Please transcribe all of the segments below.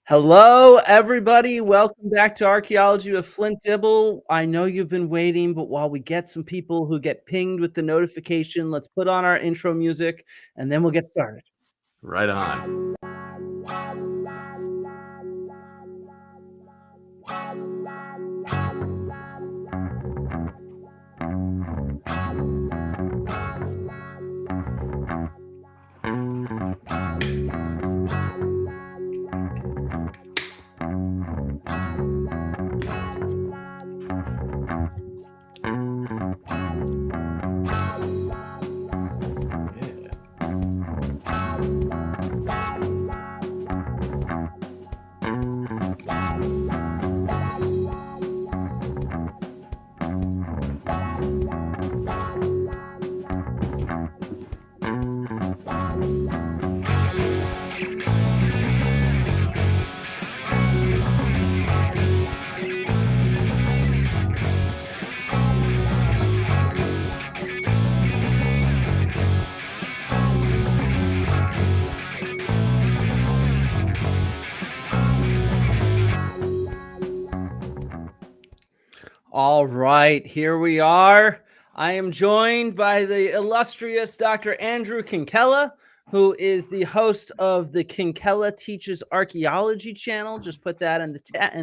Hello, everybody. Welcome back to Archaeology with Flint Dibble. I know you've been waiting, but while we get some people who get pinged with the notification, let's put on our intro music and then we'll get started. Right on. All right, here we are. I am joined by the illustrious Dr. Andrew Kinkella, who is the host of the Kinkella Teaches Archaeology channel. Just put that in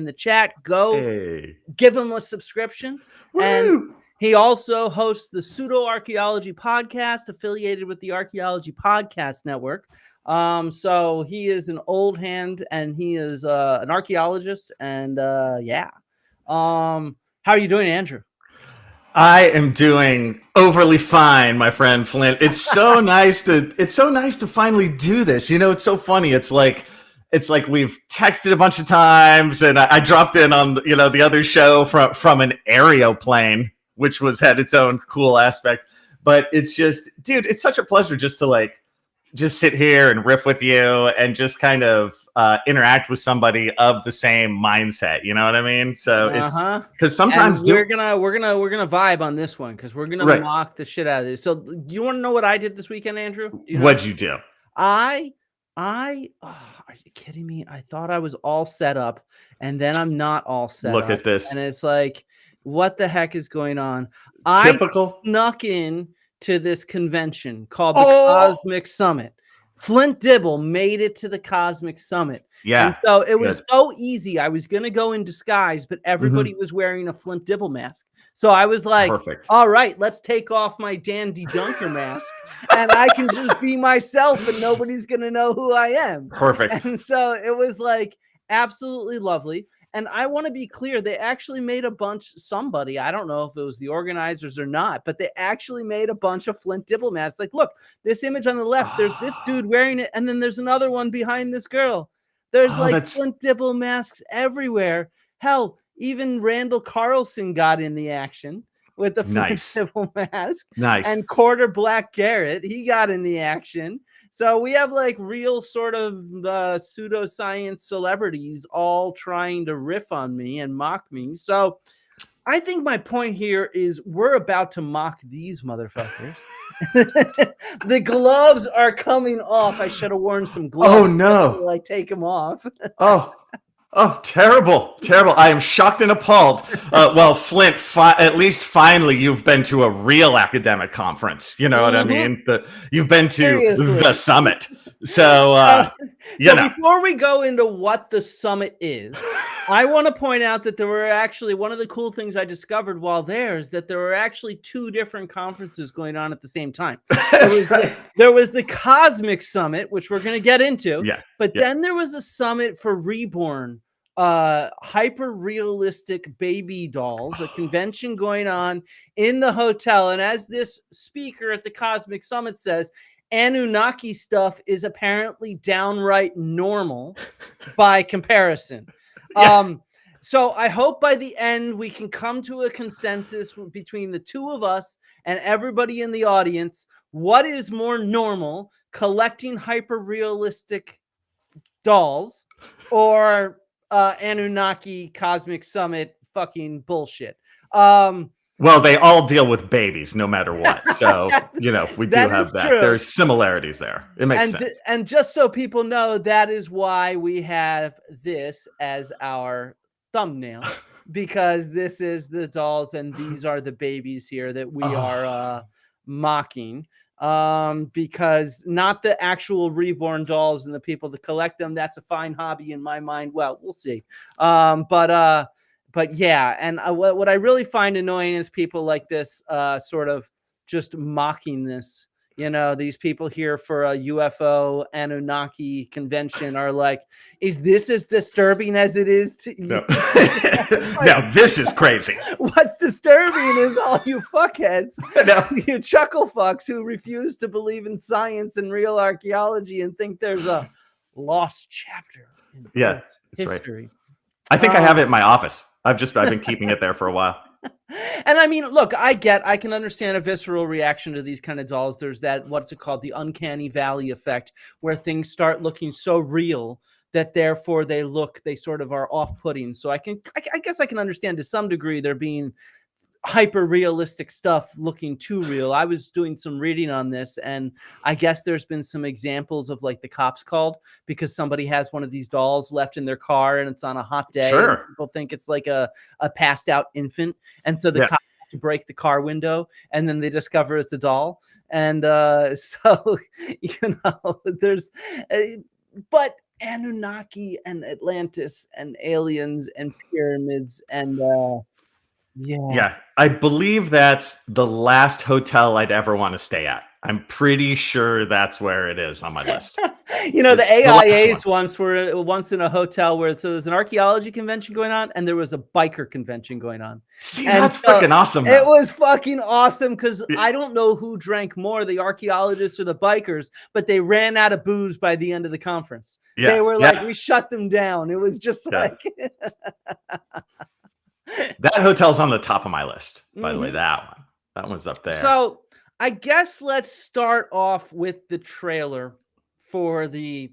the chat. Go give him a subscription. Woo! And he also hosts the Pseudo Archaeology podcast affiliated with the Archaeology Podcast Network. So he is an old hand and he is an archaeologist. And how are you doing, Andrew? I am doing overly fine, my friend Flint. It's so nice to finally do this. You know, it's so funny. It's like we've texted a bunch of times, and I dropped in on the other show from an aeroplane, which had its own cool aspect. But it's just, dude, it's such a pleasure just to just sit here and riff with you and just kind of interact with somebody of the same mindset. You know what I mean? So it's because sometimes we're gonna vibe on this one because we're gonna mock the shit out of this. So you want to know what I did this weekend, Andrew? What'd you do? Are you kidding me? I thought I was all set up, and then I'm not all set up. Look at this. And it's like, what the heck is going on? Typical. I snuck in to this convention called the Cosmic Summit. Flint Dibble made it to the Cosmic Summit. Yeah. And so it was so easy. I was going to go in disguise, but everybody was wearing a Flint Dibble mask. So I was like, perfect. All right, let's take off my Dandy Dunker mask and I can just be myself and nobody's going to know who I am. Perfect. And so it was like absolutely lovely. And I want to be clear, they actually made somebody, I don't know if it was the organizers or not, but they actually made a bunch of Flint Dibble masks. Like, look, this image on the left, there's this dude wearing it, and then there's another one behind this girl. There's Flint Dibble masks everywhere. Hell, even Randall Carlson got in the action with the Flint Dibble mask. Nice. And Quarter Black Garrett, he got in the action. So we have real sort of pseudoscience celebrities all trying to riff on me and mock me. So I think my point here is we're about to mock these motherfuckers. The gloves are coming off. I should have worn some gloves. Oh, no. To, take them off. Oh, terrible. I am shocked and appalled. Well, Flint, at least finally you've been to a real academic conference. You know what I mean? You've been to the summit. So, before we go into what the summit is, I want to point out that there were actually, one of the cool things I discovered while there is that there were actually two different conferences going on at the same time. There was the Cosmic Summit, which we're going to get into. But then there was a summit for Reborn, hyper realistic baby dolls, a convention going on in the hotel. And as this speaker at the Cosmic Summit says, Anunnaki stuff is apparently downright normal by comparison. So I hope by the end we can come to a consensus between the two of us and everybody in the audience. What is more normal, collecting hyper realistic dolls or Anunnaki Cosmic Summit fucking bullshit? Well, they all deal with babies no matter what. So, we do That have is that. true. There's similarities there. It makes sense. And just so people know, that is why we have this as our thumbnail, because this is the dolls and these are the babies here that we are mocking. Because not the actual reborn dolls and the people that collect them. That's a fine hobby in my mind. Well, we'll see. But yeah, and what I really find annoying is people like this sort of just mocking this. These people here for a UFO Anunnaki convention are like, is this as disturbing as it is to you? No. No, this is crazy. What's disturbing is all you fuckheads, No. you chuckle fucks who refuse to believe in science and real archaeology and think there's a lost chapter in Earth's history. Right. I think I have it in my office. I've been keeping it there for a while. And I mean, look, I can understand a visceral reaction to these kind of dolls. There's that, what's it called? The uncanny valley effect, where things start looking so real that therefore they sort of are off-putting. So I guess I can understand to some degree there being hyper realistic stuff looking too real. I was doing some reading on this, and I guess there's been some examples of like the cops called because somebody has one of these dolls left in their car and it's on a hot day. Sure. And people think it's like a passed out infant, and so the cops have to break the car window, and then they discover it's a doll. And so there's but Anunnaki and Atlantis and aliens and pyramids and Yeah, I believe that's the last hotel I'd ever want to stay at. I'm pretty sure that's where it is on my list. The AIAs were once in a hotel where there's an archaeology convention going on and there was a biker convention going on. See, that's freaking awesome. It was fucking awesome because I don't know who drank more, the archaeologists or the bikers, but they ran out of booze by the end of the conference. They were like, we shut them down. It was just like... That hotel's on the top of my list, by the way. That one's up there. So I guess let's start off with the trailer for the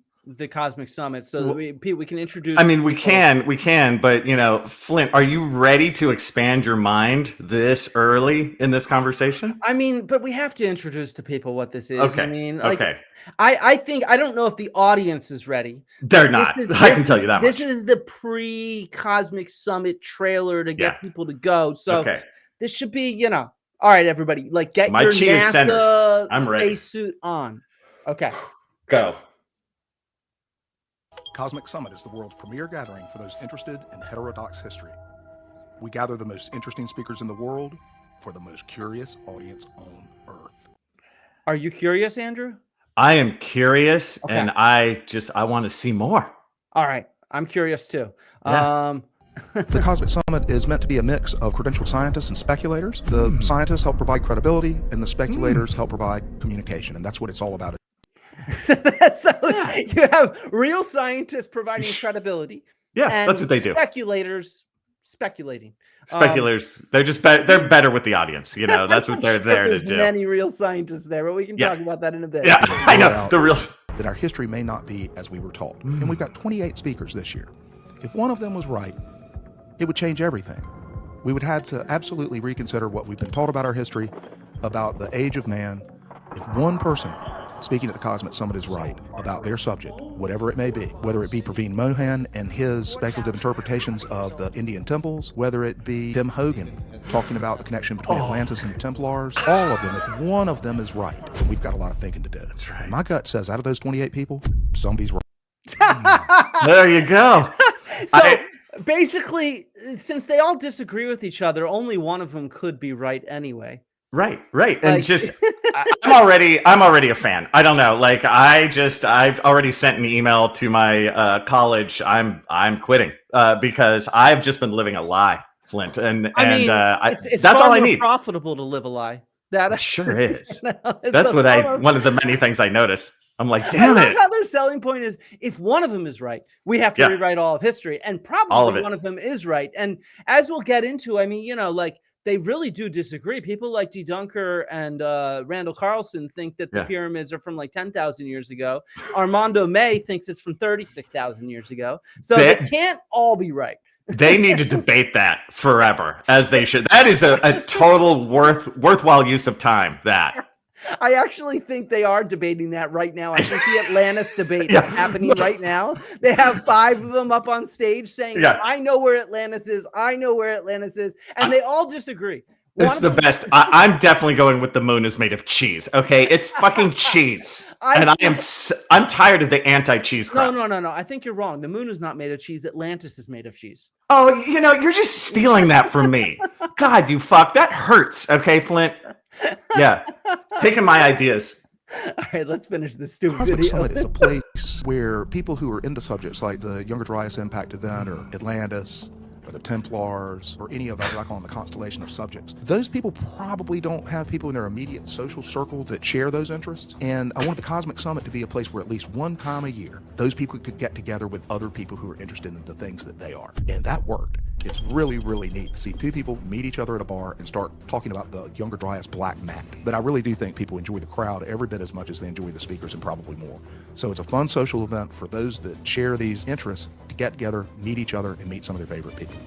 Cosmic Summit so that we can introduce. I mean, we can, but Flint, are you ready to expand your mind this early in this conversation? I mean, but we have to introduce to people what this is. Okay. I mean, I don't know if the audience is ready. They're not. I can tell you that much. This is the pre-Cosmic Summit trailer to get people to go. So this should be, all right, everybody, like get your NASA spacesuit on. Okay. Go. Cosmic Summit is the world's premier gathering for those interested in heterodox history. We gather the most interesting speakers in the world for the most curious audience on Earth. Are you curious, Andrew? I am curious, and I want to see more. All right. I'm curious, too. Yeah. The Cosmic Summit is meant to be a mix of credentialed scientists and speculators. The scientists help provide credibility, and the speculators help provide communication, and that's what it's all about. You have real scientists providing credibility. And that's what they do. Speculators speculating. Speculators, they're just they're better with the audience. That's what they're there to do. There's many real scientists there, but we can talk about that in a bit. Yeah, I know. The real that our history may not be as we were taught. And we've got 28 speakers this year. If one of them was right, it would change everything. We would have to absolutely reconsider what we've been taught about our history, about the age of man. If one person speaking at the Cosmic Summit is right about their subject, whatever it may be, whether it be Praveen Mohan and his speculative interpretations of the Indian temples, whether it be Tim Hogan talking about the connection between Atlantis and the Templars, all of them, if one of them is right, then we've got a lot of thinking to do. That's right. And my gut says out of those 28 people, somebody's right. There you go. So basically, since they all disagree with each other, only one of them could be right anyway. Right. And I'm already a fan. I don't know. I've already sent an email to my college. I'm quitting because I've just been living a lie, Flint. It's that's all I need. Profitable to live a lie. That sure is. That's one of the many things I notice. I'm like, damn it. How their selling point is, if one of them is right, we have to rewrite all of history, and probably one of them is right. And as we'll get into, I mean, they really do disagree. People like D. Dunker and Randall Carlson think that the pyramids are from like 10,000 years ago. Armando May thinks it's from 36,000 years ago. So they can't all be right. They need to debate that forever, as they should. That is a total worthwhile use of time. That. I actually think they are debating that right now. I think the Atlantis debate is happening right now. They have 5 of them up on stage saying, I know where Atlantis is. I know where Atlantis is. And they all disagree. It's the best. I'm definitely going with the moon is made of cheese. Okay, it's fucking cheese, I'm tired of the anti-cheese crap. No. I think you're wrong. The moon is not made of cheese. Atlantis is made of cheese. Oh, you're just stealing that from me. God, you fuck. That hurts. Okay, Flint. Yeah, taking my ideas. All right, let's finish this stupid Cosmic video. Summit is a place where people who are into subjects like the Younger Dryas Impact event or Atlantis or the Templars or any of those, I call them the constellation of subjects. Those people probably don't have people in their immediate social circle that share those interests. And I want the Cosmic Summit to be a place where at least one time a year, those people could get together with other people who are interested in the things that they are. And that worked. It's really, really neat to see 2 people meet each other at a bar and start talking about the Younger Dryas Black Mat. But I really do think people enjoy the crowd every bit as much as they enjoy the speakers, and probably more. So it's a fun social event for those that share these interests to get together, meet each other, and meet some of their favorite people.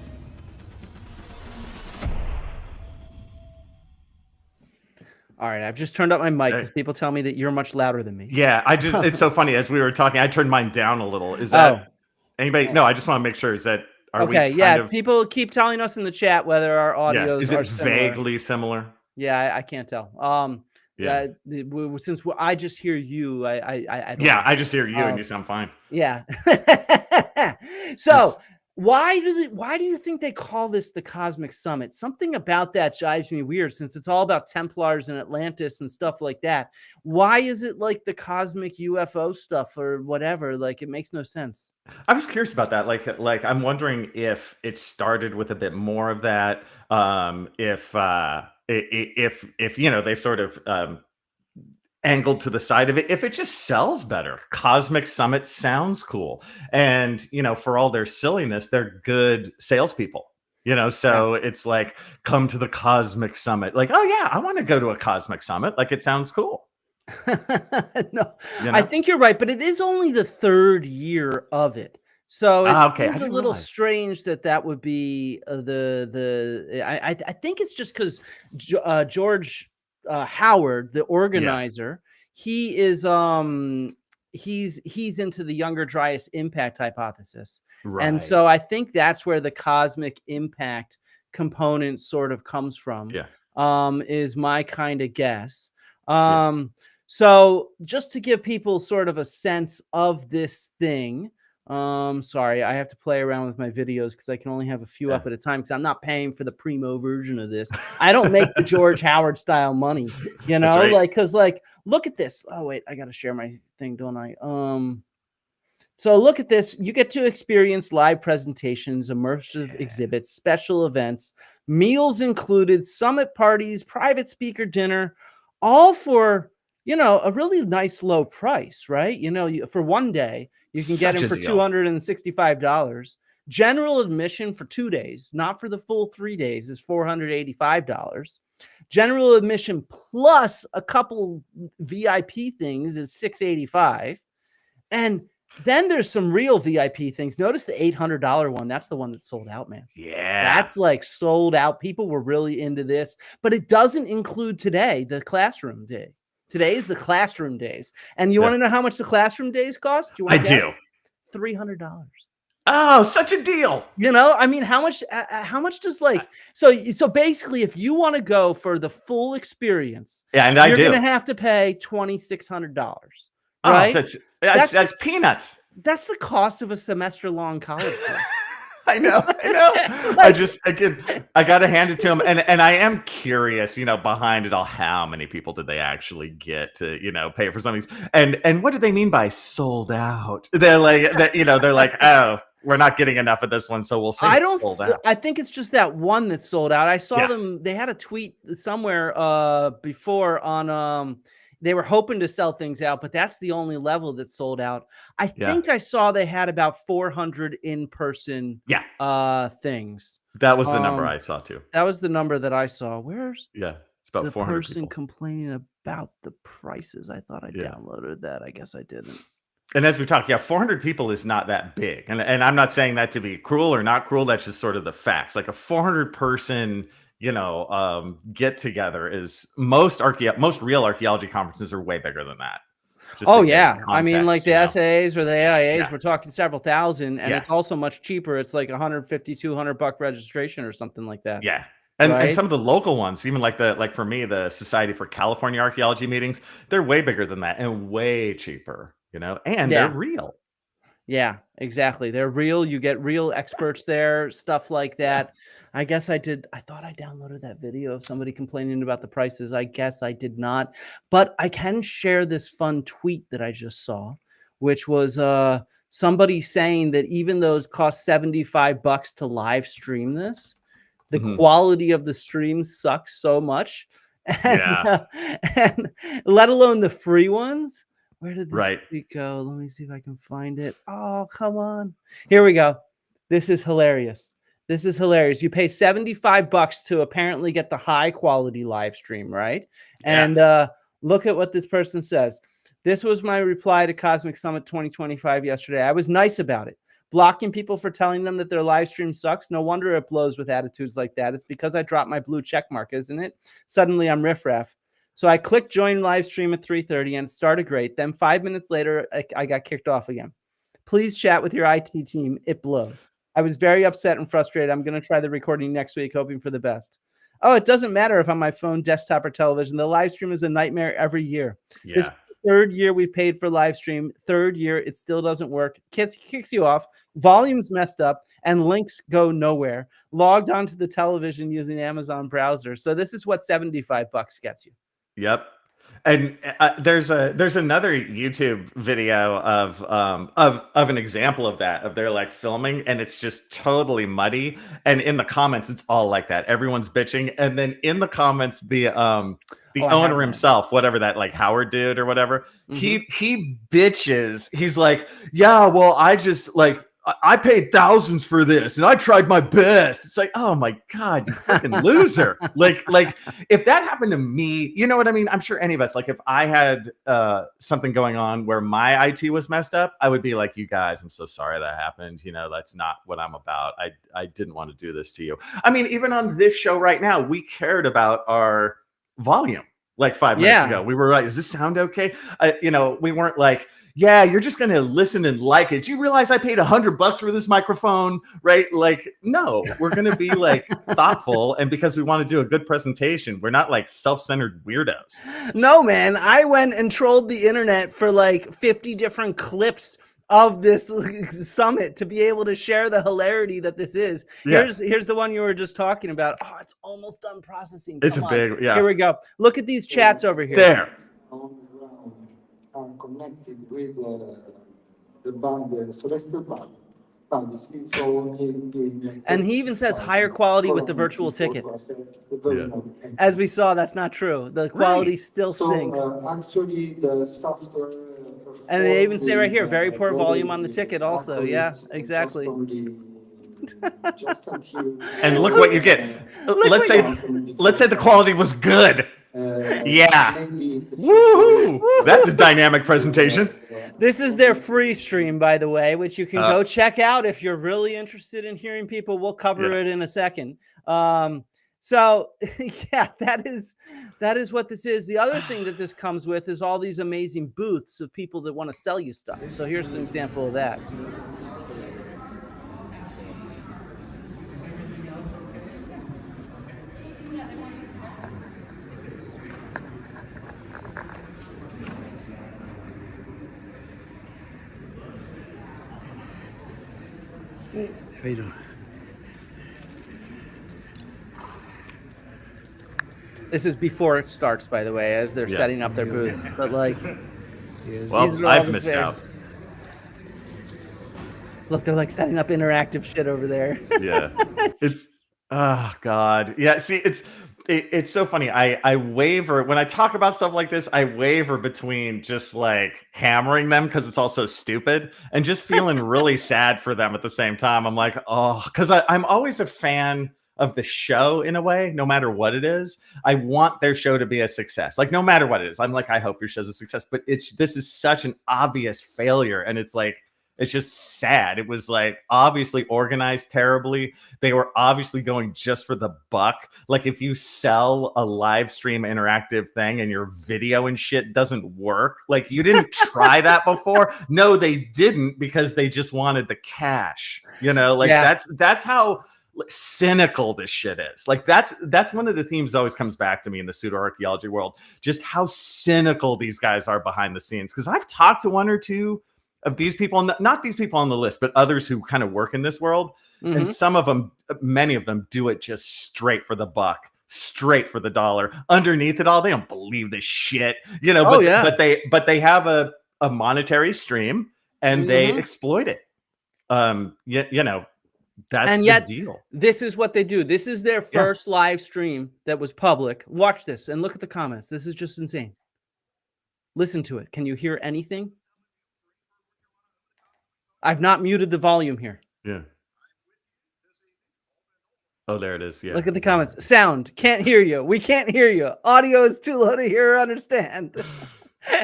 All right, I've just turned up my mic because people tell me that you're much louder than me. Yeah, it's so funny. As we were talking, I turned mine down a little. Is that anybody? No, I just want to make sure. Is that people keep telling us in the chat whether our audios is are it similar. vaguely similar? Yeah, I can't tell. Since I just hear you, I don't I just hear you and you sound fine. Yeah. So why do you think they call this the Cosmic Summit? Something about that jives me weird, since it's all about Templars and Atlantis and stuff like that. Why is it like the cosmic UFO stuff or whatever? Like, it makes no sense. I was curious about that. Like I'm wondering if it started with a bit more of that. If they've sort of angled to the side of it, if it just sells better. Cosmic Summit sounds cool, and for all their silliness, they're good salespeople. So it's like, come to the Cosmic Summit. Like, oh yeah, I want to go to a Cosmic Summit. Like, it sounds cool. No, I think you're right, but it is only the 3rd year of it. So it's a little strange that would be I think it's just because George Howard, the organizer, he is he's into the Younger Dryas Impact hypothesis, and so I think that's where the cosmic impact component sort of comes from. Is my kind of guess. So just to give people sort of a sense of this thing. Sorry, I have to play around with my videos because I can only have a few up at a time because I'm not paying for the primo version of this. I don't make the George Howard style money, because look at this. Oh wait, I gotta share my thing, don't I? So look at this. You get to experience live presentations, immersive exhibits, special events, meals included, summit parties, private speaker dinner, all for a really nice low price, right? For one day. You can get him for $265. General admission for 2 days, not for the full 3 days, is $485. General admission plus a couple VIP things is $685. And then there's some real VIP things. Notice the $800 one. That's the one that sold out, man. Yeah. That's like sold out. People were really into this, but it doesn't include today, the classroom day. Today is the classroom days. And you want to know how much the classroom days cost? I do. $300. Oh, such a deal. I mean, how much does so basically, if you want to go for the full experience, and you're going to have to pay $2,600. Right? Oh, that's peanuts. That's the cost of a semester long college course. I know. I got to hand it to him. And I am curious, behind it all, how many people did they actually get to, pay for some of these? And what do they mean by sold out? They're like, oh, we're not getting enough of this one, so we'll say it's sold out. I think it's just that one that's sold out. I saw them. They had a tweet somewhere before on they were hoping to sell things out, but that's the only level that's sold out. I think I saw they had about 400 in-person things. That was the number I saw too. That was the number that I saw. Where's it's about the 400 person people complaining about the prices? I thought I downloaded that. I guess I didn't. And as we talked, 400 people is not that big. And I'm not saying that to be cruel or not cruel. That's just sort of the facts. Like a 400 person, get together is most real archaeology conferences are way bigger than that. Oh yeah. I mean, like the you know? SAAs or the AIAs, Yeah. we're talking several thousand, and Yeah. it's also much cheaper. It's like $150-$200 registration or something like that. Yeah. And Right? some of the local ones, even like for me, the Society for California Archaeology meetings, they're way bigger than that and way cheaper, and they're real. Yeah, exactly. They're real. You get real experts there, stuff like that. I guess I did. I thought I downloaded that video of somebody complaining about the prices. I guess I did not, but I can share this fun tweet that I just saw, which was somebody saying that even though it costs $75 to live stream this, the quality of the stream sucks so much, and let alone the free ones. Where did this tweet go? Let me see if I can find it. Oh, come on. Here we go. This is hilarious. This is hilarious. You pay $75 to apparently get the high quality live stream, right? Yeah. And look at what this person says. This was my reply to Cosmic Summit 2025 yesterday. I was nice about it. Blocking people for telling them that their live stream sucks. No wonder it blows with attitudes like that. It's because I dropped my blue check mark, isn't it? Suddenly I'm riffraff. So I clicked join live stream at 3:30 and it started great. Then 5 minutes later, I got kicked off again. Please chat with your IT team. It blows. I was very upset and frustrated. I'm going to try the recording next week, hoping for the best. Oh, it doesn't matter if on my phone, desktop, or television. The live stream is a nightmare every year. Yeah. This third year we've paid for live stream. Third year, it still doesn't work. Kicks you off. Volume's messed up and links go nowhere. Logged onto the television using Amazon browser. So this is what $75 gets you. Yep. And there's another YouTube video of an example of that, of their like filming, and it's just totally muddy. And in the comments, it's all like that. Everyone's bitching, and then in the comments, the owner himself, whatever that like Howard dude or whatever, he bitches. He's like, yeah, well, I paid thousands for this and I tried my best. It's like, oh my God, you freaking loser. like if that happened to me, you know what I mean? I'm sure any of us, like if I had something going on where my IT was messed up, I would be like, you guys, I'm so sorry that happened. That's not what I'm about. I didn't want to do this to you. I mean, even on this show right now, we cared about our volume like 5 minutes ago. We were like, does this sound okay? We weren't like, yeah, you're just going to listen and like it. Do you realize I paid $100 for this microphone? Right? Like, no, we're going to be like thoughtful. And because we want to do a good presentation, we're not like self-centered weirdos. No, man. I went and trolled the internet for like 50 different clips of this summit to be able to share the hilarity that this is. Here's the one you were just talking about. Oh, it's almost done processing. It's a big, Here we go. Look at these chats over here. There. Are connected with the band, celestial band. And he even says higher quality with the virtual ticket. As we saw, that's not true. The quality still stinks. Actually, the software. And they even say right here, very poor volume on the ticket also. Yeah, exactly. And look what you get. Let's say the quality was good. Yeah. Woohoo! That's a dynamic presentation. This is their free stream, by the way, which you can go check out if you're really interested in hearing people. We'll cover it in a second. So yeah, that is what this is. The other thing that this comes with is all these amazing booths of people that want to sell you stuff. So here's an example of that. How you doing? This is before it starts, by the way, as they're setting up their booths. But like, well, I've missed out. Look, they're like setting up interactive shit over there. Yeah, it's oh God, yeah. See, it's so funny. I waver when I talk about stuff like this. I waver between just like hammering them because it's all so stupid, and just feeling really sad for them at the same time. I'm like, oh, because I'm always a fan of the show in a way, no matter what it is. I want their show to be a success. Like, no matter what it is, I'm like, I hope your show's a success. But this is such an obvious failure, and it's like, it's just sad. It was like obviously organized terribly. They were obviously going just for the buck. Like, if you sell a live stream interactive thing and your video and shit doesn't work, like, you didn't try that before. No, they didn't, because they just wanted the cash. You know, like that's how cynical this shit is. Like, that's one of the themes that always comes back to me in the pseudo archaeology world, just how cynical these guys are behind the scenes. Because I've talked to one or two of these people, not these people on the list, but others who kind of work in this world. And some of them, many of them, do it just straight for the buck, straight for the dollar. Underneath it all, they don't believe this shit, you know. But they have a monetary stream, and they exploit it. You know, that's the deal. This is what they do. This is their first live stream that was public. Watch this and look at the comments. This is just insane. Listen to it. Can you hear anything? I've not muted the volume here. Yeah. Oh, there it is. Yeah. Look at the comments. Sound. Can't hear you. We can't hear you. Audio is too low to hear or understand.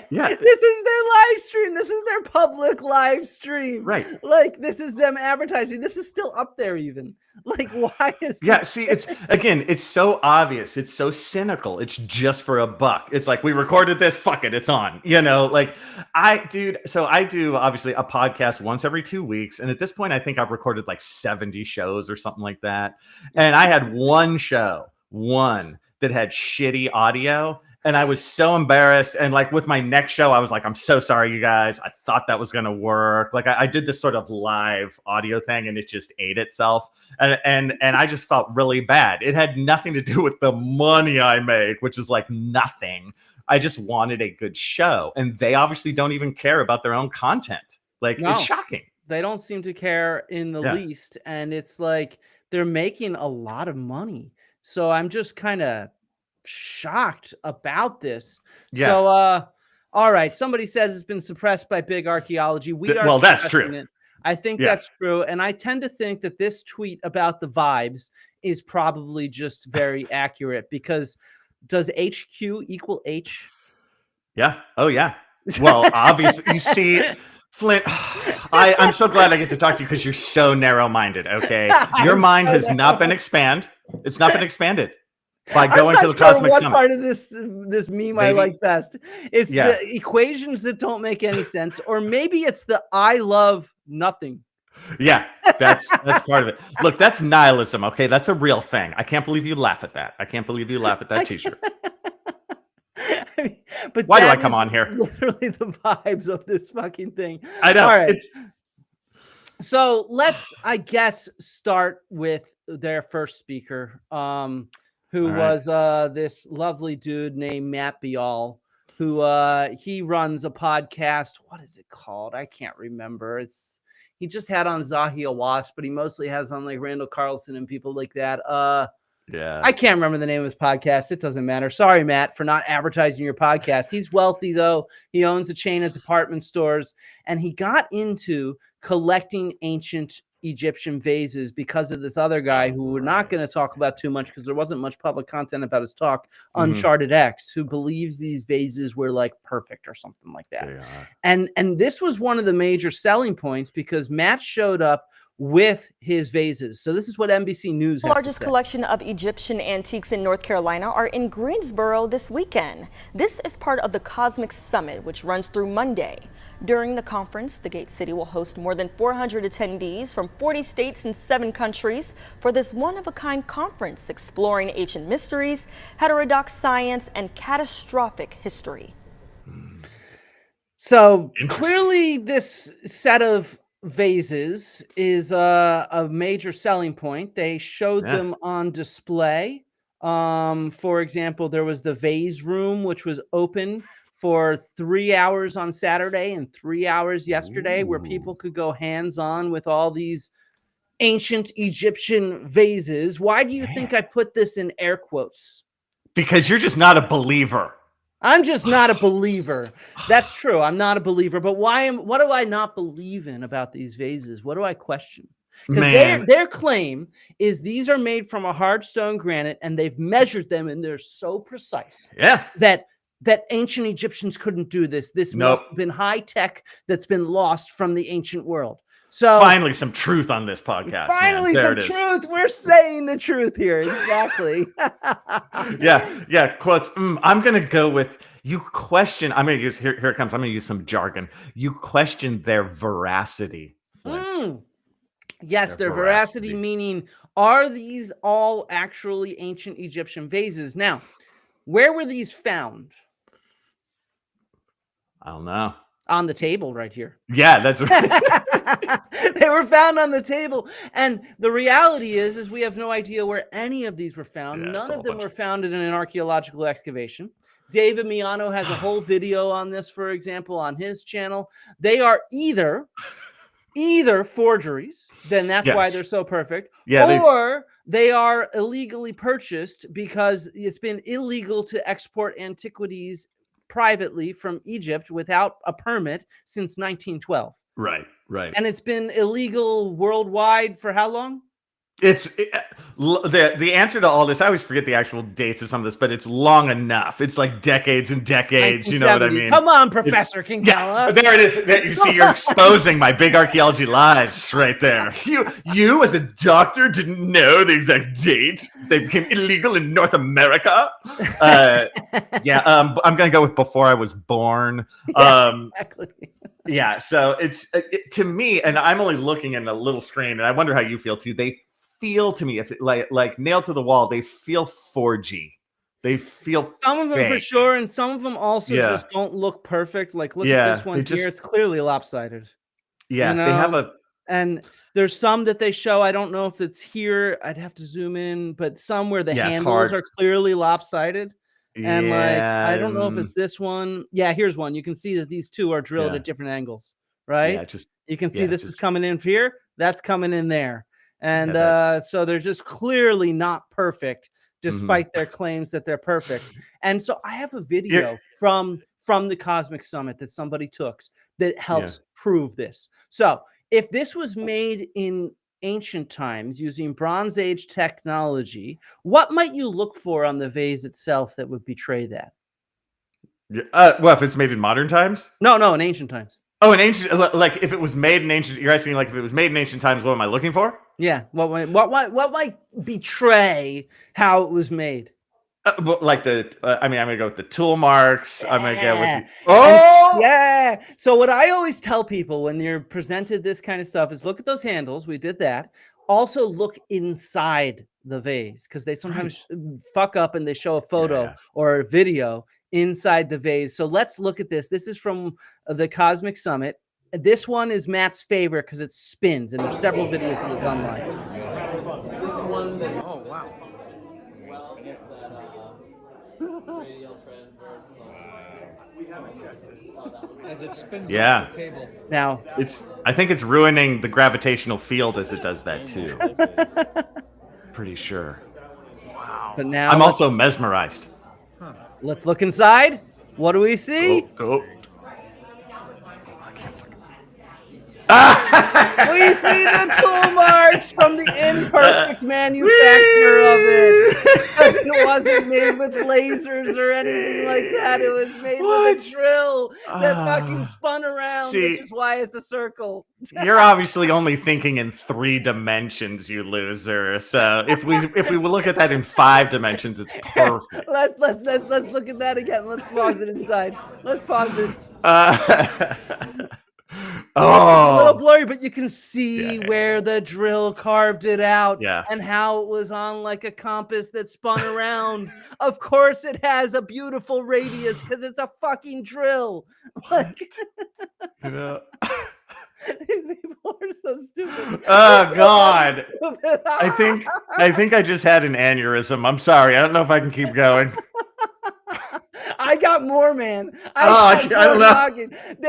Yeah. This is their live stream. This is their public live stream. Right. Like, this is them advertising. This is still up there even. Like, why is this? See, it's so obvious. It's so cynical. It's just for a buck. It's like, we recorded this, fuck it, it's on. You know, like, so I do obviously a podcast once every 2 weeks. And at this point, I think I've recorded like 70 shows or something like that. And I had one that had shitty audio. And I was so embarrassed. And like, with my next show, I was like, I'm so sorry, you guys. I thought that was going to work. Like, I did this sort of live audio thing, and it just ate itself. And I just felt really bad. It had nothing to do with the money I make, which is like nothing. I just wanted a good show. And they obviously don't even care about their own content. Like, it's shocking. They don't seem to care in the least. And it's like, they're making a lot of money. So I'm just kind of shocked about this. So all right, somebody says it's been suppressed by big archaeology. That's true. I think that's true, and I tend to think that this tweet about the vibes is probably just very accurate, because does HQ equal H? Yeah. Oh yeah. Well, obviously, you see, Flint, I'm so glad I get to talk to you, because you're so narrow-minded. Okay, your mind has not been expanded. It's not been expanded by going to the Cosmic Summit. Part of this meme I like best. It's the equations that don't make any sense, or maybe it's the I love nothing. Yeah, that's part of it. Look, that's nihilism. Okay, that's a real thing. I can't believe you laugh at that. I can't believe you laugh at that T-shirt. But why do I come on here? Literally the vibes of this fucking thing. I know. All right. So let's, I guess, start with their first speaker. Who was this lovely dude named Matt Bial, who he runs a podcast. What is it called? I can't remember. He just had on Zahia Wasp, but he mostly has on like Randall Carlson and people like that. I can't remember the name of his podcast. It doesn't matter. Sorry, Matt, for not advertising your podcast. He's wealthy, though. He owns a chain of department stores, and he got into collecting ancient Egyptian vases because of this other guy who we're not going to talk about too much because there wasn't much public content about his talk, Uncharted X, who believes these vases were like perfect or something like that. And this was one of the major selling points, because Matt showed up with his vases. So this is what NBC News has The largest collection of Egyptian antiques in North Carolina are in Greensboro this weekend. This is part of the Cosmic Summit, which runs through Monday. During the conference, the Gate City will host more than 400 attendees from 40 states and 7 countries for this one-of-a-kind conference exploring ancient mysteries, heterodox science, and catastrophic history. So clearly this set of vases is a major selling point. They showed them on display. For example, there was the vase room, which was open for 3 hours on Saturday and 3 hours yesterday, where people could go hands-on with all these ancient Egyptian vases. Why do you think I put this in air quotes? Because you're just not a believer. I'm just not a believer. That's true. I'm not a believer. But what do I not believe in about these vases? What do I question? Because Man. their claim is these are made from a hard stone granite, and they've measured them, and they're so precise Yeah. that ancient Egyptians couldn't do this. This must have been high tech that's been lost from the ancient world. So finally some truth on this podcast. Finally, man. some truth. We're saying the truth here. Exactly. Yeah. Quotes. I'm gonna go with you question. I'm gonna use here it comes. I'm gonna use some jargon. You question their veracity. Flint. Yes, their veracity, meaning are these all actually ancient Egyptian vases? Now, where were these found? I don't know. On the table right here. Yeah, that's they were found on the table. And the reality is we have no idea where any of these were found. Yeah, None of them were found in an archaeological excavation. David Miano has a whole video on this, for example, on his channel. They are either forgeries, then that's why they're so perfect, or they are illegally purchased because it's been illegal to export antiquities privately from Egypt without a permit since 1912. Right. And it's been illegal worldwide for how long? The answer to all this, I always forget the actual dates of some of this, but it's long enough. It's like decades and decades. You know what I mean? Come on, Professor Kinkella. Yeah, there it is. You see, you're exposing my big archaeology lies right there. You as a doctor didn't know the exact date they became illegal in North America. I'm gonna go with before I was born. Exactly. Yeah, so it's to me, and I'm only looking at a little screen, and I wonder how you feel too. They feel to me, if like nailed to the wall, they feel forgy. They feel some of them fake. for sure, and some of them also just don't look perfect. Like look at this one here; it's clearly lopsided. Yeah, they have and there's some that they show. I don't know if it's here. I'd have to zoom in, but some where the handles are clearly lopsided. And I don't know if it's this one. Yeah, here's one. You can see that these two are drilled at different angles, right? Yeah, you can see this is coming in here. That's coming in there. And so they're just clearly not perfect, despite their claims that they're perfect. And so I have a video from the Cosmic Summit that somebody took that helps prove this. So if this was made in ancient times using Bronze Age technology, what might you look for on the vase itself that would betray that? Well, if it's made in modern times? No, in ancient times. Oh, in ancient, like if it was made in ancient, you're asking like if it was made in ancient times, what am I looking for? Yeah, what might betray how it was made? Like I'm gonna go with the tool marks. I'm gonna go with So what I always tell people when you're presented this kind of stuff is look at those handles. We did that. Also look inside the vase because they sometimes fuck up and they show a photo or a video inside the vase. So let's look at this. This is from the Cosmic Summit. This one is Matt's favorite because it spins, and there's several videos of this online. This one that wow. As it spins around the table. Now I think it's ruining the gravitational field as it does that too. Pretty sure. Wow. But now I'm also mesmerized. Let's look inside. What do we see? We see the tool marks from the imperfect manufacturer of it. Because it wasn't made with lasers or anything like that. It was made with a drill that fucking spun around, which is why it's a circle. You're obviously only thinking in 3 dimensions, you loser. So if we look at that in 5 dimensions, it's perfect. Let's look at that again. Let's pause it inside. Let's pause it. It's a little blurry, but you can see where the drill carved it out and how it was on like a compass that spun around. Of course it has a beautiful radius because it's a fucking drill. Like, people are so stupid. Oh God. I think I just had an aneurysm. I'm sorry. I don't know if I can keep going. I got more, man. I don't know.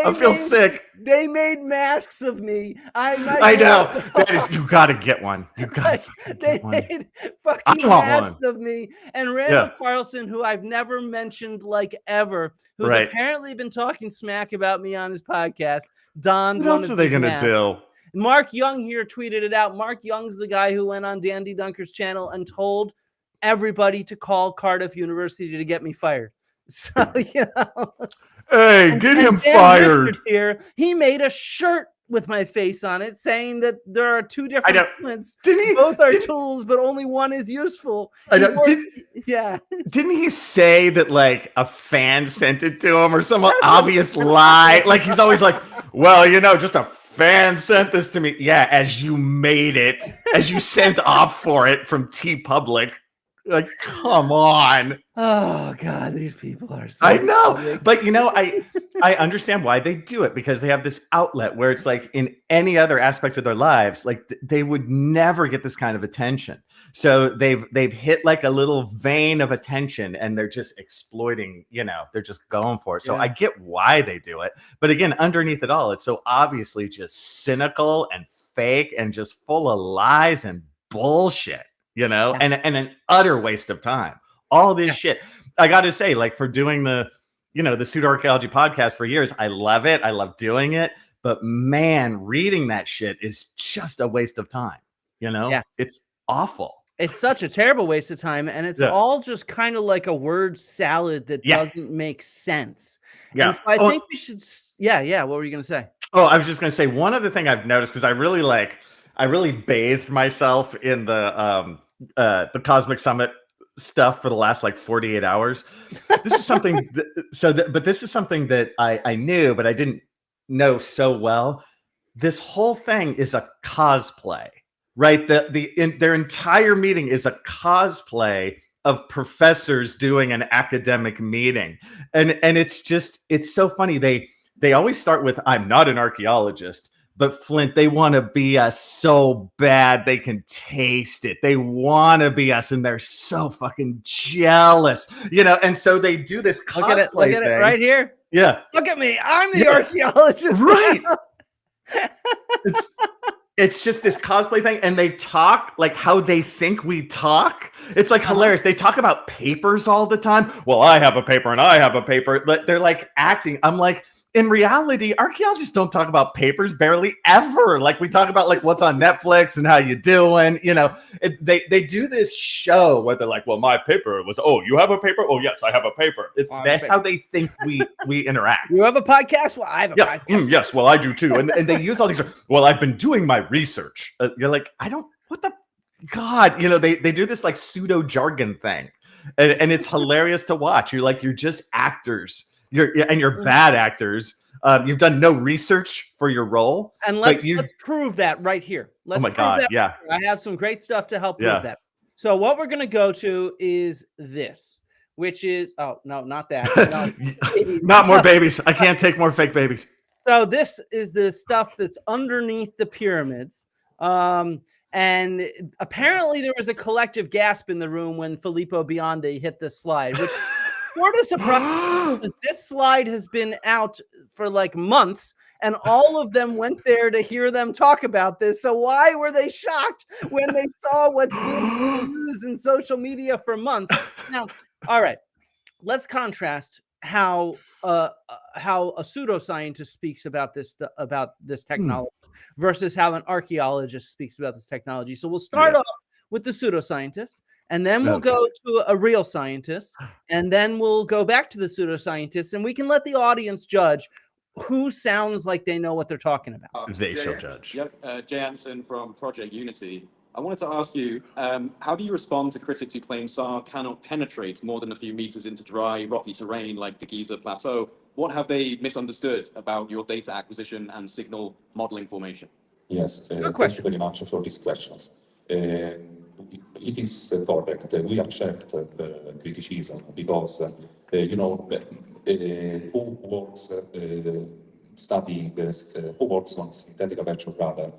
I feel sick. They made masks of me. I know. That is, you gotta get one. You gotta they made fucking masks of me. And Randall Carlson, who I've never mentioned like ever, who's apparently been talking smack about me on his podcast, donned what else are they gonna do? Mark Young here tweeted it out. Mark Young's the guy who went on Dandy Dunker's channel and told everybody to call Cardiff University to get me fired. So, you know. Hey, get him Dan fired. Richards here, he made a shirt with my face on it saying that there are two different Flints. Both are tools, but only one is useful. Yeah. Didn't he say that like a fan sent it to him or some obvious lie? Like he's always like, well, you know, just a fan sent this to me. Yeah, as you made it, as you sent off for it from TeePublic. Like, come on. Oh God, these people are so I know, public. but you know, I understand why they do it, because they have this outlet where it's like in any other aspect of their lives, like they would never get this kind of attention. So they've hit like a little vein of attention and they're just exploiting, you know, they're just going for it. So I get why they do it. But again, underneath it all, it's so obviously just cynical and fake and just full of lies and bullshit. You know, and an utter waste of time. All this shit. I got to say, like, for doing the pseudo archaeology podcast for years, I love it. I love doing it. But man, reading that shit is just a waste of time. You know, it's awful. It's such a terrible waste of time. And it's all just kind of like a word salad that doesn't make sense. Yeah. And so I think we should. Yeah. What were you going to say? Oh, I was just going to say one other thing I've noticed, because I really bathed myself in the Cosmic Summit stuff for the last like 48 hours. This is something but this is something that I knew, but I didn't know so well. This whole thing is a cosplay, right? Their entire meeting is a cosplay of professors doing an academic meeting. And it's so funny. They always start with, I'm not an archaeologist. But Flint, they want to be us so bad they can taste it. They want to be us, and they're so fucking jealous, you know. And so they do this cosplay Look at it right here. Yeah, look at me. I'm the archaeologist, right? It's just this cosplay thing, and they talk like how they think we talk. It's like hilarious. They talk about papers all the time. Well, I have a paper, and I have a paper. But they're like acting. I'm like, in reality, archaeologists don't talk about papers barely ever. Like we talk about like what's on Netflix and how you doing, you know. They do this show where they're like, well, my paper was, oh, you have a paper? Oh, yes, I have a paper. That's how they think we interact. You have a podcast? Well, I have a podcast. Yes, well, I do too. And they use all these, well, I've been doing my research. You're like, what the God? You know, they do this like pseudo jargon thing. And it's hilarious to watch. You're just actors. You're bad actors. You've done no research for your role. And let's prove that right here. Oh my God, yeah. I have some great stuff to help prove that. So what we're going to go to is this, which is, oh, no, not that. No, not more babies. I can't take more fake babies. So this is the stuff that's underneath the pyramids. And apparently there was a collective gasp in the room when Filippo Biondi hit this slide, which sort of surprising because this slide has been out for like months and all of them went there to hear them talk about this. So why were they shocked when they saw what's being used in social media for months? Now, all right, let's contrast how a pseudoscientist speaks about this technology versus how an archaeologist speaks about this technology. So we'll start off with the pseudoscientist. And then we'll go to a real scientist, and then we'll go back to the pseudoscientist, and we can let the audience judge who sounds like they know what they're talking about. They shall judge. Yep, Jay Anson from Project Unity. I wanted to ask you, how do you respond to critics who claim SAR cannot penetrate more than a few meters into dry, rocky terrain like the Giza plateau? What have they misunderstood about your data acquisition and signal modeling formation? Yes, thank you very much for these questions. It is correct. We accept criticism because, who works studying this, who works on synthetic virtual radar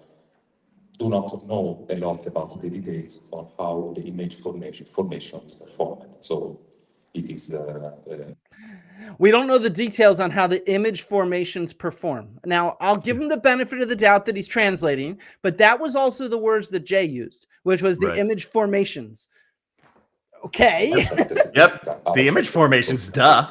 do not know a lot about the details on how the image formation is performed. So it is... We don't know the details on how the image formations perform. Now, I'll give him the benefit of the doubt that he's translating, but that was also the words that Jay used, which was the image formations. Okay. Yep. The image formations, duh.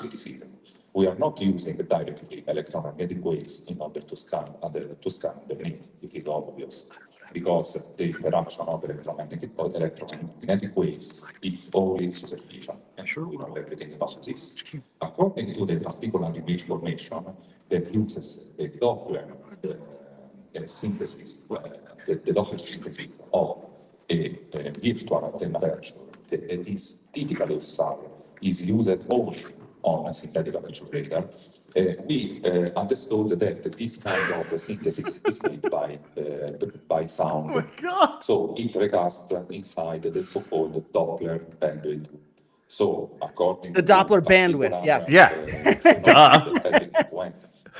We are not using directly electromagnetic waves in order to scan underneath. It is obvious, because the interaction of electromagnetic waves is only superficial, and we know everything about this. According to the particular image formation that uses the Doppler synthesis, the Doppler synthesis of a virtual temperature that is typically of sound, is used only on a synthetic aperture radar. We understood that this kind of synthesis is made by sound. Oh my God. So it recasts inside the so-called Doppler bandwidth. So according The to Doppler bandwidth, yes. Yeah. Duh.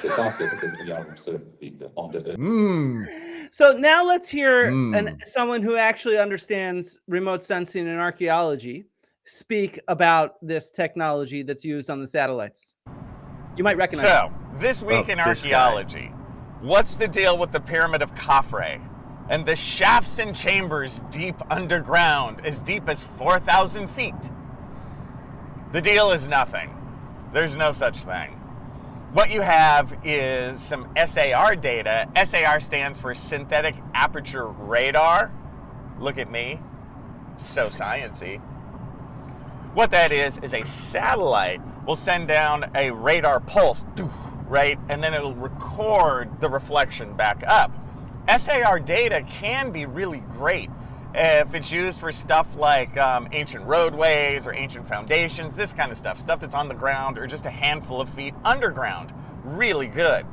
The target that we are observing on the So now let's hear someone who actually understands remote sensing and archaeology speak about this technology that's used on the satellites. You might recognize it. So, this week in archaeology, what's the deal with the Pyramid of Khafre and the shafts and chambers deep underground, as deep as 4,000 feet? The deal is nothing. There's no such thing. What you have is some SAR data. SAR stands for Synthetic Aperture Radar. Look at me. So sciencey. What that is a satellite will send down a radar pulse, right? And then it'll record the reflection back up. SAR data can be really great if it's used for stuff like ancient roadways or ancient foundations, this kind of stuff that's on the ground or just a handful of feet underground. Really good.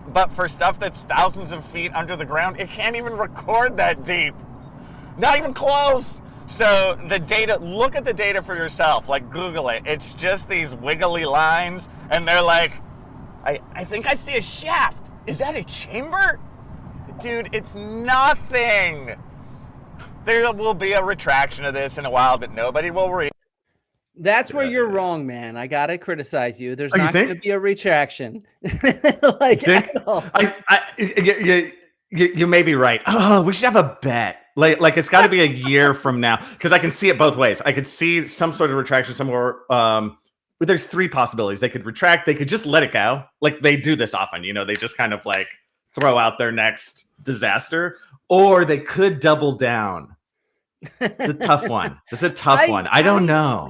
But for stuff that's thousands of feet under the ground, it can't even record that deep. Not even close. So the data, look at the data for yourself, like Google it. It's just these wiggly lines, and they're like, I think I see a shaft. Is that a chamber? Dude, it's nothing. There will be a retraction of this in a while that nobody will read. That's where you're wrong, man. I gotta criticize you. There's Oh, you not going to think? be a retraction. Like, at all. You may be right. Oh, we should have a bet. Like it's got to be a year from now, because I can see it both ways. I could see some sort of retraction somewhere. But there's three possibilities. They could retract. They could just let it go. Like they do this often. You know, they just kind of like throw out their next disaster, or they could double down. It's a tough one. It's a tough one. I don't know.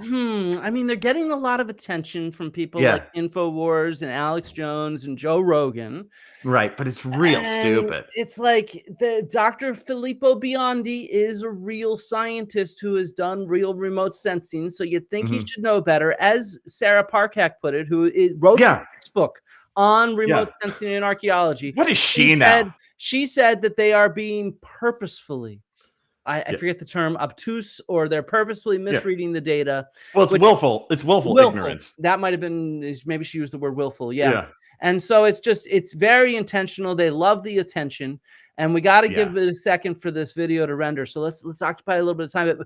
I mean, they're getting a lot of attention from people like InfoWars and Alex Jones and Joe Rogan. Right, but it's real stupid. It's like the Dr. Filippo Biondi is a real scientist who has done real remote sensing, so you'd think he should know better. As Sarah Parcak put it, who wrote this book on remote sensing and archaeology. What is she now? She said that they are being purposefully, I forget the term, obtuse, or they're purposefully misreading the data. Well, it's willful. It's willful ignorance. That might have been, maybe she used the word willful. Yeah. And so it's very intentional. They love the attention, and we got to give it a second for this video to render. So let's occupy a little bit of time.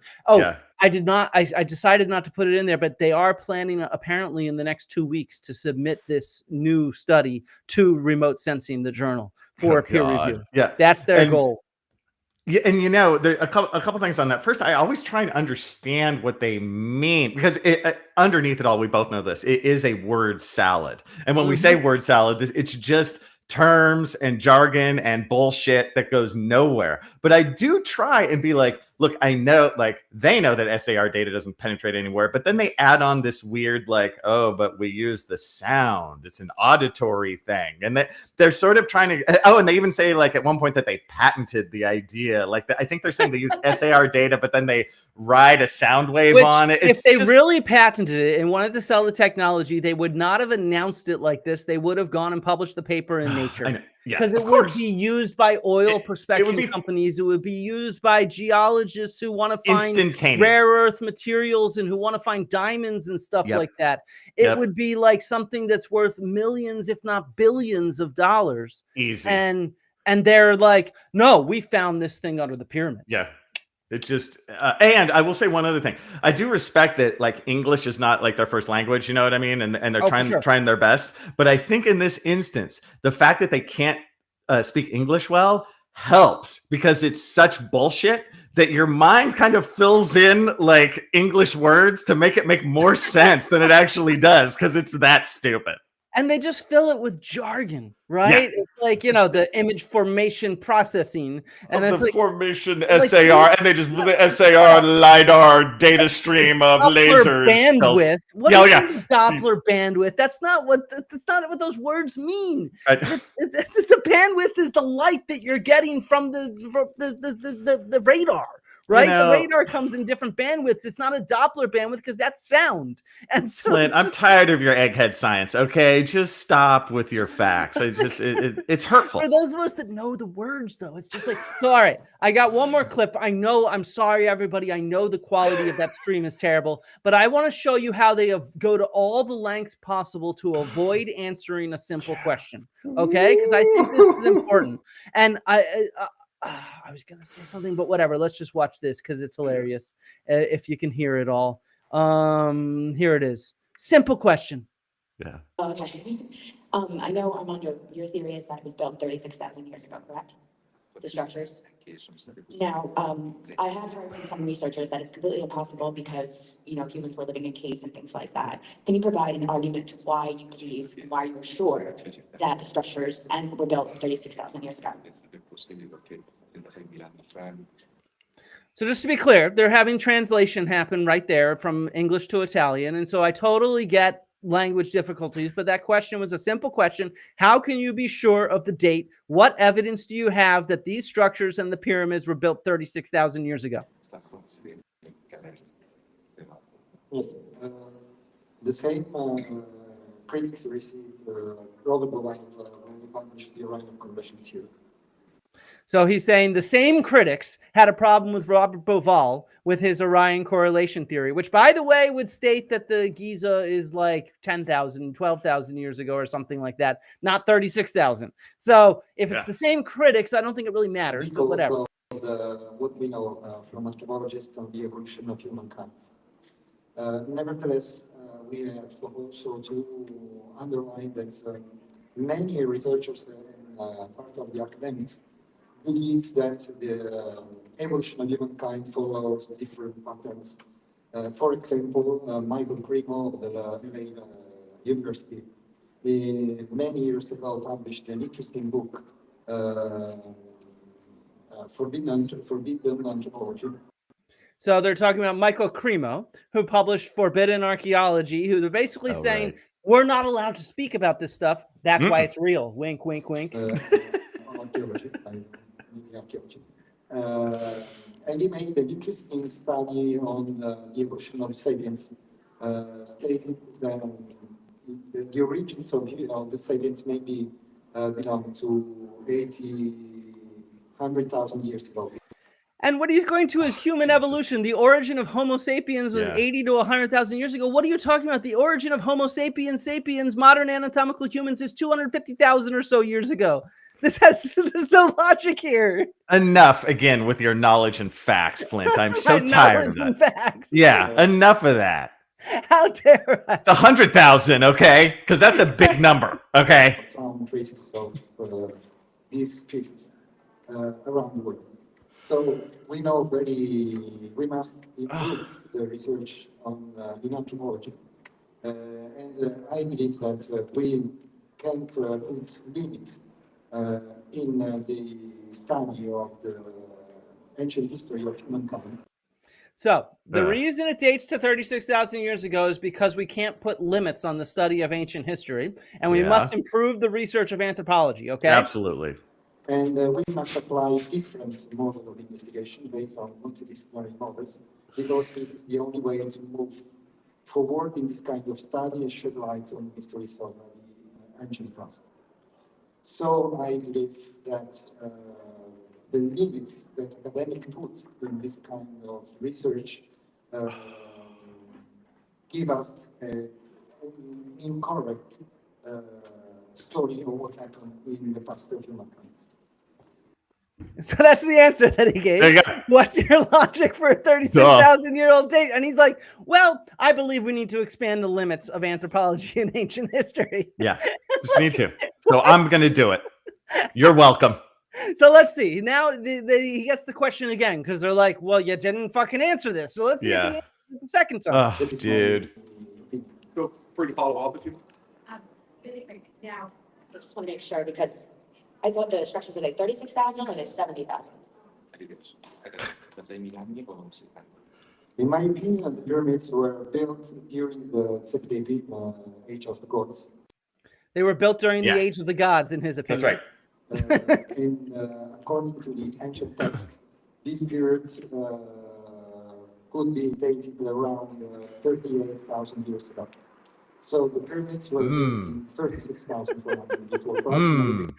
I decided not to put it in there, but they are planning apparently in the next 2 weeks to submit this new study to Remote Sensing, the journal, for peer review. Yeah. That's their goal. Yeah, and you know, there a couple things on that. First, I always try and understand what they mean, because underneath it all, we both know this. It is a word salad, and when we say word salad, it's just terms and jargon and bullshit that goes nowhere. But I do try and be like, look, I know, like, they know that SAR data doesn't penetrate anywhere, but then they add on this weird, like, oh, but we use the sound. It's an auditory thing. And they're sort of trying to, and they even say, like, at one point that they patented the idea. Like, I think they're saying they use SAR data, but then they ride a sound wave on it. If they really patented it and wanted to sell the technology, they would not have announced it like this. They would have gone and published the paper in Nature. Because it would be used by oil prospection companies. It would be used by geologists who want to find rare earth materials and who want to find diamonds and stuff like that. It would be like something that's worth millions, if not billions of dollars. Easy. And they're like, no, we found this thing under the pyramids. Yeah. It just, and I will say one other thing. I do respect that, like, English is not like their first language, you know what I mean? And they're trying their best. But I think in this instance, the fact that they can't speak English well helps, because it's such bullshit. that your mind kind of fills in like English words to make it make more sense than it actually does because it's that stupid. And they just fill it with jargon, right? It's like, you know, the image formation processing, and of it's the like formation like, SAR, and they just the SAR LiDAR data stream of Doppler lasers. bandwidth. What Yeah, do you yeah. mean Doppler bandwidth? That's not what those words mean. I- The bandwidth is the light that you're getting from the radar. Right, You know, the radar comes in different bandwidths. It's not a Doppler bandwidth because that's sound. And so Flint, it's I'm just- tired of your egghead science. Okay, just stop with your facts. It's hurtful. For those of us that know the words, though, it's just like so. All right, I got one more clip. I know. I'm sorry, everybody. I know the quality of that stream is terrible, but I want to show you how they go to all the lengths possible to avoid answering a simple question. Okay, because I think this is important. And I was going to say something, but whatever. Let's just watch this because it's hilarious. If you can hear it all. Here it is. Simple question. Yeah. Okay. I know, Armando, your theory is that it was built 36,000 years ago, correct? The structures. Now, I have heard from some researchers that it's completely impossible because, you know, humans were living in caves and things like that. Can you provide an argument to why you believe and why you're sure that the structures were built 36,000 years ago? So just to be clear, they're having translation happen right there from English to Italian. And so I totally get language difficulties, but that question was a simple question. How can you be sure of the date? What evidence do you have that these structures and the pyramids were built 36,000 years ago? Yes, the same critics received Rogan when they published the Orion Conversion theory. So he's saying the same critics had a problem with Robert Bauval with his Orion correlation theory, which, by the way, would state that the Giza is like 10,000, 12,000 years ago or something like that, not 36,000. So if it's the same critics, I don't think it really matters, but whatever. What we know from anthropologists on the evolution of humankind. Nevertheless, we have also to underline that many researchers and part of the academics believe that the evolution of humankind follows different patterns. For example, Michael Cremo of the LA University many years ago published an interesting book, Forbidden Anthropology. So they're talking about Michael Cremo, who published Forbidden Archaeology, who they're basically saying, we're not allowed to speak about this stuff. That's why it's real. Wink, wink, wink. Archaeology. And he made an interesting study on the evolution of sapiens, stating that the origins of the sapiens maybe belong to 100,000 years ago. And what he's going to is human evolution. The origin of Homo sapiens was 80 to 100,000 years ago. What are you talking about? The origin of Homo sapiens, modern anatomical humans, is 250,000 or so years ago. There's no logic here. Enough again with your knowledge and facts, Flint. I'm so tired of that. Facts. Yeah, enough of that. How dare I? It's 100,000, okay? Because that's a big number, okay? Found traces of these species around the world. So we know we must improve the research on in anthropology, and I believe that we can't put limits in the study of the ancient history of humankind. So the reason it dates to 36,000 years ago is because we can't put limits on the study of ancient history, and we must improve the research of anthropology, okay? Absolutely. And we must apply different model of investigation based on multidisciplinary models, because this is the only way to move forward in this kind of study and shed light on histories of the ancient past. So I believe that the limits that academic put in this kind of research give us an incorrect story of what happened in the past of humankind. So that's the answer that he gave. There you go. What's your logic for a 36,000-year-old date? And he's like, well, I believe we need to expand the limits of anthropology and ancient history. Yeah, just need to. So I'm going to do it. You're welcome. So let's see. Now he gets the question again because they're like, well, you didn't fucking answer this. So let's see if he answers it the second time. Oh, dude. Feel free to follow up if you. Now, I just want to make sure because I thought the structures are like 36,000 or they're 70,000. In my opinion, the pyramids were built during the Septic age of the gods. They were built during the age of the gods, in his opinion. That's right. According to the ancient text, this period could be dated around 38,000 years ago. So the pyramids were built in 36,400 before Christ.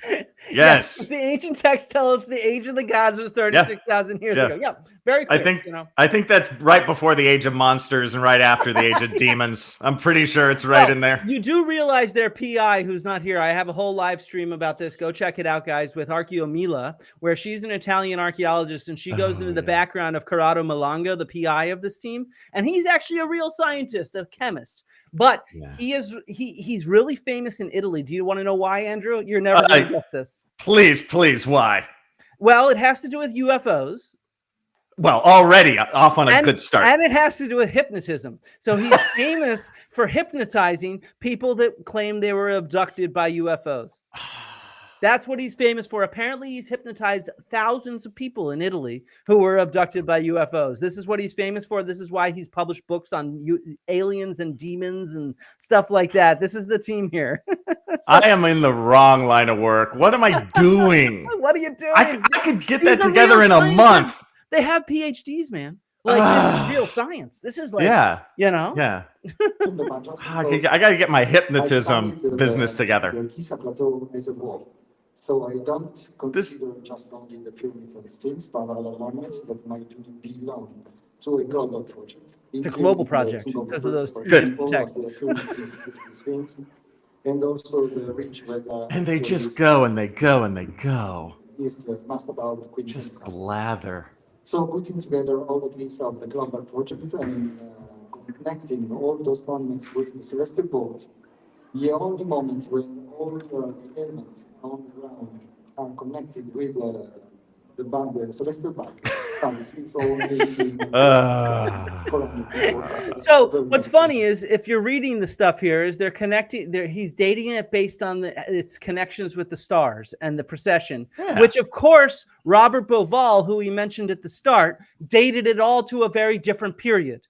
Yes. The ancient texts tell us the age of the gods was 36,000 years ago. Yeah, very clear. I think that's right before the age of monsters and right after the age of demons. I'm pretty sure it's right in there. You do realize their PI, who's not here. I have a whole live stream about this. Go check it out, guys, with Archaeomila, where she's an Italian archaeologist, and she goes into the background of Corrado Malanga, the PI of this team, and he's actually a real scientist, a chemist. But he's really famous in Italy. Do you want to know why, Andrew? You're never going to guess this. Please, why? Well, it has to do with UFOs. Well, already off on a good start. And it has to do with hypnotism. So he's famous for hypnotizing people that claim they were abducted by UFOs. That's what he's famous for. Apparently, he's hypnotized thousands of people in Italy who were abducted by UFOs. This is what he's famous for. This is why he's published books on aliens and demons and stuff like that. This is the team here. I am in the wrong line of work. What am I doing? What are you doing? I could get that together in a month. They have PhDs, man. Like, this is real science. This is like, you know? Yeah. I got to get my hypnotism business together. The Giza plateau as a whole. So I don't consider just only the pyramids and the Sphinx, but other monuments that might belong to a global project. It's a global project because of those texts. And also the rich weather. And they just go and they go and they go. Is the master about Queen just blather. So putting together all the pieces of the global project and connecting all those monuments with the celestial vault, the only moment when all the elements on the ground are connected with the celestial body. So what's funny is if you're reading the stuff here is they're connecting he's dating it based on its connections with the stars and the precession, which of course Robert Bauval, who we mentioned at the start, dated it all to a very different period.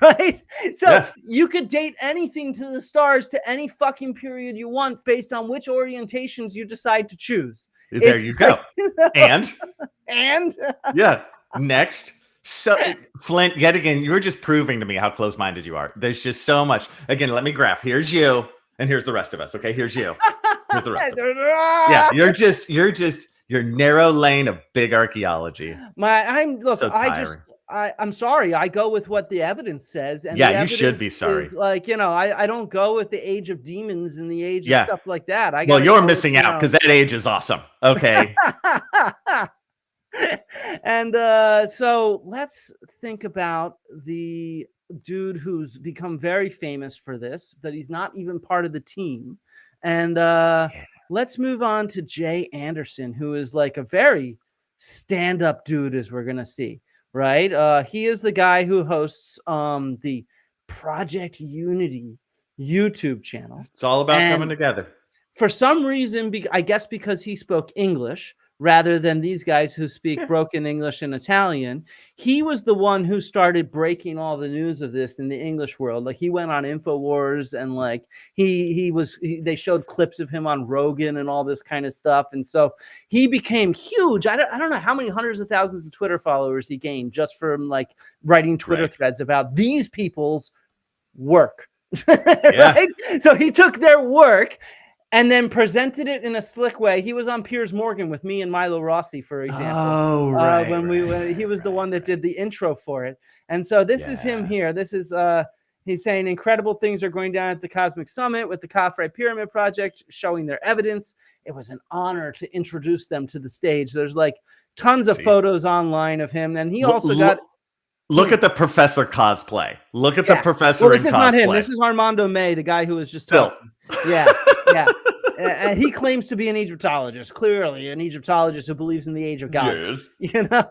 Right? So you could date anything to the stars to any fucking period you want based on which orientations you decide to choose. There you go. And next. So Flint, yet again, you're just proving to me how close-minded you are. There's just so much. Again, let me graph. Here's you, and here's the rest of us. Okay, here's you. Here's the rest of us. Yeah, you're narrow lane of big archaeology. I'm sorry. I go with what the evidence says. And you should be sorry. Like, I don't go with the age of demons and the age of stuff like that. Well, you're missing out because that age is awesome. Okay. And so let's think about the dude who's become very famous for this, that he's not even part of the team. And let's move on to Jay Anderson, who is like a very stand-up dude, as we're going to see. Right. He is the guy who hosts the Project Unity YouTube channel. It's all about coming together. For some reason, I guess because he spoke English rather than these guys who speak broken English and Italian, he was the one who started breaking all the news of this in the English world. Like he went on InfoWars and like they showed clips of him on Rogan and all this kind of stuff. And so he became huge. I don't know how many hundreds of thousands of Twitter followers he gained just from like writing Twitter threads about these people's work. Right? So he took their work and then presented it in a slick way. He was on Piers Morgan with me and Milo Rossi, for example. Oh, right. When he was the one that did the intro for it. And so this is him here. This is he's saying incredible things are going down at the Cosmic Summit with the Khafre Pyramid Project, showing their evidence. It was an honor to introduce them to the stage. There's like tons of photos online of him. And he also got... Look at the professor cosplay. Look at the professor this in is cosplay. not him. This is Armando May, the guy who was just talking. Yeah. And he claims to be an Egyptologist, clearly an Egyptologist who believes in the age of gods. Yes. You know?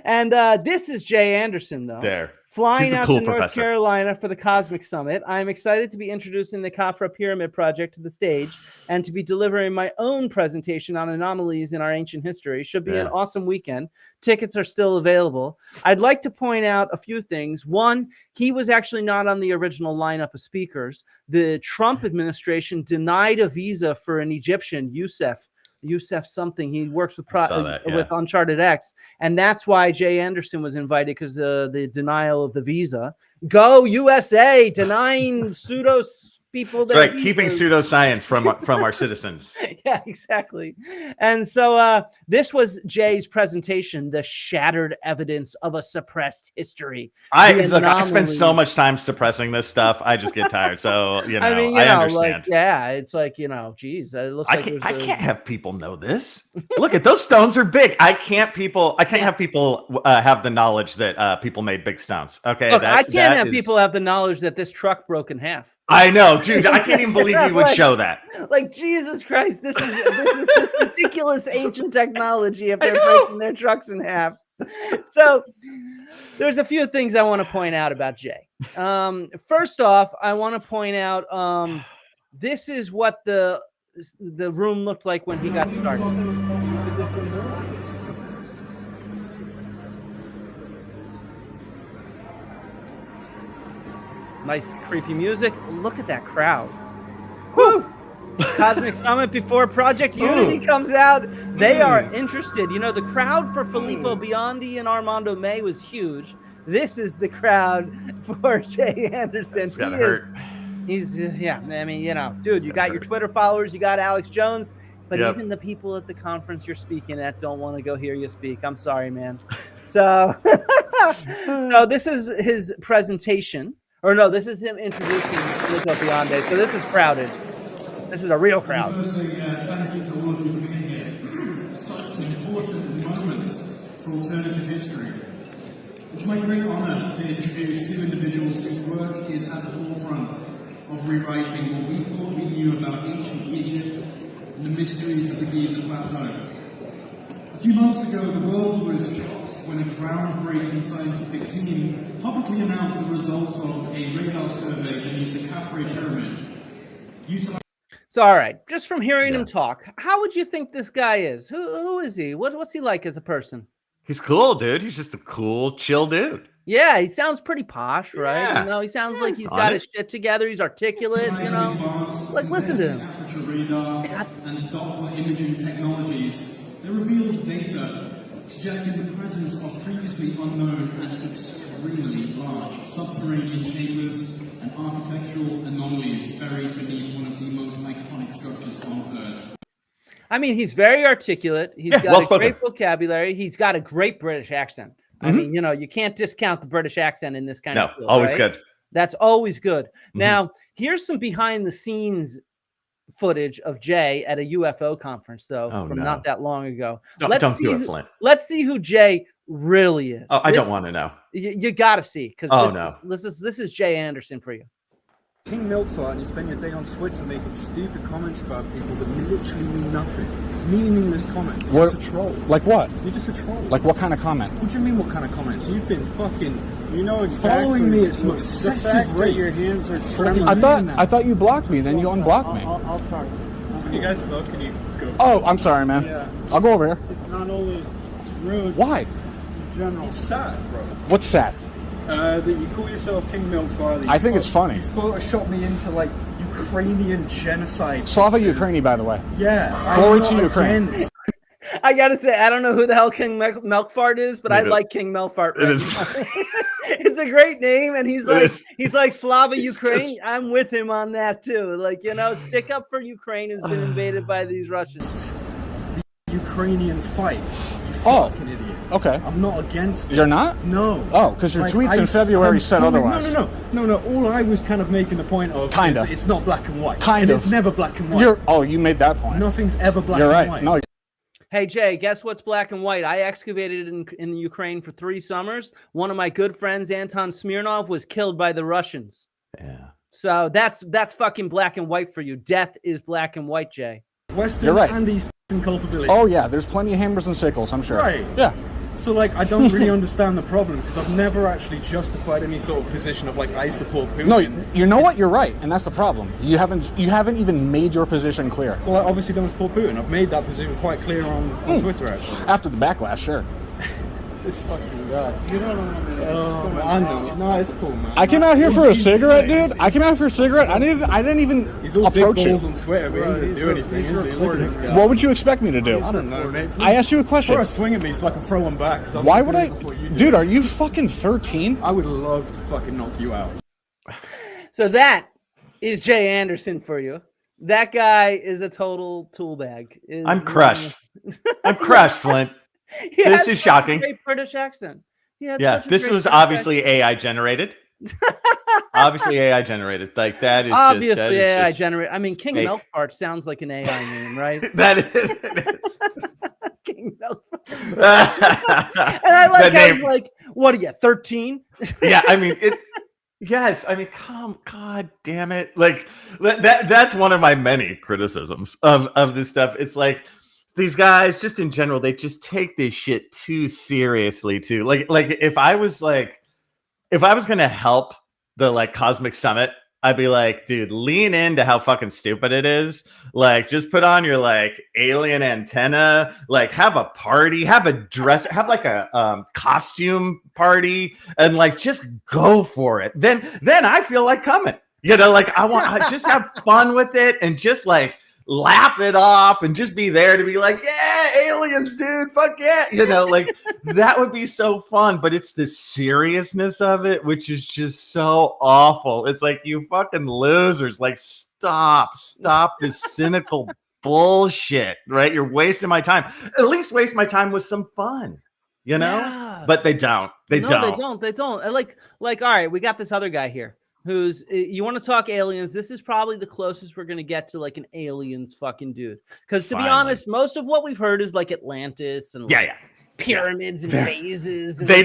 And this is Jay Anderson, though. There. Flying He's the out cool to North professor. Carolina for the Cosmic Summit. I'm excited to be introducing the Khafra Pyramid Project to the stage and to be delivering my own presentation on anomalies in our ancient history. Should be an awesome weekend. Tickets are still available. I'd like to point out a few things. One, he was actually not on the original lineup of speakers. The Trump administration denied a visa for an Egyptian, Youssef something. He works with with Uncharted X, and that's why Jay Anderson was invited, because the denial of the visa. Go USA, denying pseudo people. That's right, keeping pseudoscience from our citizens. Yeah, exactly. And so this was Jay's presentation, the shattered evidence of a suppressed history. I spend so much time suppressing this stuff. I just get tired. So I mean, I understand. Like, it's like, geez, it looks like I can't have people know this. Look at those stones are big. I can't have people have the knowledge that people made big stones. Okay, look, I can't have people have the knowledge that this truck broke in half. I know, dude. I can't even believe you would show that. Like, Jesus Christ, this is ridiculous ancient technology if they're breaking their trucks in half. So there's a few things I want to point out about Jay. First off, I want to point out this is what the room looked like when he got started. Nice creepy music. Look at that crowd. Woo! Cosmic Summit before Project Unity comes out. They are interested. The crowd for Filippo Biondi and Armando May was huge. This is the crowd for Jay Anderson. It's gotta hurt. He's I mean, dude, you got your Twitter followers, you got Alex Jones, but even the people at the conference you're speaking at don't want to go hear you speak. I'm sorry, man. So, so this is his presentation. Or no, this is him introducing Filippo Biondi. So this is crowded. This is a real crowd. Firstly, thank you to all of you for being here. Such an important moment for alternative history. It's my great honour to introduce two individuals whose work is at the forefront of rewriting what we thought we knew about ancient Egypt and the mysteries of the Giza plateau. A few months ago, the world was shocked when a groundbreaking scientific team publicly announced the results of a radar survey beneath the Khafra pyramid. So, all right, just from hearing him talk, how would you think this guy is? Who is he? What's he like as a person? He's cool, dude. He's just a cool, chill dude. Yeah, he sounds pretty posh, right? Yeah. He sounds like he's got his shit together. He's articulate, Like, listen to him. Aperture radar and Doppler imaging technologies. They revealed data suggesting the presence of previously unknown and extremely large subterranean chambers and architectural anomalies buried beneath one of the most iconic structures on Earth. I mean, he's very articulate. He's got a great vocabulary. He's got a great British accent. I mean, you can't discount the British accent in this kind of field. Always right? good. That's always good. Now, here's some behind the scenes footage of Jay at a UFO conference, though, from not that long ago. Don't do it, Flint. Let's see who Jay really is. Oh, I don't want to know. You got to see, because this is Jay Anderson for you. King Milkfart, and you spend your day on Twitter making stupid comments about people that literally mean nothing. Meaningless comments. You're just a troll. Like what? You're just a troll. Like what kind of comment? What do you mean what kind of comments? You've been fucking exactly. following me at some the excessive fact that rate. your hands are trembling. I thought you blocked me, then you unblocked me. I'll talk. Can you guys smoke? Can you go? Oh, I'm sorry, man. Yeah. I'll go over here. It's not only rude. Why? In general. It's sad, bro. What's sad? That you call yourself King Milkfart. I think it's funny. You Photoshop me into like Ukrainian genocide. Slava Ukraini, by the way. Yeah. Glory to Ukraine. I gotta say, I don't know who the hell King Milkfart is, but I like King Milkfart. It is. It's a great name, and he's like Slava Ukraine. I'm with him on that too. Like, stick up for Ukraine, who's been invaded by these Russians. The Ukrainian fight. You fucking idiot. Okay. I'm not against it. You're not? No. Oh, because your tweets in February said otherwise. No. All I was kind of making the point of Kinda. is it's not black and white. Kind of. It's never black and white. You made that point. Nothing's ever black You're and right. white. No. Hey, Jay, guess what's black and white? I excavated in the Ukraine for 3 summers. One of my good friends, Anton Smirnov, was killed by the Russians. Yeah. So that's fucking black and white for you. Death is black and white, Jay. Western You're right. and Eastern culpability. Oh yeah, there's plenty of hammers and sickles, I'm sure. Right. Yeah. So like, I don't really understand the problem because I've never actually justified any sort of position of like I support Putin. No, you know what? You're right, and that's the problem. You haven't even made your position clear. Well, I obviously don't support Putin. I've made that position quite clear on Twitter actually. After the backlash, sure. This fucking guy. You don't know. I know. No, it's cool, man. I came out here for a cigarette, dude. I came out for a cigarette. I didn't even He's all approach big balls it. on Twitter, but he didn't do anything. Is he? Look at this guy. What would you expect me to do? I don't know, mate. I asked you a question. Throw a swing at me so I can throw one back. Why would I? Dude, are you fucking 13? I would love to fucking knock you out. So that is Jay Anderson for you. That guy is a total tool bag. I'm crushed. I'm crushed, Flint. This is shocking. Great British accent. Yeah, this was obviously AI generated. Obviously AI generated. Like that is obviously just, AI generated. I mean, King fake. Milkfart sounds like an AI name, right? That is. It is. King Milkfart. And I like how he's like, "What are you, 13?" Yeah, I mean it. Yes, I mean, God damn it! Like that's one of my many criticisms of this stuff. It's like these guys, just in general, they just take this shit too seriously. Too like if I was gonna help the like Cosmic Summit, I'd be like, dude, lean into how fucking stupid it is. Like, just put on your like alien antenna, like have a party, have a dress, have like a costume party, and like just go for it. Then I feel like coming. You know, like I just have fun with it and just like laugh it off and just be there to be like, yeah, aliens, dude, fuck yeah. You know, like that would be so fun, but it's the seriousness of it, which is just so awful. It's like, you fucking losers, like stop this cynical bullshit, right? You're wasting my time. At least waste my time with some fun, you know? Yeah. But they don't. They don't. They don't. Like, all right, we got this other guy here. Who's you want to talk aliens? This is probably the closest we're gonna get to like an aliens fucking dude. Because to be honest, most of what we've heard is like Atlantis and like pyramids and vases. And they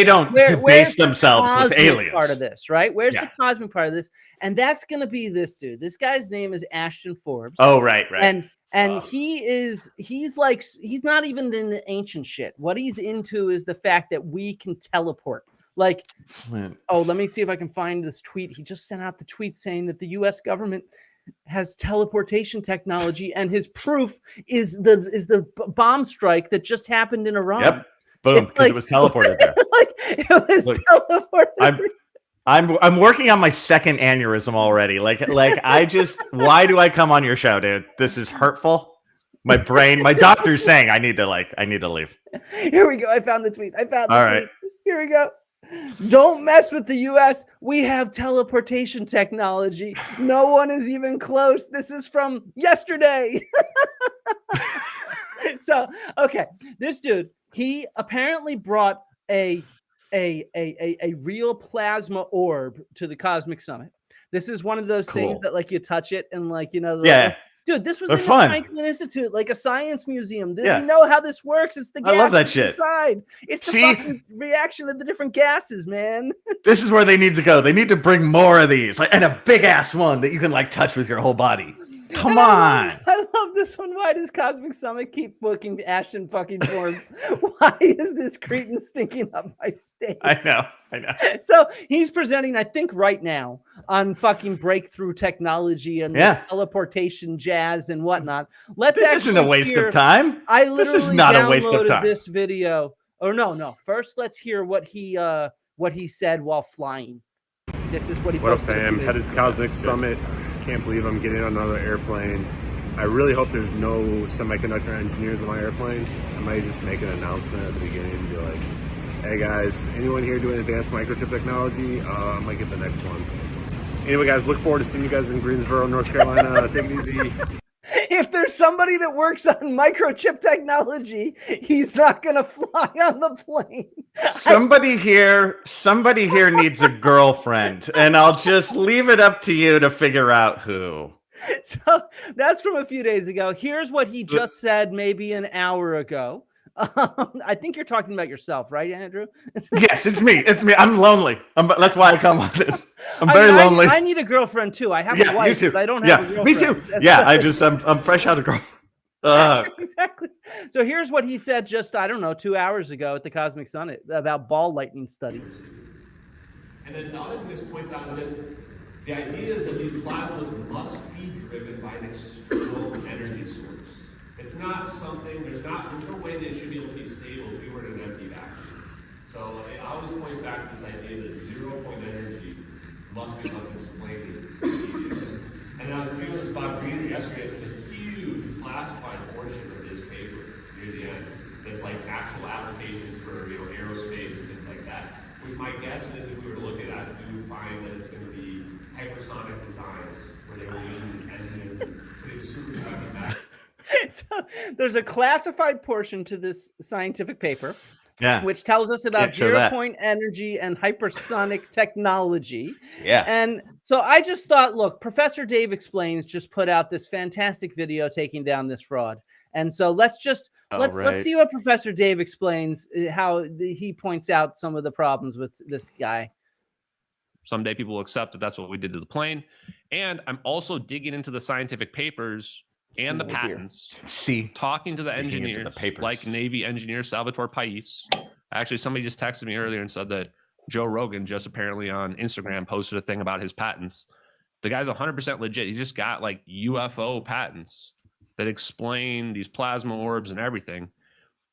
don't debase themselves with aliens. Part of this, right? Where's the cosmic part of this? And that's gonna be this dude. This guy's name is Ashton Forbes. Oh, right. And he's not even in the ancient shit. What he's into is the fact that we can teleport. Like, Flint. Oh, let me see if I can find this tweet. He just sent out the tweet saying that the U.S. government has teleportation technology, and his proof is the bomb strike that just happened in Iran. Yep, boom, because it was teleported there. Like it was teleported. I'm working on my second aneurysm already. Like I just, why do I come on your show, dude? This is hurtful. My brain, my doctor's saying I need to leave. Here we go. I found the tweet. All right. Tweet. Here we go. Don't mess with the U.S. We have teleportation technology. No one is even close. This is from yesterday. So, okay, this dude, he apparently brought a real plasma orb to the Cosmic Summit. This is one of those things that like you touch it and like, you know, dude, this was in the Franklin Institute, like a science museum. We know how this works. It's the gas. I love that shit. Inside. It's the fucking reaction of the different gases, man. This is where they need to go. They need to bring more of these, like, and a big ass one that you can like touch with your whole body. Come on. I love this one. Why does Cosmic Summit keep booking Ashton fucking Forbes? Why is this cretin stinking up my stage? I know. So he's presenting, I think, right now on fucking breakthrough technology and teleportation jazz and whatnot. This isn't a waste of time. This is not a waste of time. This video. Or no. First, let's hear what he said while flying. This is what he. What up, fam? Headed to Cosmic Summit. Can't believe I'm getting on another airplane. I really hope there's no semiconductor engineers on my airplane. I might just make an announcement at the beginning and be like, hey guys, anyone here doing advanced microchip technology? I might get the next one. Anyway, guys, look forward to seeing you guys in Greensboro, North Carolina. Take it easy. If there's somebody that works on microchip technology, he's not gonna fly on the plane. Somebody here needs a girlfriend, and I'll just leave it up to you to figure out who. So that's from a few days ago. Here's what he just said maybe an hour ago. I think you're talking about yourself, right, Andrew? Yes, it's me. I'm lonely. That's why I come on this. I'm very lonely. I need a girlfriend too. I have a wife, but I don't have a girlfriend. Me too. Yeah, I'm fresh out of girlfriend. Exactly. So here's what he said just, I don't know, 2 hours ago at the Cosmic Summit about ball lightning studies. And then the other thing this points out is that the idea is that these plasmas must be driven by an external energy source. It's not something, there's no way that it should be able to be stable if we were in an empty vacuum. So it always points back to this idea that 0-point energy must be what's explaining the media. And I was reviewing this about reading yesterday, there's a huge classified portion of this paper near the end that's like actual applications for aerospace and things like that. Which my guess is if we were to look at that, we would find that it's going to be hypersonic designs where they were using these engines and putting super heavy back. So there's a classified portion to this scientific paper, which tells us about 0-point energy and hypersonic technology. Yeah. And so I just thought, look, Professor Dave Explains just put out this fantastic video taking down this fraud. And so let's see what Professor Dave explains, how he points out some of the problems with this guy. Someday people will accept that that's what we did to the plane. And I'm also digging into the scientific papers and the patents. Talking to the engineers, like Navy engineer Salvatore Pais. Actually, somebody just texted me earlier and said that Joe Rogan just apparently on Instagram posted a thing about his patents. The guy's 100% legit. He just got like UFO patents that explain these plasma orbs and everything.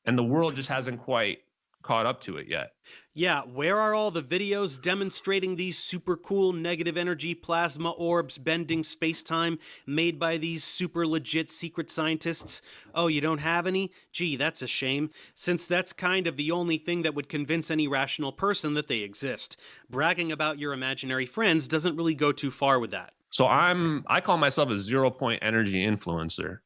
And the world just hasn't quite caught up to it yet. Yeah, where are all the videos demonstrating these super cool negative energy plasma orbs bending space-time made by these super legit secret scientists? Oh, you don't have any? Gee, that's a shame, since that's kind of the only thing that would convince any rational person that they exist. Bragging about your imaginary friends doesn't really go too far with that. So I call myself a 0-point energy influencer.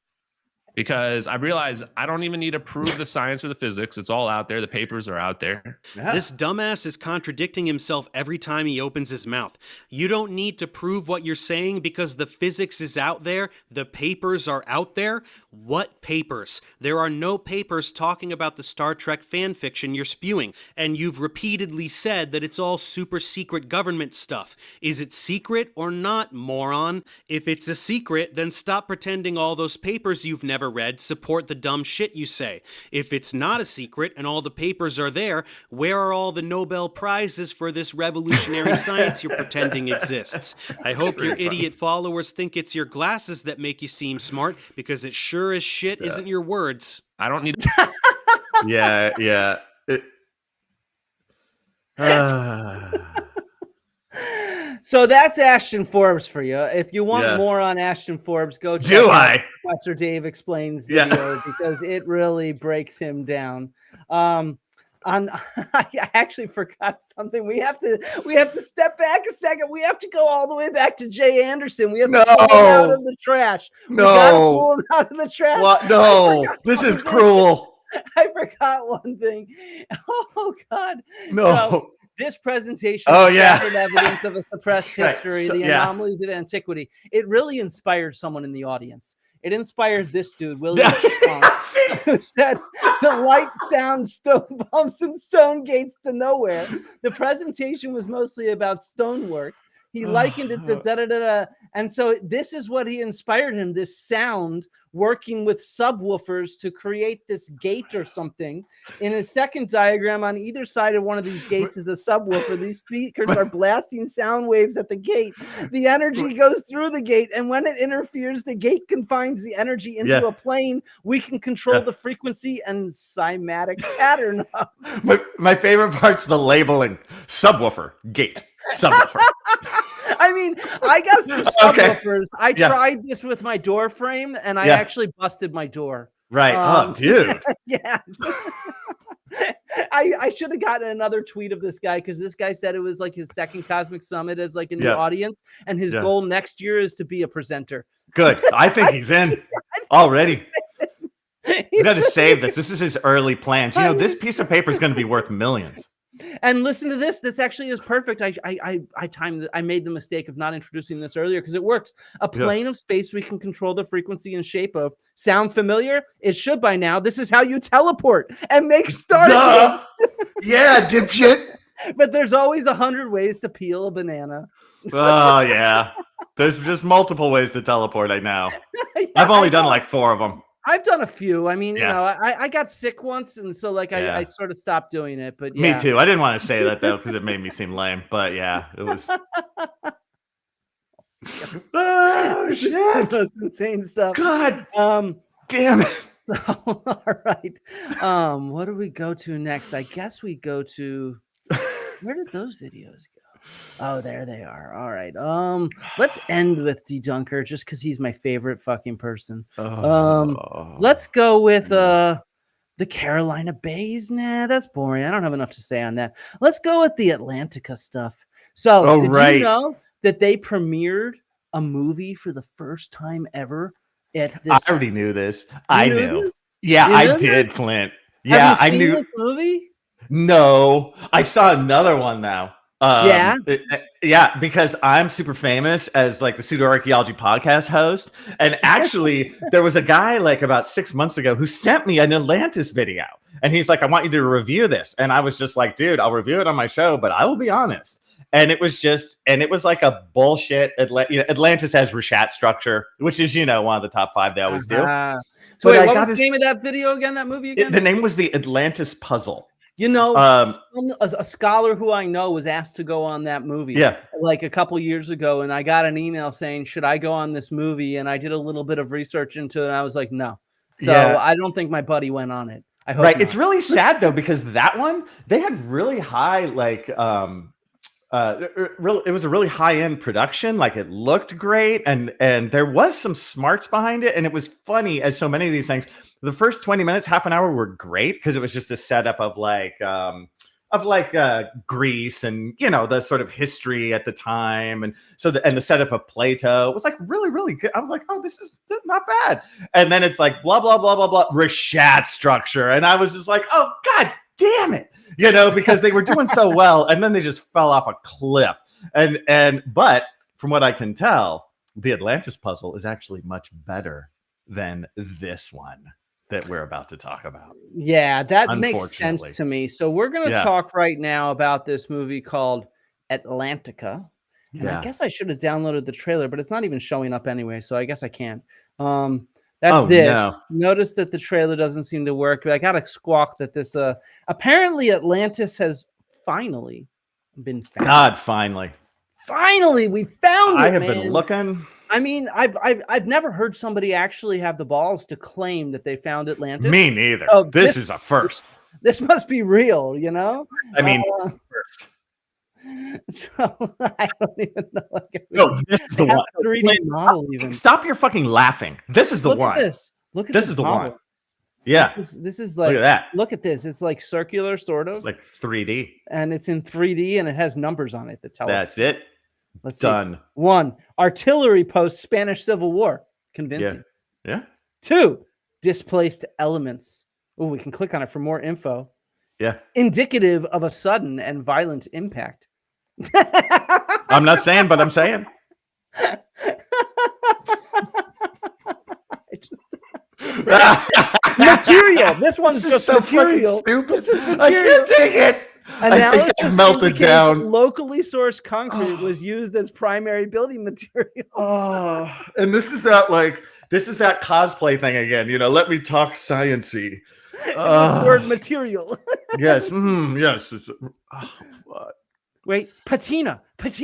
Because I realize I don't even need to prove the science or the physics. It's all out there. The papers are out there. Yeah. This dumbass is contradicting himself every time he opens his mouth. You don't need to prove what you're saying because the physics is out there. The papers are out there. What papers? There are no papers talking about the Star Trek fan fiction you're spewing. And you've repeatedly said that it's all super secret government stuff. Is it secret or not, moron? If it's a secret, then stop pretending all those papers you've never read support the dumb shit you say. If it's not a secret and all the papers are there, where are all the Nobel Prizes for this revolutionary science you're pretending exists? I hope your idiot followers think it's your glasses that make you seem smart, because it sure as shit isn't your words. I don't need Yeah. So that's Ashton Forbes for you. If you want more on Ashton Forbes, go check out Professor Dave Explains video because it really breaks him down. I actually forgot something. We have to step back a second. We have to go all the way back to Jay Anderson. We have to pull him out of the trash. We gotta pull him out of the trash. What? No, this is cruel. I forgot one thing. Oh God. No. So, this presentation evidence of a suppressed history, the anomalies of antiquity. It really inspired someone in the audience. It inspired this dude, William Strong, who said, "The light, sound, stone bumps, and stone gates to nowhere." The presentation was mostly about stonework. He likened it to da-da-da-da. And so this is what he inspired him, this sound working with subwoofers to create this gate or something. In his second diagram, on either side of one of these gates is a subwoofer. These speakers are blasting sound waves at the gate. The energy goes through the gate, and when it interferes, the gate confines the energy into a plane. We can control the frequency and cymatic pattern of. My favorite part's the labeling. Subwoofer, gate, subwoofer. I mean, I got some subwoofers. I tried this with my door frame, and I actually busted my door. Right. Oh, dude. Yeah. I should have gotten another tweet of this guy, because this guy said it was like his second Cosmic Summit as like in the audience, and his goal next year is to be a presenter. Good. I think he's in already. He's got to save this. This is his early plans. You know, this piece of paper is going to be worth millions. And listen to this. This actually is perfect. I made the mistake of not introducing this earlier because it works. A plane of space we can control the frequency and shape of. Sound familiar? It should by now. This is how you teleport and make stargates. Yeah, dipshit. But there's always 100 ways to peel a banana. Oh yeah, there's just multiple ways to teleport. I know. I've only done like 4 of them. I've done a few. I mean, Yeah. you know, I got sick once, and so like Yeah. I sort of stopped doing it. But yeah. Me too. I didn't want to say that though because it made me seem lame. But yeah, it was. Oh shit! That's insane stuff. God damn it! So all right, what do we go to next? I guess we go to where did those videos go? Oh, there they are. All right. Let's end with D-Dunker just because he's my favorite fucking person. Let's go with the Carolina Bays. Nah, that's boring. I don't have enough to say on that. Let's go with the Atlantica stuff. So, did you know that they premiered a movie for the first time ever at this? I already knew this. I knew. This? Yeah, You I knew did, this? Flint. Have Yeah, you I seen knew. this movie? No, I saw another one now. Yeah? Yeah, because I'm super famous as like the pseudo-archaeology podcast host. And actually, there was a guy like about 6 months ago who sent me an Atlantis video. And he's like, I want you to review this. And I was just like, dude, I'll review it on my show, but I will be honest. And it was like a bullshit. Atlantis has Rishat structure, which is, one of the top 5 they always do. So But wait, I what gotta was the name of that video again? That movie again? The name was the Atlantis Puzzle. A scholar who I know was asked to go on that movie. Yeah. Like a couple years ago, and I got an email saying, "Should I go on this movie?" And I did a little bit of research into it, and I was like, "No." So Yeah. I don't think my buddy went on it. I hope Right. not. It's really sad though because that one they had really high it was a really high-end production. Like it looked great and there was some smarts behind it, and it was funny as so many of these things. The first 20 minutes, half an hour were great because it was just a setup of Greece and the sort of history at the time, and so the setup of Plato was like really, really good. I was like, oh, this is not bad. And then it's like blah blah blah blah blah Rishat structure, and I was just like, oh god damn it, because they were doing so well, and then they just fell off a cliff. But from what I can tell, the Atlantis puzzle is actually much better than this one that we're about to talk about. Yeah, that makes sense to me. So we're going to Yeah. talk right now about this movie called Atlantica. And Yeah. I guess I should have downloaded the trailer, but it's not even showing up anyway, so I guess I can't. That's this. No. Notice that the trailer doesn't seem to work. I got a squawk that this apparently Atlantis has finally been found. God, finally. Finally, we found it. I have man. been looking. I mean, I've never heard somebody actually have the balls to claim that they found Atlantis. Me neither. So this is a first. This must be real, I mean, first. So I don't even know. No, this is the one. 3D model even. Stop your fucking laughing. This is the Look one. at this. Look at this is the model. one. Yeah. This is like, look at that. Look at this. It's like circular, sort of. It's like 3D. And it's in 3D, and it has numbers on it that tell us. That's it. Let's Done. see. 1, artillery post Spanish Civil War. Convincing. Yeah. 2, displaced elements. Oh, we can click on it for more info. Yeah. Indicative of a sudden and violent impact. I'm not saying, but I'm saying. Material. This one's This is just so material. fucking stupid. This is I material. can't take it. Analysis I think I melted indicates down. Locally sourced concrete was used as primary building material. Oh, and this is that cosplay thing again. Let me talk science-y. Word material. Yes. Yes. It's, what? Wait, patina.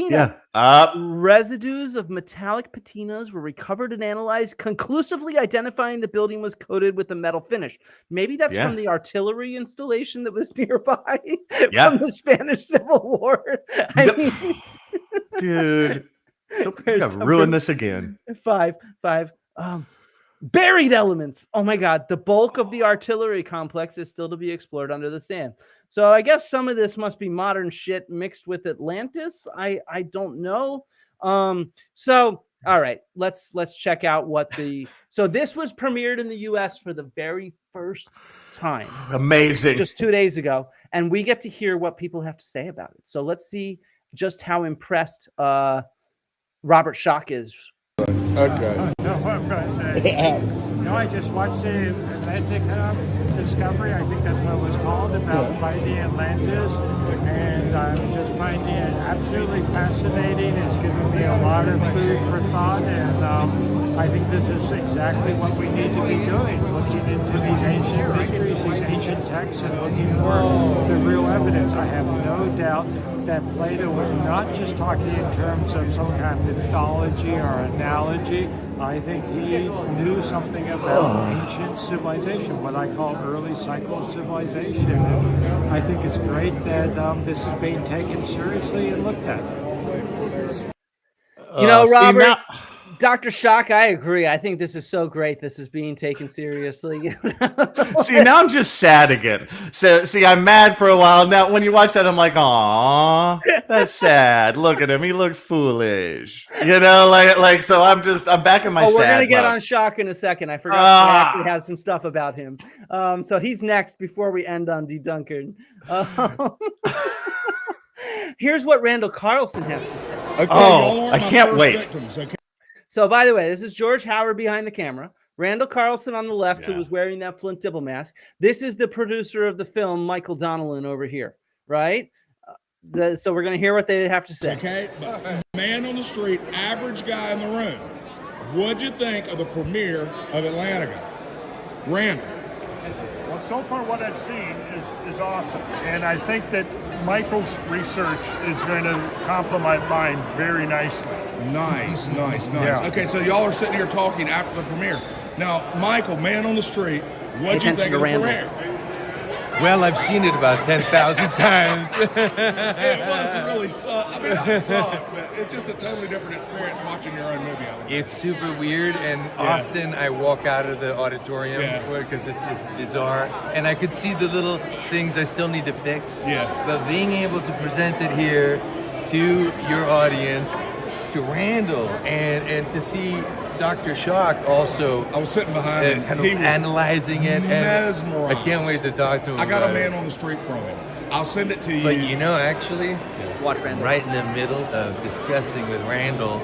Yeah. Residues of metallic patinas were recovered and analyzed, conclusively identifying the building was coated with a metal finish. Maybe that's from the artillery installation that was nearby from the Spanish Civil War. I mean, dude, don't ruin this again. 5. Buried elements. Oh my God. The bulk of the artillery complex is still to be explored under the sand. So I guess some of this must be modern shit mixed with Atlantis. I don't know. So all right, let's check out so this was premiered in the US for the very first time. Amazing. Just 2 days ago. And we get to hear what people have to say about it. So let's see just how impressed Robert Schock is. Okay. No, what I'm going to say. I just watched the Atlantic Discovery. I think that's what it was called, about fighting Atlantis. And I'm just finding it absolutely fascinating. It's given me a lot of food for thought, and I think this is exactly what we need to be doing, looking into these ancient mysteries, these ancient texts, and looking for the real evidence. I have no doubt that Plato was not just talking in terms of some kind of mythology or analogy. I think he knew something about ancient civilization, what I call early cycle civilization. And I think it's great that this is being taken seriously and looked at. You know, Robert, Dr. Shock, I agree. I think this is so great. This is being taken seriously. See, now I'm just sad again. So, see, I'm mad for a while. Now, when you watch that, I'm like, aw, that's sad. Look at him. He looks foolish. You know, so I'm back in my sad we're going to get mode. on Shock in a second. I forgot I actually has some stuff about him. So he's next before we end on D. Duncan. Here's what Randall Carlson has to say. Okay, I can't wait. So, by the way, this is George Howard behind the camera. Randall Carlson on the left, who was wearing that Flint Dibble mask. This is the producer of the film, Michael Donnellan, over here, right? So we're going to hear what they have to say. Okay, but man on the street, average guy in the room. What'd you think of the premiere of Atlantica? Randall. Well, so far what I've seen is awesome. And I think that Michael's research is going to complement mine very nicely. Nice. Yeah. Okay, so y'all are sitting here talking after the premiere. Now, Michael, man on the street, what'd you think of the premiere? Well, I've seen it about 10,000 times. It wasn't really I saw it, but it's just a totally different experience watching your own movie. It's super weird, and often I walk out of the auditorium because it's just bizarre, and I could see the little things I still need to fix. Yeah. But being able to present it here to your audience, to Randall, and to see Dr. Shock also. I was sitting behind him, kind of analyzing it, and mesmerized. I can't wait to talk to him. I got about a man it. on the street from him. I'll send it to you. But you know, actually, watch Randall. Right in the middle of discussing with Randall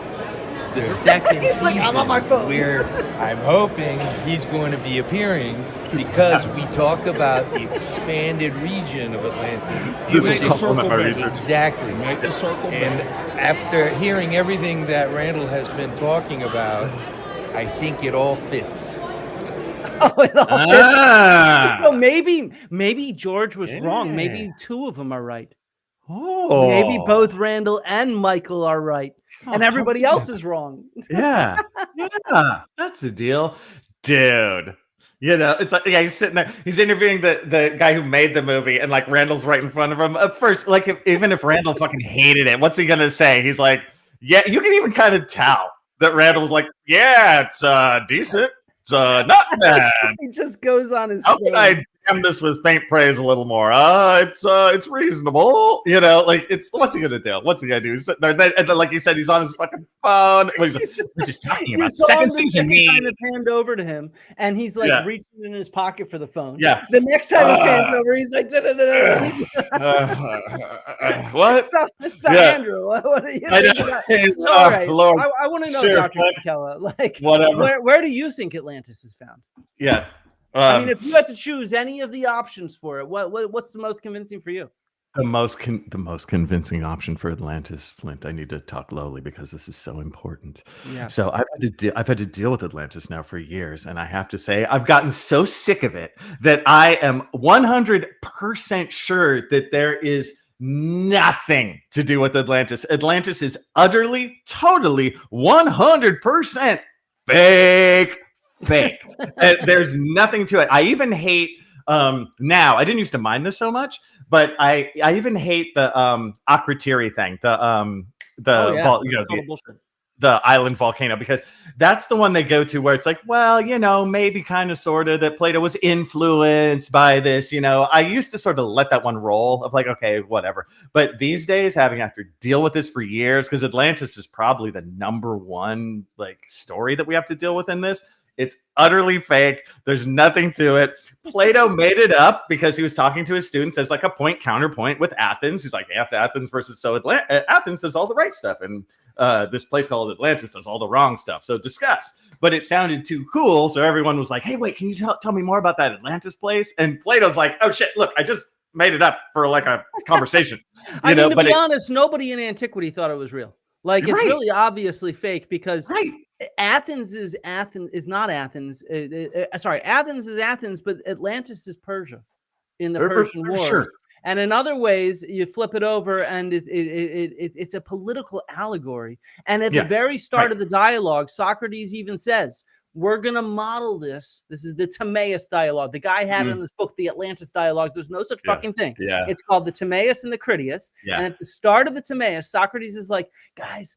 the second He's season, like, I'm on my phone. where I'm hoping he's going to be appearing because we talk about the expanded region of Atlantis. You make the circle bigger. Exactly. Make the circle And bigger. after hearing everything that Randall has been talking about, I think it all fits. Oh, it all fits. So maybe George was wrong. Maybe two of them are right. Oh, maybe both Randall and Michael are right, and everybody else is wrong. Yeah, that's the deal, dude. You know, it's like he's sitting there, he's interviewing the guy who made the movie, and like Randall's right in front of him. At first, like even if Randall fucking hated it, what's he gonna say? He's like, yeah, you can even kind of tell that Randall's like, yeah, it's decent. It's not bad. He just goes on his. How can I damn this with faint praise a little more? It's reasonable. You know, like what's he gonna do? What's he gonna do? He's sitting there, and like you said, he's on his fucking phone. We're just talking about second season. Time it panned over to him, and he's like reaching in his pocket for the phone. Yeah. The next time he pans over, he's like, what? So Andrew, what do you think about it? All right. Lord. I want to know, Sure, Dr. Kinkella, like, whatever. Where do you think Atlantis is found? Yeah. I mean, if you had to choose any of the options for it, what's the most convincing for you? The most convincing option for Atlantis, Flint. I need to talk lowly because this is so important. Yeah. So I've had to deal with Atlantis now for years, and I have to say I've gotten so sick of it that I am 100% sure that there is nothing to do with Atlantis. Atlantis is utterly, totally, 100% fake. And there's nothing to it. I even hate now. I didn't used to mind this so much, but I even hate the Akratiri thing. The island volcano, because that's the one they go to where it's like, well, you know, maybe kind of sort of that Plato was influenced by this. You know, I used to sort of let that one roll of like, okay, whatever. But these days, having to deal with this for years, because Atlantis is probably the number one like story that we have to deal with in this. It's utterly fake. There's nothing to it. Plato made it up because he was talking to his students as like a point counterpoint with Athens. He's like, Athens versus Athens does all the right stuff, and this place called Atlantis does all the wrong stuff. So discuss. But it sounded too cool, so everyone was like, hey, wait, can you tell me more about that Atlantis place? And Plato's like, oh shit, look, I just made it up for like a conversation. I mean, to be honest, nobody in antiquity thought it was real. Like, it's Right. really obviously fake because Right. Athens is not Athens. Sorry, Athens is Athens, but Atlantis is Persia in the Persian Wars. Sure. And in other ways, you flip it over, and it's a political allegory. And at the very start of the dialogue, Socrates even says, "We're going to model this." This is the Timaeus dialogue. The guy had it in his book, The Atlantis Dialogues. There's no such fucking thing. Yeah. It's called the Timaeus and the Critias. Yeah. And at the start of the Timaeus, Socrates is like, "Guys,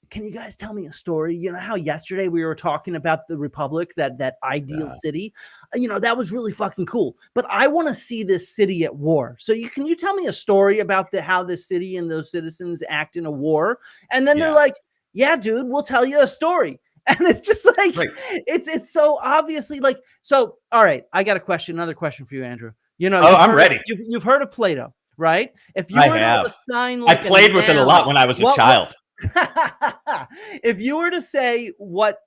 can you guys tell me a story? You know how yesterday we were talking about the Republic, that ideal city? You know, that was really fucking cool. But I want to see this city at war. So can you tell me a story about how this city and those citizens act in a war?" And then they're like, "Yeah, dude, we'll tell you a story." And it's just like, it's so obviously like, so, all right, I got another question for you, Andrew. You know, I'm ready. You've heard of Plato, right? If you were to assign, I played with it a lot when I was a child. If you were to say what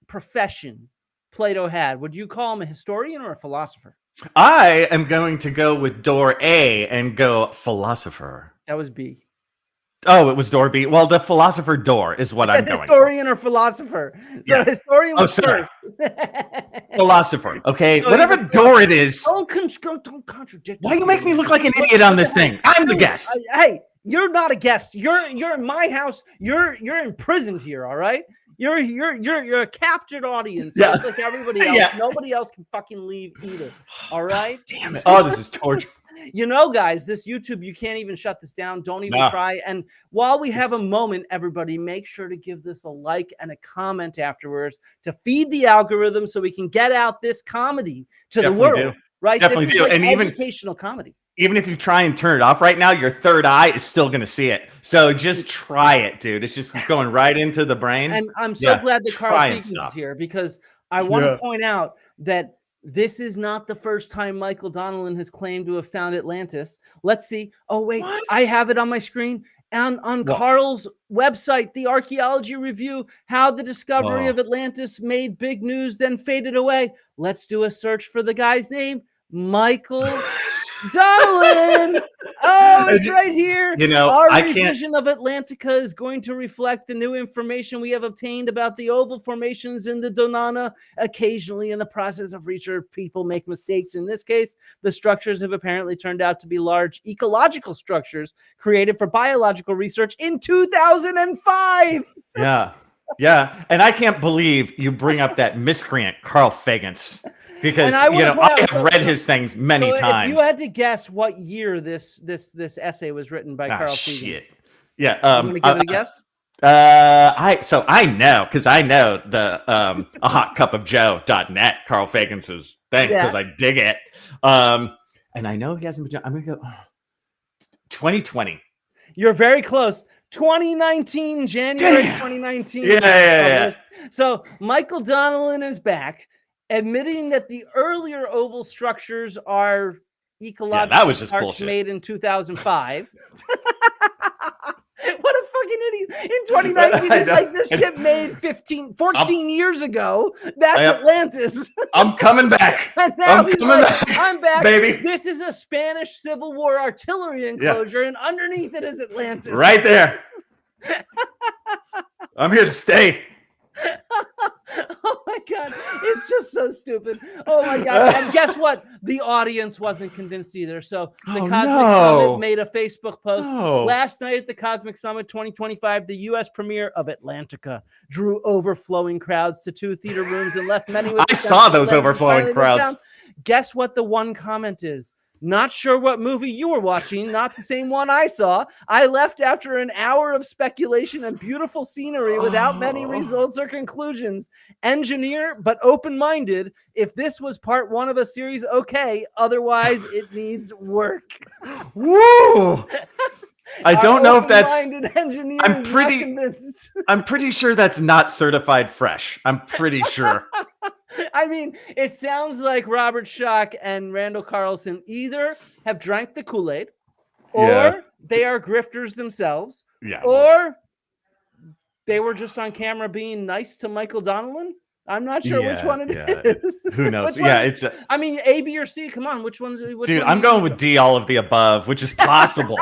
profession Plato had, would you call him a historian or a philosopher? I am going to go with door A and go philosopher. That was B. Oh, it was door B. Well, the philosopher door is what I'm going. Historian or philosopher. So historian was sorry. Philosopher. Okay, whatever door it is. Don't contradict. Why you make me look like an idiot on this thing? I'm the guest. Hey, you're not a guest. You're in my house. You're imprisoned here. All right. You're a captured audience, just like everybody else. Nobody else can fucking leave either. All right. Damn it. Oh, this is torture. You know, guys, this YouTube, you can't even shut this down. Don't even try. And while we have a moment, everybody, make sure to give this a like and a comment afterwards to feed the algorithm so we can get out this comedy to the world. Right? Definitely this is like educational comedy. Even if you try and turn it off right now, your third eye is still going to see it. So just try it, dude. It's going right into the brain. And I'm so glad that Carl Fegans is here because I want to point out that this is not the first time Michael Donnellan has claimed to have found Atlantis. Let's see. Oh, wait. What? I have it on my screen. And on Carl's website, the Archaeology Review, how the discovery of Atlantis made big news, then faded away. Let's do a search for the guy's name, Michael Donnellan. Oh, it's right here. You know, our revision of Atlantica is going to reflect the new information we have obtained about the oval formations in the Donana. Occasionally, in the process of research, people make mistakes. In this case, the structures have apparently turned out to be large ecological structures created for biological research in 2005. Yeah. And I can't believe you bring up that miscreant, Carl Fegans. Because I have read his things many times. If you had to guess what year this essay was written by Carl Fegans. Yeah. You want to give it a guess? I know because I know the a hot cup of joe.net, Carl Fegans' thing, because I dig it. And I know he hasn't been. I'm gonna go 2020. You're very close. 2019, January 2019. Yeah. So Michael Donnellan is back, admitting that the earlier oval structures are ecological parts made in 2005. What a fucking idiot. In 2019, it's like this shit made 14 years ago. That's Atlantis. I'm coming back. And now I'm back, baby. This is a Spanish Civil War artillery enclosure, and underneath it is Atlantis. Right there. I'm here to stay. Oh my God, it's just so stupid. Oh my God. And guess what? The audience wasn't convinced either. So the Cosmic Summit made a Facebook post. Last night at the Cosmic Summit 2025, the U.S. premiere of Atlantica drew overflowing crowds to 2 theater rooms and left many with I saw those overflowing crowds. Guess what the one comment is? Not sure what movie you were watching, not the same one I saw. I left after an hour of speculation and beautiful scenery without many results or conclusions. Engineer, but open-minded. If this was part 1 of a series, okay. Otherwise, it needs work. Woo! I don't know if that's. I'm pretty sure that's not certified fresh. I'm pretty sure. I mean, it sounds like Robert Schoch and Randall Carlson either have drank the Kool-Aid, or they are grifters themselves, or they were just on camera being nice to Michael Donnellan. I'm not sure which one it is. Who knows? Which one? It's. I mean, A, B, or C. Come on, which one's? Which Dude, one I'm going with D, all of the above, which is possible.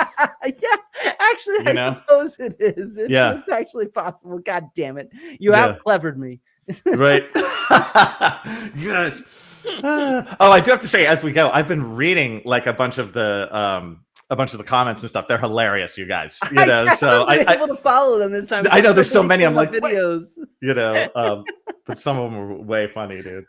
Yeah, actually, I suppose it is. It's actually possible. God damn it. You have clevered me. Right. Yes. I do have to say, as we go, I've been reading like a bunch of the comments and stuff. They're hilarious, you guys. You know, so I'm able to follow them this time. I know there's so many. I'm like, videos. What? You know, but some of them were way funny, dude.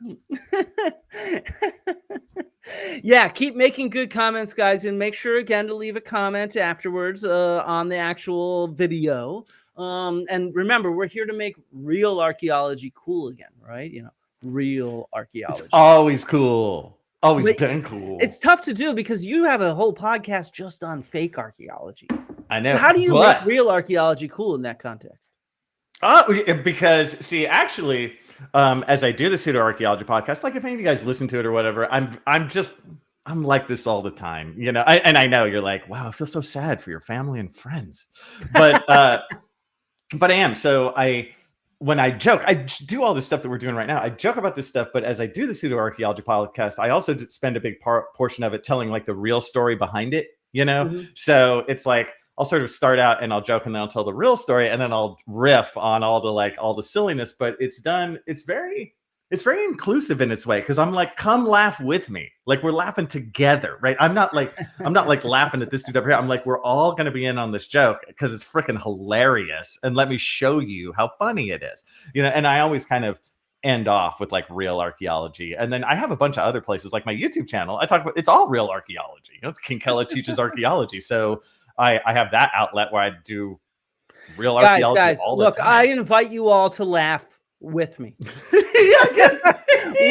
Yeah, keep making good comments, guys, and make sure again to leave a comment afterwards on the actual video. And remember, we're here to make real archaeology cool again, right? You know, real archaeology. It's always cool. Always been cool. It's tough to do because you have a whole podcast just on fake archaeology. I know. How do you make real archaeology cool in that context? Because see, actually, as I do the pseudo archaeology podcast, like if any of you guys listen to it or whatever, I'm like this all the time, you know. And I know you're like, wow, I feel so sad for your family and friends, but but I am. So when I joke, I do all this stuff that we're doing right now. I joke about this stuff, but as I do the pseudo archaeology podcast, I also spend a big portion of it telling like the real story behind it, you know. Mm-hmm. So it's like I'll sort of start out and I'll joke and then I'll tell the real story and then I'll riff on all the silliness. But it's very inclusive in its way because I'm like, come laugh with me, like we're laughing together, right? I'm not like laughing at this dude over here. I'm like, we're all gonna be in on this joke because it's freaking hilarious, and let me show you how funny it is, you know. And I always kind of end off with like real archaeology, and then I have a bunch of other places like my YouTube channel. I talk about it's all real archaeology. You know, Kinkella teaches archaeology, so I have that outlet where I do real archaeology. Guys, all the look, time. I invite you all to laugh with me.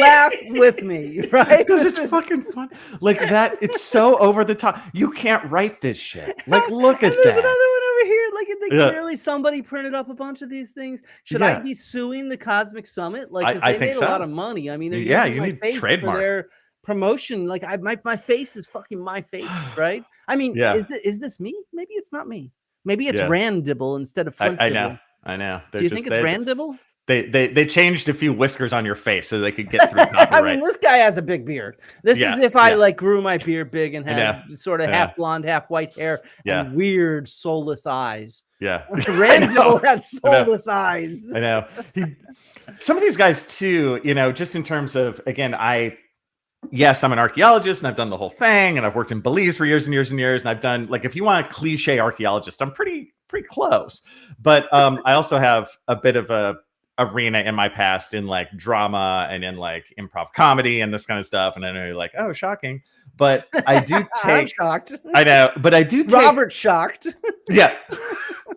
Laugh with me, right? Because it's fucking fun. Like that, it's so over the top. You can't write this shit. Like, look at There's that. another one over here. Like clearly somebody printed up a bunch of these things. Should I be suing the Cosmic Summit? Like, because they made a lot of money. I mean, they're using you my need face trademark for their promotion. Like, my face is fucking my face, right? I mean, is this me? Maybe it's not me. Maybe it's Rand Dibble instead of Flint. I know. Do you think it's Rand Dibble? They changed a few whiskers on your face so they could get through copyright. I mean, this guy has a big beard. This is if I like grew my beard big and had sort of half blonde, half white hair and weird soulless eyes. Yeah. Rand Dibble has soulless eyes. I know. Some of these guys too, you know, just in terms of, again, I'm an archaeologist and I've done the whole thing and I've worked in Belize for years and years and years. And I've done, like, if you want a cliche archaeologist, I'm pretty close. But I also have a bit of a arena in my past in like drama and in like improv comedy and this kind of stuff. And I know you're like, oh, shocking. But I do take I'm shocked. I know, but I do take Robert shocked. Yeah.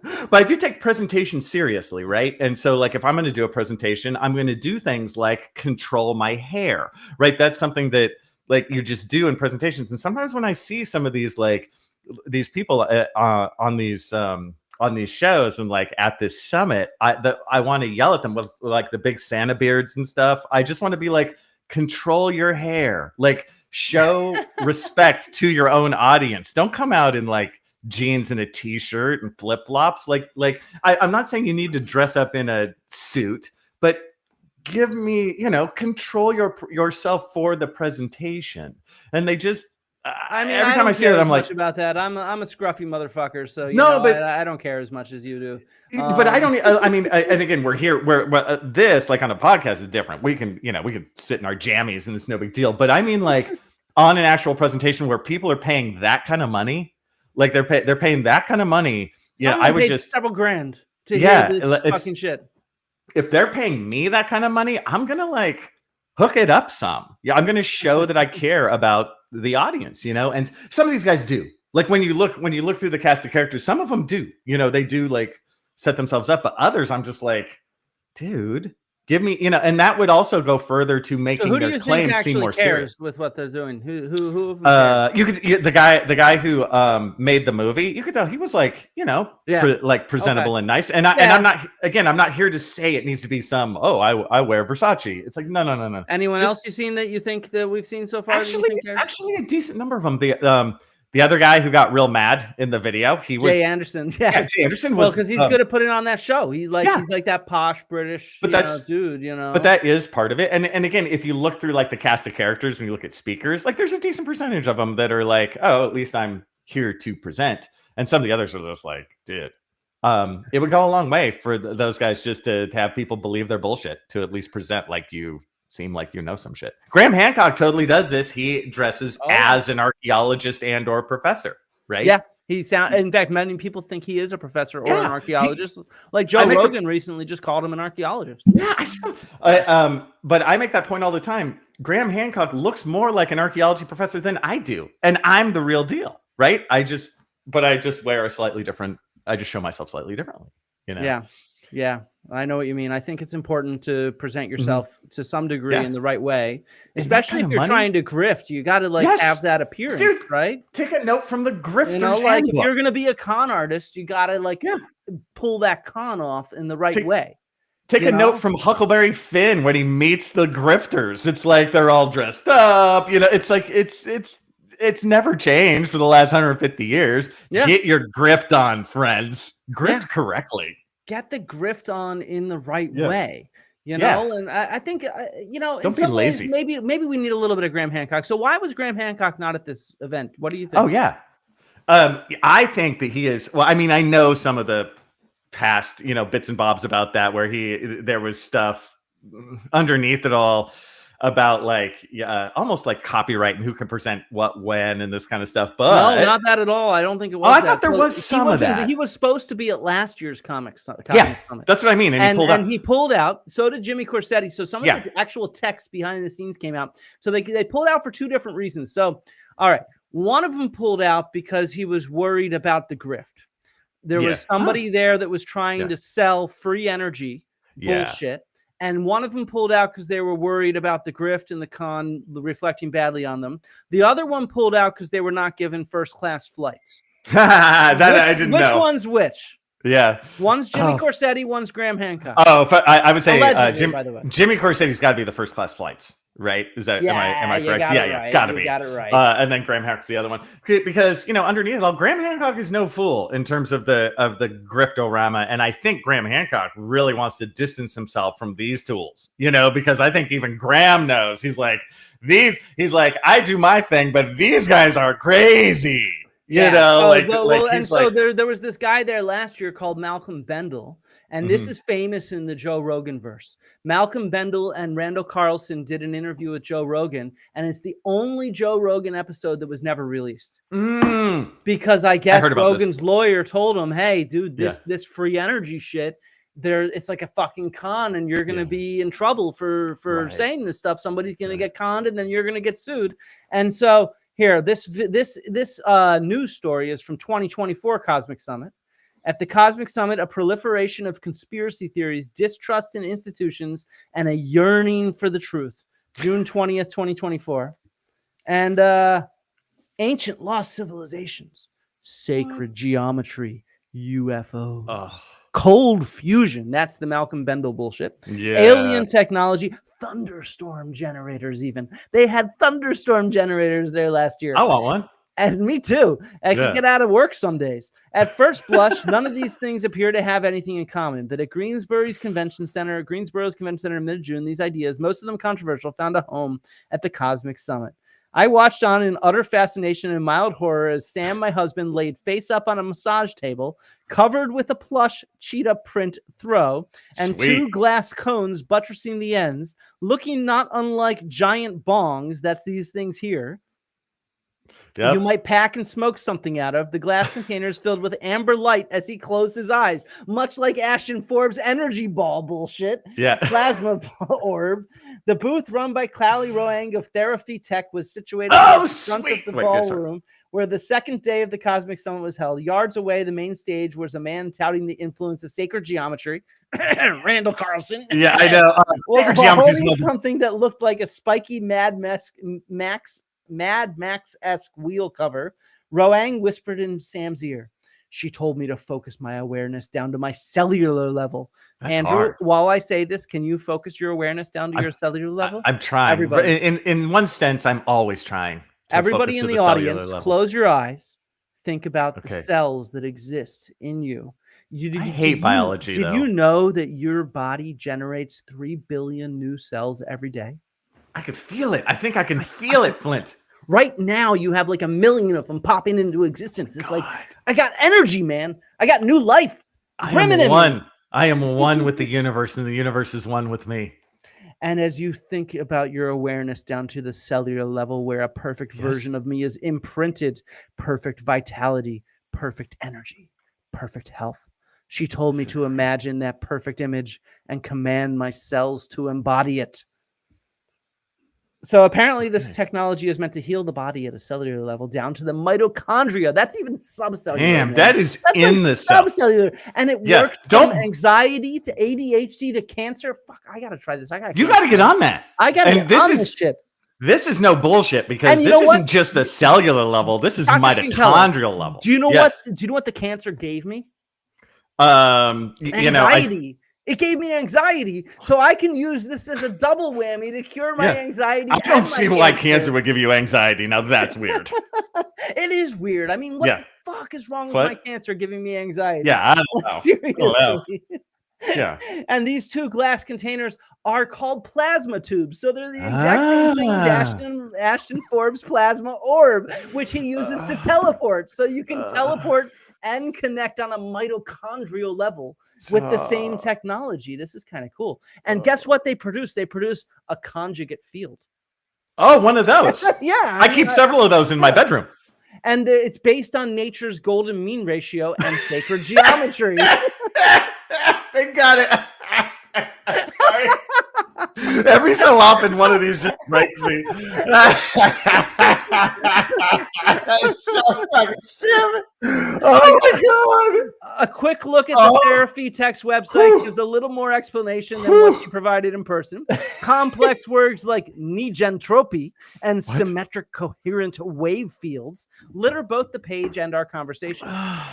But I do take presentation seriously, right? And so like if I'm going to do a presentation, I'm going to do things like control my hair, right? That's something that like you just do in presentations. And sometimes when I see some of these like these people on these shows and like at this summit, I want to yell at them with like the big Santa beards and stuff. I just want to be like, control your hair, like show respect to your own audience. Don't come out in like jeans and a t-shirt and flip-flops. Like I'm not saying you need to dress up in a suit, but give me, you know, control yourself for the presentation. And they just, I mean, every time I see it, I'm like, about that. I'm a scruffy motherfucker, so but I don't care as much as you do. But I don't. I mean, and again, we're here. This like on a podcast is different. We can sit in our jammies and it's no big deal. But I mean, like on an actual presentation where people are paying that kind of money, like they're paying that kind of money. Someone I would paid just several grand to hear this fucking shit. If they're paying me that kind of money, I'm gonna like hook it up some. Yeah, I'm gonna show that I care about the audience, you know. And some of these guys do. Like when you look through the cast of characters, some of them do. You know, they do like set themselves up, but others, I'm just like, dude, give me, you know. And that would also go further to making their claims seem more serious with what they're doing. Who the guy who made the movie, you could tell he was like, you know, presentable and nice. And I'm not here to say it needs to be some, I wear Versace. It's like no. Anyone else you've seen that you think that we've seen so far? Actually a decent number of them. The other guy who got real mad in the video, he was Jay Anderson. Yes. Jay Anderson well, was because he's good at putting on that show. He's like that posh British dude, But that is part of it. And again, if you look through like the cast of characters, when you look at speakers, like there's a decent percentage of them that are like, oh, at least I'm here to present. And some of the others are just like, dude. It would go a long way for those guys just to have people believe their bullshit, to at least present like you seem like you know some shit. Graham Hancock totally does this. He dresses as an archaeologist and or professor, right? Yeah. In fact, many people think he is a professor or an archaeologist. Like Joe Rogan recently just called him an archaeologist. Yeah, but I make that point all the time. Graham Hancock looks more like an archaeology professor than I do, and I'm the real deal, right? I just wear a slightly different. I just show myself slightly differently, you know? Yeah, I know what you mean. I think it's important to present yourself to some degree in the right way, especially if you're trying to grift. You got to have that appearance, right? Take a note from the grifters. You know, like if you're going to be a con artist, you got to pull that con off in the right way. Take a note from Huckleberry Finn when he meets the grifters. It's like they're all dressed up. You know, it's like it's never changed for the last 150 years. Yeah. Get your grift on, friends. Grift correctly. Get the grift on in the right way, you know. And I think don't be lazy. Maybe we need a little bit of Graham Hancock. So why was Graham Hancock not at this event? What do you think? Oh yeah, I think that he is. Well, I mean, I know some of the past bits and bobs about that, where there was stuff underneath it all about almost like copyright and who can present what when and this kind of stuff. But no, not that at all. I don't think it was. I thought there was some of that. He was supposed to be at last year's comic summit. That's what I mean. And he pulled out. So did Jimmy Corsetti. So some of the actual text behind the scenes came out. So they pulled out for two different reasons. So all right, one of them pulled out because he was worried about the grift. There was somebody there that was trying to sell free energy bullshit. And one of them pulled out because they were worried about the grift and the con reflecting badly on them. The other one pulled out because they were not given first-class flights. I didn't know. Which one's which? Yeah. One's Jimmy Corsetti, one's Graham Hancock. Oh, I would say by the way. Jimmy Corsetti's got to be the first-class flights. Right? Is that am I correct? Gotta be. Got it right. And then Graham Hancock's the other one, because underneath it all, Graham Hancock is no fool in terms of the griftorama, and I think Graham Hancock really wants to distance himself from these tools. Because I think even Graham knows he's like I do my thing, but these guys are crazy. There was this guy there last year called Malcolm Bendel. And this is famous in the Joe Rogan verse. Malcolm Bendel and Randall Carlson did an interview with Joe Rogan, and it's the only Joe Rogan episode that was never released. Because I guess Rogan's lawyer told him, "Hey, dude, this free energy shit, it's like a fucking con, and you're gonna be in trouble for saying this stuff. Somebody's gonna get conned, and then you're gonna get sued." And so here, this news story is from 2024 Cosmic Summit. At the Cosmic Summit, a proliferation of conspiracy theories, distrust in institutions, and a yearning for the truth. June 20th, 2024. And ancient lost civilizations, sacred geometry, UFOs, cold fusion. That's the Malcolm Bendel bullshit. Alien technology, thunderstorm generators even. They had thunderstorm generators there last year. I want one. And me too. I can get out of work some days. At first blush, none of these things appear to have anything in common. But at Greensboro's Convention Center in mid-June, these ideas, most of them controversial, found a home at the Cosmic Summit. I watched on in utter fascination and mild horror as Sam, my husband, laid face up on a massage table, covered with a plush cheetah print throw, and two glass cones buttressing the ends, looking not unlike giant bongs. That's these things here. Yep. You might pack and smoke something out of. The glass containers filled with amber light as he closed his eyes, much like Ashton Forbes' energy ball bullshit. Plasma orb. The booth run by Clowley Roang of Therapy Tech was situated at the front of the ballroom, where the second day of the Cosmic Summit was held. Yards away, the main stage was a man touting the influence of sacred geometry. Randall Carlson. Yeah, I know. Sacred geometry is something that looked like a spiky Mad Max-esque wheel cover. Roang whispered in Sam's ear, "She told me to focus my awareness down to my cellular level." That's Andrew, hard. While I say this, can you focus your awareness down to your cellular level? I'm trying. Everybody. In one sense, I'm always trying Everybody in the audience, close your eyes. Think about the Okay. cells that exist in you. I hate biology, Did though. you know that your body generates 3 billion new cells every day? I can feel it. I think I can feel it, Flint. Right now, you have like 1 million of them popping into existence. It's like, I got energy, man. I got new life. I Brim it in am me. one. I am one with the universe, and the universe is one with me. And as you think about your awareness down to the cellular level, where a perfect version of me is imprinted, perfect vitality, perfect energy, perfect health. She told me to imagine that perfect image and command my cells to embody it. So apparently this technology is meant to heal the body at a cellular level down to the mitochondria. That's even subcellular. Damn, man. that is That's in the cell. subcellular. And it works from anxiety to ADHD to cancer. Fuck, I got to try this. You got to get on that. I got to get on this shit. This is no bullshit because And you this know what? isn't just the cellular level. This is Dr. mitochondrial level. Do you know Yes. what? Do you know what the cancer gave me? You know, Anxiety. It gave me anxiety, so I can use this as a double whammy to cure my anxiety. I don't and see my why cancer would give you anxiety. Now that's weird. It is weird. I mean, what Yeah. the fuck is wrong with What? my cancer giving me anxiety? Yeah, I don't know. Seriously. I don't know. Yeah. And these two glass containers are called plasma tubes. So they're the exact same thing as Ashton Forbes plasma orb, which he uses to teleport. So you can teleport and connect on a mitochondrial level with the same technology. This is kind of cool. And guess what they produce? They produce a conjugate field. Oh, one of those. Yeah. I keep several of those in my bedroom. And it's based on nature's golden mean ratio and sacred geometry. They got it. Sorry. Every so often, one of these just breaks me. That's so fucking stupid. Oh my god! A quick look at the Therapy Text website gives a little more explanation than what you provided in person. Complex words like negentropy and symmetric coherent wave fields litter both the page and our conversation.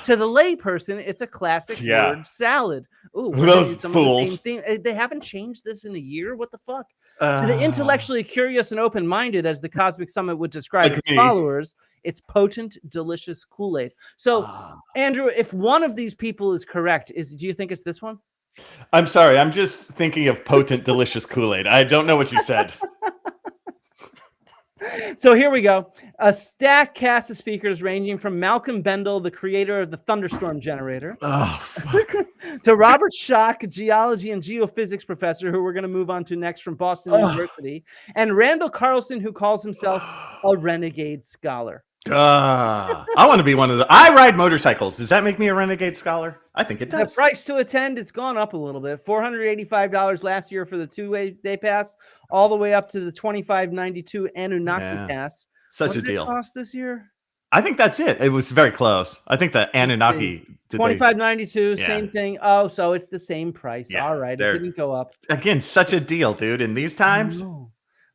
To the layperson, it's a classic word salad. Ooh, those some fools. Of the same thing. They haven't changed this in a year. What the fuck? To the intellectually curious and open-minded, as the Cosmic Summit would describe its followers, it's potent, delicious Kool-Aid. So, Andrew, if one of these people is correct, do you think it's this one? I'm sorry. I'm just thinking of potent, delicious Kool-Aid. I don't know what you said. So here we go. A stacked cast of speakers ranging from Malcolm Bendel, the creator of the thunderstorm generator, to Robert Schoch, a geology and geophysics professor, who we're going to move on to next from Boston University, and Randall Carlson, who calls himself a renegade scholar. I want to be one of the. I ride motorcycles. Does that make me a renegade scholar? I think it does. The price to attend, it's gone up a little bit. $485 last year for the two-way day pass, all the way up to the $25.92 Anunnaki pass. Such what a did deal. It cost this year? I think that's it. It was very close. I think the Anunnaki. $25.92, same thing. Oh, so it's the same price. All right, it didn't go up. Again, such a deal, dude. In these times.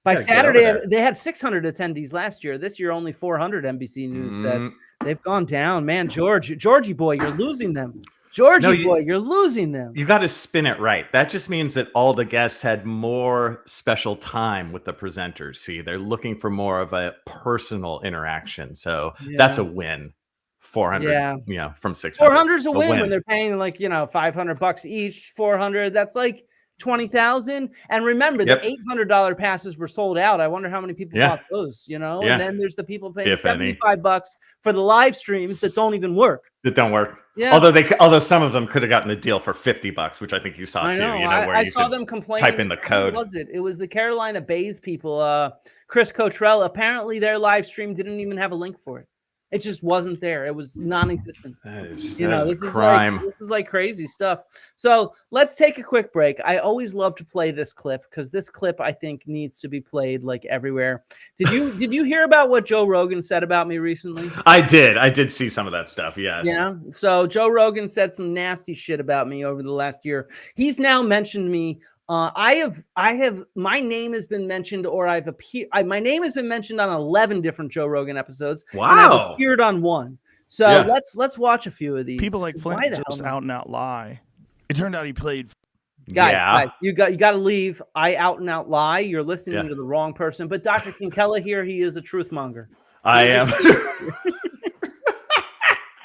By Saturday, they had 600 attendees last year. This year, only 400, NBC News said. They've gone down. Man, Georgie boy, you're losing them. You're losing them. You got to spin it right. That just means that all the guests had more special time with the presenters. See, they're looking for more of a personal interaction. So that's a win. 400, from 600. 400 is a win when they're paying like, $500 each, 400. That's like 20,000. And remember, the $800 passes were sold out. I wonder how many people bought those, And then there's the people paying $75 for the live streams that don't even work. That don't work. Yeah. Although some of them could have gotten a deal for $50, which I think you saw I too. know. Where I saw them complain. Type in the code. What was it? It was the Carolina Bays people. Chris Cottrell. Apparently, their live stream didn't even have a link for it. It just wasn't there. It was non-existent. That is this crime. This is like crazy stuff. So let's take a quick break. I always love to play this clip because this clip I think needs to be played like everywhere. Did you hear about what Joe Rogan said about me recently? I did see some of that stuff. Yes. Yeah. So Joe Rogan said some nasty shit about me over the last year. He's now mentioned me. I have my name has been mentioned, or I've appeared. My name has been mentioned on 11 different Joe Rogan episodes. Wow! And I've appeared on one. So let's watch a few of these. People like Flint just out and out lie. It turned out he played. Guys, you got to leave. I out and out lie. You're listening to the wrong person. But Dr. Kinkella here, he is a truth monger. I am.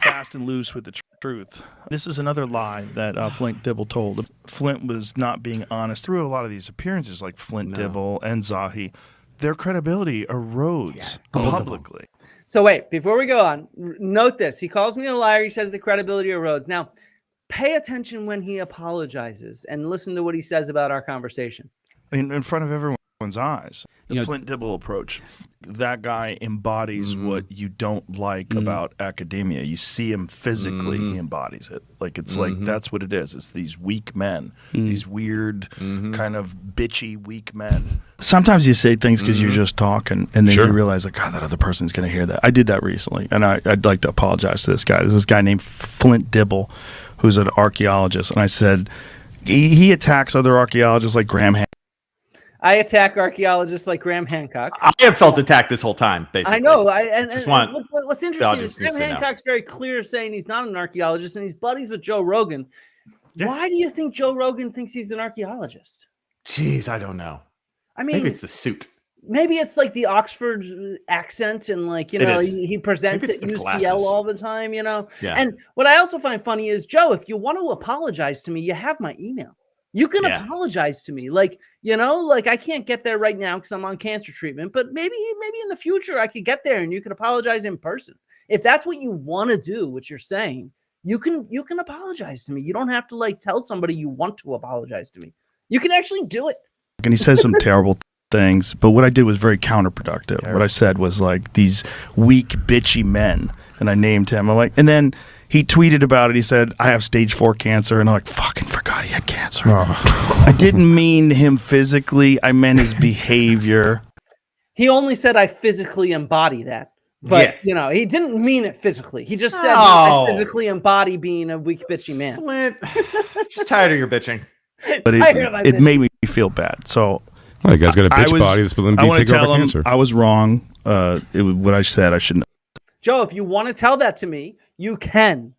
Fast and loose with the truth. This is another lie that Flint Dibble told. Flint was not being honest through a lot of these appearances, like Flint Dibble and Zahi. Their credibility erodes publicly. So wait, before we go on, note this. He calls me a liar. He says the credibility erodes. Now, pay attention when he apologizes and listen to what he says about our conversation. In front of everyone's eyes. The Flint Dibble approach. That guy embodies what you don't like about academia. You see him physically, he embodies it. Like it's like that's what it is. It's these weak men, these weird, kind of bitchy, weak men. Sometimes you say things because you're just talking, and then you realize, like, God, that other person's going to hear that. I did that recently, and I'd like to apologize to this guy. There's this guy named Flint Dibble, who's an archaeologist, and I said he attacks other archaeologists like Graham Hancock. I attack archaeologists like Graham Hancock. I have felt attacked this whole time, basically. I know. What's interesting is Graham Hancock's very clear saying he's not an archaeologist and he's buddies with Joe Rogan. Yeah. Why do you think Joe Rogan thinks he's an archaeologist? Jeez, I don't know. I mean, maybe it's the suit. Maybe it's like the Oxford accent and like, you know, he presents at UCL all the time, you know? Yeah. And what I also find funny is, Joe, if you want to apologize to me, you have my email. You can apologize to me. Like, you know, like I can't get there right now because I'm on cancer treatment, but maybe in the future I could get there and you can apologize in person. If that's what you want to do, what you're saying, you can apologize to me. You don't have to like tell somebody you want to apologize to me. You can actually do it. And he says some terrible things, but what I did was very counterproductive. What I said was like these weak, bitchy men, and I named him. I'm like, and then he tweeted about it. He said, I have stage 4 cancer. And I'm like, fucking forgot he had cancer. Oh. I didn't mean him physically. I meant his behavior. He only said I physically embody that. But, you know, he didn't mean it physically. He just said I physically embody being a weak, bitchy man. Flint, just tired of your bitching. But it made me feel bad. So well, you guys got a bitch body that's willing to take over cancer. I was wrong. What I said, I shouldn't. Joe, if you want to tell that to me, you can.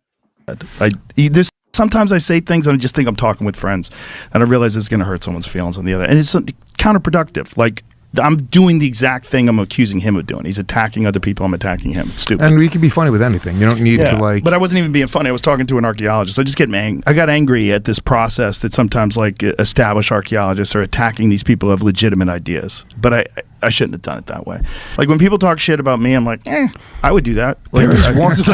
Sometimes I say things and I just think I'm talking with friends, and I realize it's going to hurt someone's feelings on the other. And it's counterproductive. Like I'm doing the exact thing I'm accusing him of doing. He's attacking other people. I'm attacking him. It's stupid. And we can be funny with anything. You don't need to like. But I wasn't even being funny. I was talking to an archaeologist. I just get angry. I got angry at this process that sometimes like established archaeologists are attacking these people who have legitimate ideas. But I shouldn't have done it that way. Like when people talk shit about me, I'm like, I would do that. Like, what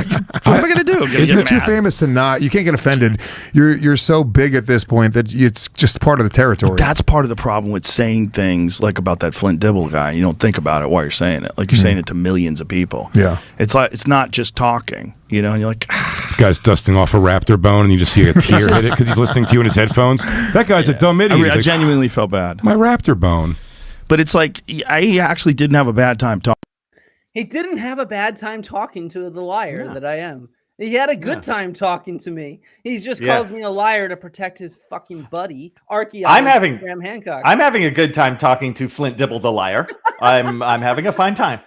am I gonna do? You're too famous to not. You can't get offended. You're so big at this point that it's just part of the territory. But that's part of the problem with saying things like about that Flint Dibble guy. You don't think about it while you're saying it. Like you're saying it to millions of people. Yeah. It's like it's not just talking. You know, and you're like, guy's dusting off a raptor bone, and you just see a tear hit it because he's listening to you in his headphones. That guy's a dumb idiot. I genuinely felt bad. My raptor bone. But it's like I actually didn't have a bad time talking. He didn't have a bad time talking to the liar that I am. He had a good time talking to me. He just calls me a liar to protect his fucking buddy, archaeologist Graham Hancock. I'm having a good time talking to Flint Dibble the liar. I'm having a fine time.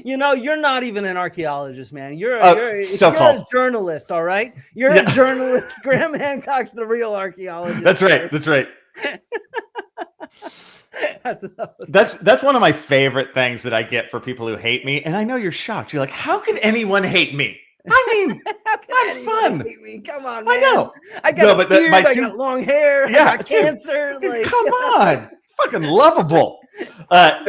You know, you're not even an archaeologist, man. You're a journalist, all right? You're a journalist. Graham Hancock's the real archaeologist. That's right. That's right. That's one of my favorite things that I get for people who hate me, and I know you're shocked. You're like, how can anyone hate me? I mean, I'm fun. Hate me? Come on, man. I know. I got a beard, I got long hair, I got cancer. Like, come on, fucking lovable. But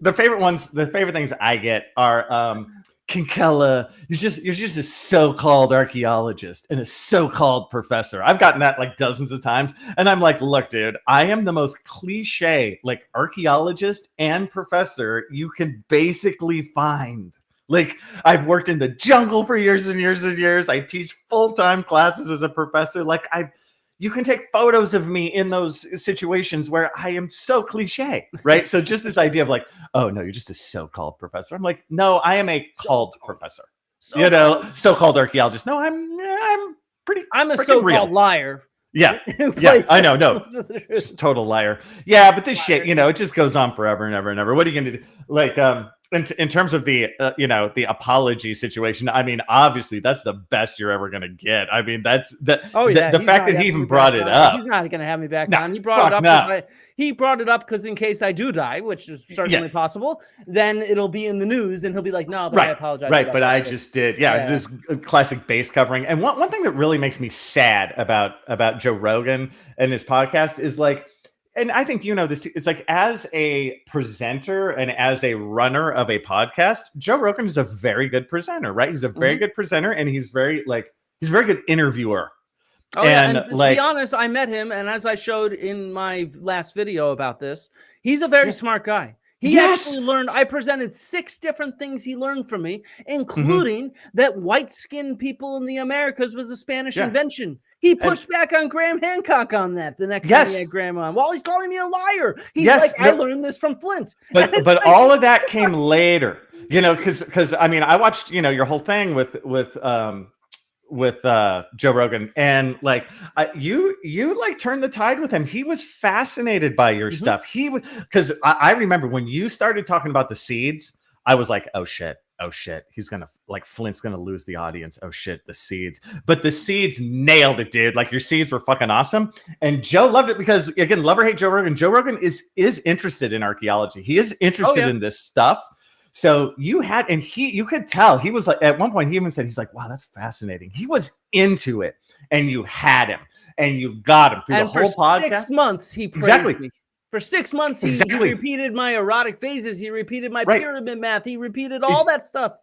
the favorite things I get are Kinkella, you're just a so-called archaeologist and a so-called professor. I've gotten that like dozens of times, and I'm like, look, dude, I am the most cliche like archaeologist and professor you can basically find. Like, I've worked in the jungle for years and years and years. I teach full-time classes as a professor. Like, you can take photos of me in those situations where I am so cliche, right? So just this idea of like, oh no, you're just a so-called professor. I'm like, no, I am a called professor. So-called archaeologist. No, I'm a so-called real liar. Yeah, I know, no, just total liar. Yeah, but this shit, you know, it just goes on forever and ever and ever. What are you gonna do? Like, in terms of the the apology situation, I mean, obviously that's the best you're ever gonna get. I mean, that's the fact that he even brought it up. He's not gonna have me back No, on. He brought it up. no. He brought it up because in case I do die, which is certainly possible, then it'll be in the news, and he'll be like, "No, but I apologize." Right, but I just did. Yeah, this classic base covering. And one thing that really makes me sad about Joe Rogan and his podcast is like, and I think you know this, it's like as a presenter and as a runner of a podcast, Joe Rogan is a very good presenter, right? He's a very good presenter, and he's a very good interviewer. Oh, and to be honest, I met him, and as I showed in my last video about this, he's a very smart guy. He actually learned. I presented 6 different things he learned from me, including that white-skinned people in the Americas was a Spanish invention. He pushed back on Graham Hancock on that the next time he had Graham on. While he's calling me a liar, he's like, "I learned this from Flint." But like, all of that came later, because I mean, I watched your whole thing with Joe Rogan, and like you like turned the tide with him. He was fascinated by your stuff. He was, because I remember when you started talking about the seeds, I was like, oh shit, he's gonna, like, Flint's gonna lose the audience. Oh shit, the seeds. But the seeds nailed it, dude. Like, your seeds were fucking awesome, and Joe loved it because, again, love or hate Joe Rogan is interested in archaeology. He is interested in this stuff. So you could tell he was like, at one point he even said, he's like, wow, that's fascinating. He was into it, and you had him, and you got him through the whole podcast. For 6 months, he praised me. For 6 months, he repeated my erotic phases. He repeated my pyramid math. He repeated all that stuff.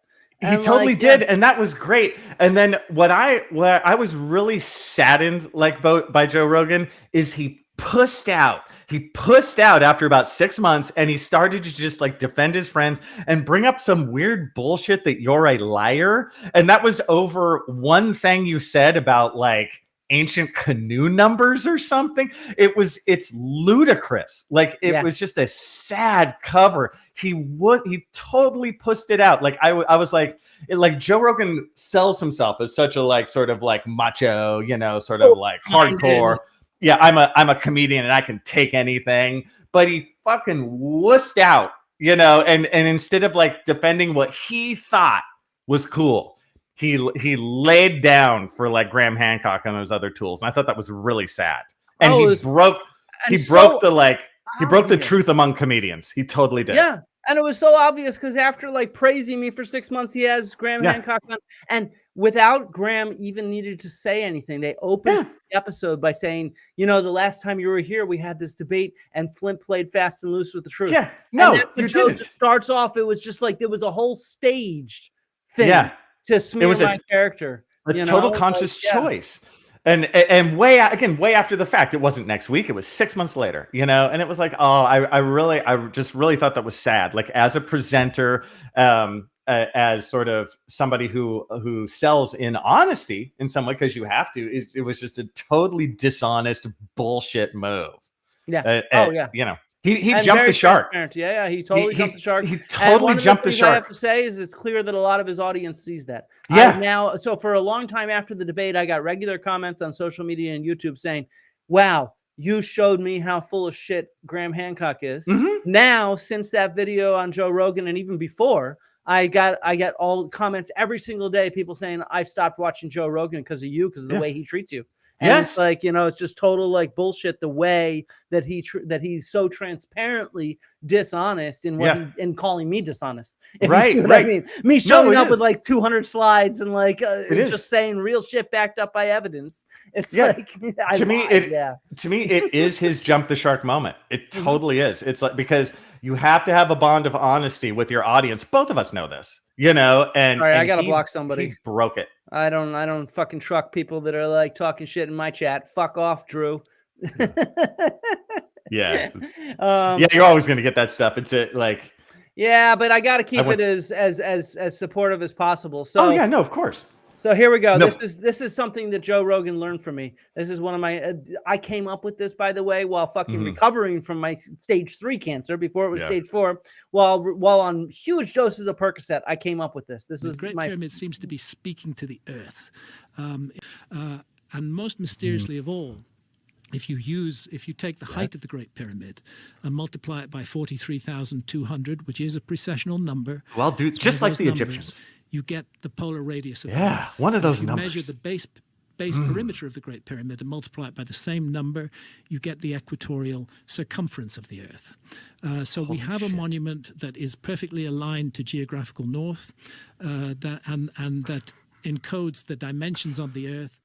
He totally did, and that was great. And then what I was really saddened by Joe Rogan is he pussed out. He pussed out after about 6 months, and he started to just like defend his friends and bring up some weird bullshit that you're a liar. And that was over one thing you said about like ancient canoe numbers or something. It's ludicrous. Like, it was just a sad cover. He totally pussed it out. Like, I was like, Joe Rogan sells himself as such a like sort of like macho, sort of like hardcore. Yeah, I'm a comedian and I can take anything, but he fucking wussed out, and instead of like defending what he thought was cool, he laid down for like Graham Hancock and those other tools, and I thought that was really sad. And he broke the truth among comedians. He totally did. Yeah, and it was so obvious because after like praising me for 6 months, he has Graham Hancock on, and without Graham even needed to say anything, they opened the episode by saying, the last time you were here, we had this debate and Flint played fast and loose with the truth. Yeah, no, you didn't. Just starts off, it was just like there was a whole staged thing to smear my character. A total conscious choice. And way after the fact. It wasn't next week. It was 6 months later, and it was like, oh, I just really thought that was sad. Like, as a presenter, as sort of somebody who sells in honesty in some way, because you have to, it was just a totally dishonest bullshit move. He jumped the shark. Yeah, he totally jumped the shark. He totally jumped the shark. I have to say is it's clear that a lot of his audience sees that. So for a long time after the debate, I got regular comments on social media and YouTube saying, wow, you showed me how full of shit Graham Hancock is. Now, since that video on Joe Rogan and even before, I got all comments every single day, people saying, I've stopped watching Joe Rogan because of you, because of the way he treats you. And it's like, it's just total like bullshit, the way that he's so transparently dishonest in what in calling me dishonest. If you see what I mean. Me showing up with like 200 slides and like just saying real shit backed up by evidence. It's like, to me, it is his jump the shark moment. It totally is. It's like, because you have to have a bond of honesty with your audience. Both of us know this, and I gotta block somebody. He broke it. I don't fucking truck people that are like talking shit in my chat. Fuck off, Drew. You're always gonna get that stuff. It's like, but I gotta keep it as supportive as possible. So no, of course. So here we go. No. This is something that Joe Rogan learned from me. This is one of my. I came up with this, by the way, while fucking recovering from my stage 3 cancer before it was stage 4. While on huge doses of Percocet, I came up with this. This was the Great Pyramid seems to be speaking to the earth, and most mysteriously of all, if you take the height of the Great Pyramid and multiply it by 43,200, which is a precessional number. Well, dude, just like the Egyptians. You get the polar radius of the Yeah, Earth. one of those if you numbers. measure the base perimeter of the Great Pyramid and multiply it by the same number, you get the equatorial circumference of the Earth. So we have a monument that is perfectly aligned to geographical north, and that encodes the dimensions of the Earth.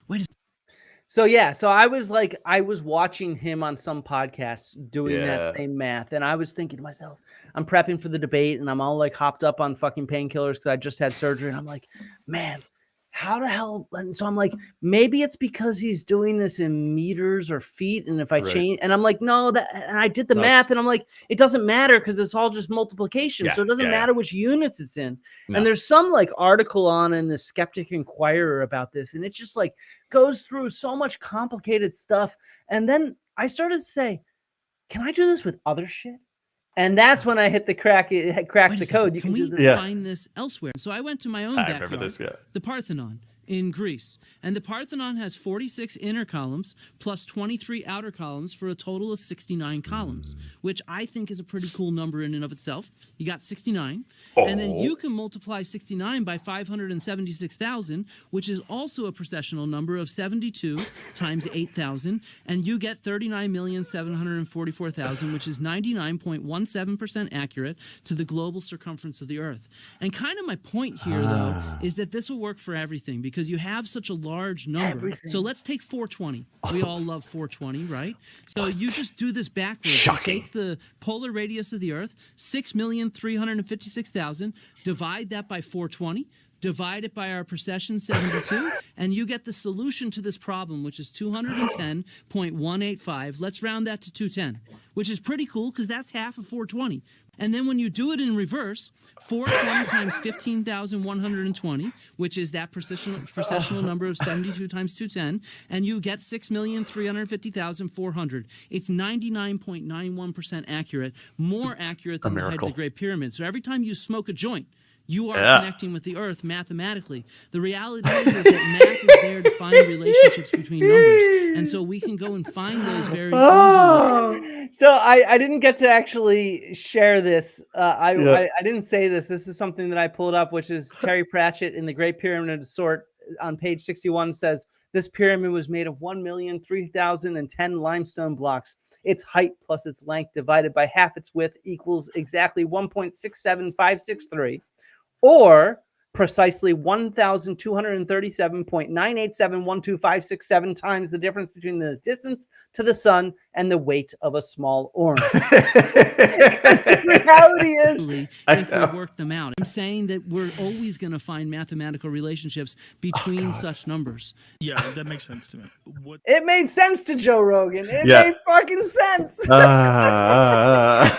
So I was watching him on some podcasts doing that same math, and I was thinking to myself, I'm prepping for the debate, and I'm all like hopped up on fucking painkillers because I just had surgery, and I'm like, man, how the hell? And so I'm like, maybe it's because he's doing this in meters or feet, and if I change, and I'm like, no, and I did the math, and I'm like, it doesn't matter because it's all just multiplication, so it doesn't matter which units it's in. And there's some like article on in the Skeptic Inquirer about this, and it just like goes through so much complicated stuff. And then I started to say, can I do this with other shit? And that's when I hit the crack the code. You can do this. Find this elsewhere. So I went to my own backyard, the Parthenon in Greece. And the Parthenon has 46 inner columns plus 23 outer columns for a total of 69 columns, which I think is a pretty cool number in and of itself. You got 69. And then you can multiply 69 by 576,000, which is also a precessional number of 72 times 8,000. And you get 39,744,000, which is 99.17% accurate to the global circumference of the Earth. And kind of my point here, though, is that this will work for everything because you have such a large number. Everything. So let's take 420. We all love 420, right? So you just do this backwards. Shocking. You take the polar radius of the Earth, 6,356,000, divide that by 420, divide it by our precession 72, and you get the solution to this problem, which is 210.185. Let's round that to 210, which is pretty cool because that's half of 420. And then when you do it in reverse, 420 times 15,120, which is that precessional number of 72 times 210, and you get 6,350,400. It's 99.91% accurate, more accurate than the height of the Great Pyramid. So every time you smoke a joint, you are connecting with the Earth mathematically. The reality is that math is there to find relationships between numbers. And so we can go and find those very easily. So I didn't get to actually share this. I didn't say this. This is something that I pulled up, which is Terry Pratchett in The Great Pyramid of Sort on page 61 says, this pyramid was made of 1,003,010 limestone blocks. Its height plus its length divided by half its width equals exactly 1.67563. Or precisely 1,237.98712,567 times the difference between the distance to the sun and the weight of a small orange. The reality is, if we work them out, I'm saying that we're always going to find mathematical relationships between such numbers. Yeah, that makes sense to me. It made sense to Joe Rogan. It made fucking sense. I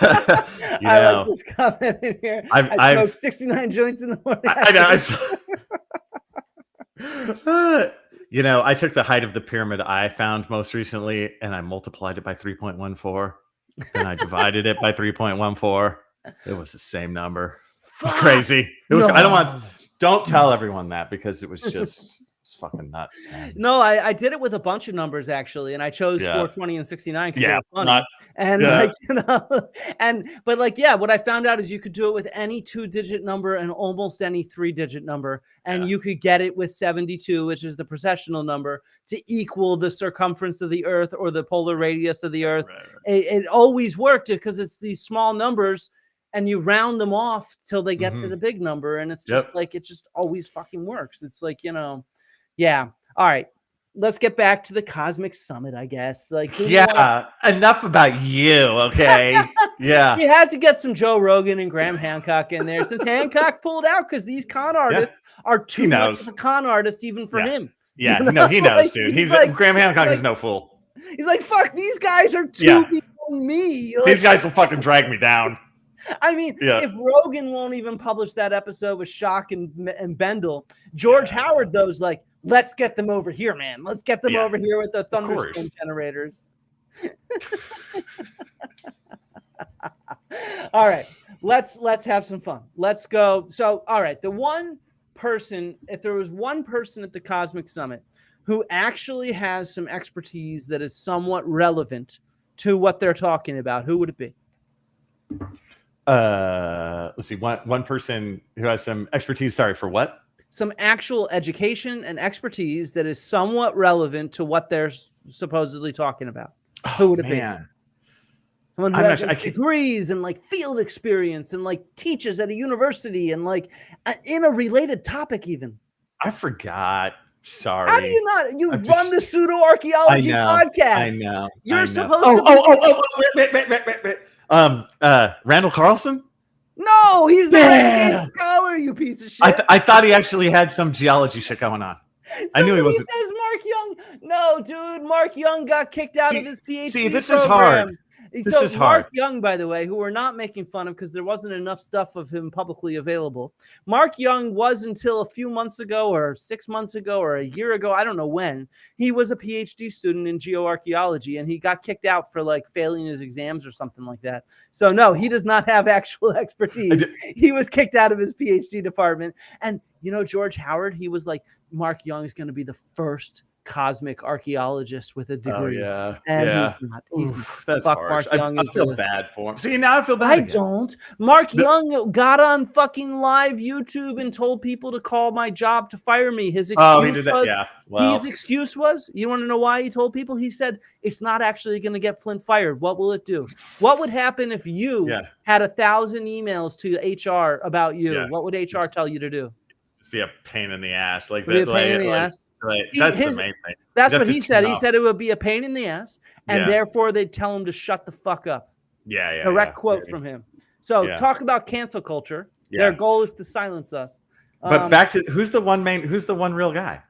like this comment in here. I smoked 69 joints in the morning. I know. You know, I took the height of the pyramid I found most recently, and I multiplied it by 3.14, and I divided it by 3.14. It was the same number. It's crazy. It was. No. Don't tell everyone that because it was just. It's fucking nuts, man. No, I did it with a bunch of numbers actually, and I chose 420 and 69 because they were funny. What I found out is you could do it with any 2-digit number and almost any 3-digit number, and you could get it with 72, which is the precessional number, to equal the circumference of the Earth or the polar radius of the Earth. It always worked because it's these small numbers. And you round them off till they get to the big number, and it's just like it just always fucking works. It's like, you know. Yeah. All right. Let's get back to the Cosmic Summit, I guess. Enough about you, okay? Yeah. We had to get some Joe Rogan and Graham Hancock in there since Hancock pulled out because these con artists are too much of a con artist even for him. Yeah, you know? He knows, dude. He's like, Graham Hancock is no fool. He's like, fuck, these guys are too beyond me. Like, these guys will fucking drag me down. I mean, if Rogan won't even publish that episode with Schock and Bendel, George Howard, though's like, let's get them over here, man. Let's get them over here with the thunderstorm generators. All right, let's have some fun. Let's go. So, all right, the one person, if there was one person at the Cosmic Summit who actually has some expertise that is somewhat relevant to what they're talking about, who would it be? Let's see. One person who has some expertise. Sorry, for what? Some actual education and expertise that is somewhat relevant to what they're supposedly talking about. Who would it be? Someone who has degrees and like field experience and like teaches at a university and like in a related topic even. I forgot. Sorry. How do you not? You run the pseudo archaeology podcast. I know. You're supposed to. Wait. Randall Carlson? No, he's the renegade scholar, you piece of shit. I thought he actually had some geology shit going on. I knew he wasn't. Says Mark Young. No, dude, Mark Young got kicked out of his PhD. See, this program. is hard. This is hard. Mark Young, by the way, who we're not making fun of because there wasn't enough stuff of him publicly available. Mark Young was until a few months ago or 6 months ago or a year ago, I don't know when, he was a PhD student in geoarchaeology and he got kicked out for like failing his exams or something like that. So no, he does not have actual expertise. He was kicked out of his PhD department. And you know, George Howard, he was like, Mark Young is going to be the first cosmic archaeologist with a degree. Oh, yeah. And he's not. That's fuck harsh. Mark Young. I feel bad for him. See, now I feel bad. I don't. Mark Young got on fucking live YouTube and told people to call my job to fire me. His excuse he did that. was, Yeah. Well, his excuse was, you want to know why he told people? He said, it's not actually going to get Flint fired. What will it do? What would happen if you had 1,000 emails to HR about you? Yeah. What would HR tell you to do? Just be a pain in the ass. Like be a pain in the ass. Right. That's the main thing. That's what he said. He said it would be a pain in the ass, and therefore they'd tell him to shut the fuck up. Yeah. Direct quote from him. So talk about cancel culture. Yeah. Their goal is to silence us. But back to who's the one real guy?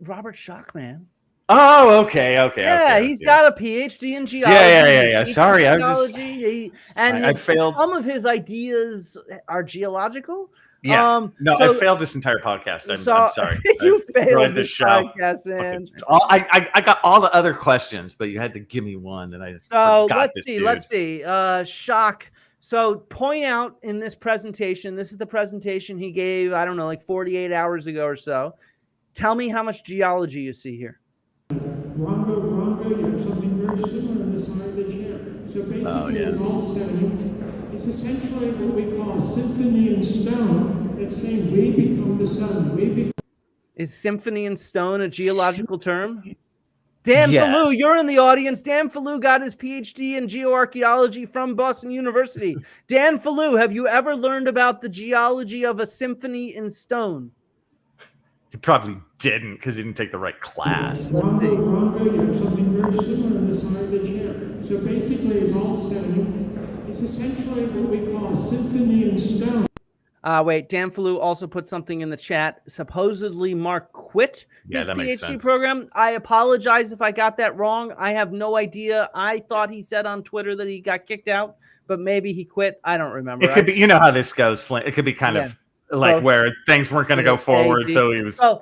Robert Schoch, man. Oh, okay. Yeah, he's got a PhD in geology. Yeah. Sorry, I failed. Some of his ideas are geological. Yeah. I failed this entire podcast. I'm sorry. You failed this podcast, man. I got all the other questions, but you had to give me one that I let's see. Schoch. So point out in this presentation, this is the presentation he gave, I don't know, like 48 hours ago or so. Tell me how much geology you see here. Rongo, you have something very similar on the side of the chair. So basically it's all setting. It's essentially what we call a symphony in stone. It's saying we become the sun. Is symphony in stone a geological term? Dan Fallu, you're in the audience. Dan Fallu got his PhD in geoarchaeology from Boston University. Dan Fallu, have you ever learned about the geology of a symphony in stone? He probably didn't because he didn't take the right class. Let's see. Rongo, you have something very similar on the side of the chair. So basically it's all setting. It's essentially what we call a symphony in stone. Wait, Dan Fallu also put something in the chat. Supposedly Mark quit his PhD program. I apologize if I got that wrong. I have no idea. I thought he said on Twitter that he got kicked out, but maybe he quit. I don't remember. It could be, you know how this goes, Flint. It could be kind of like where things weren't going to go forward, so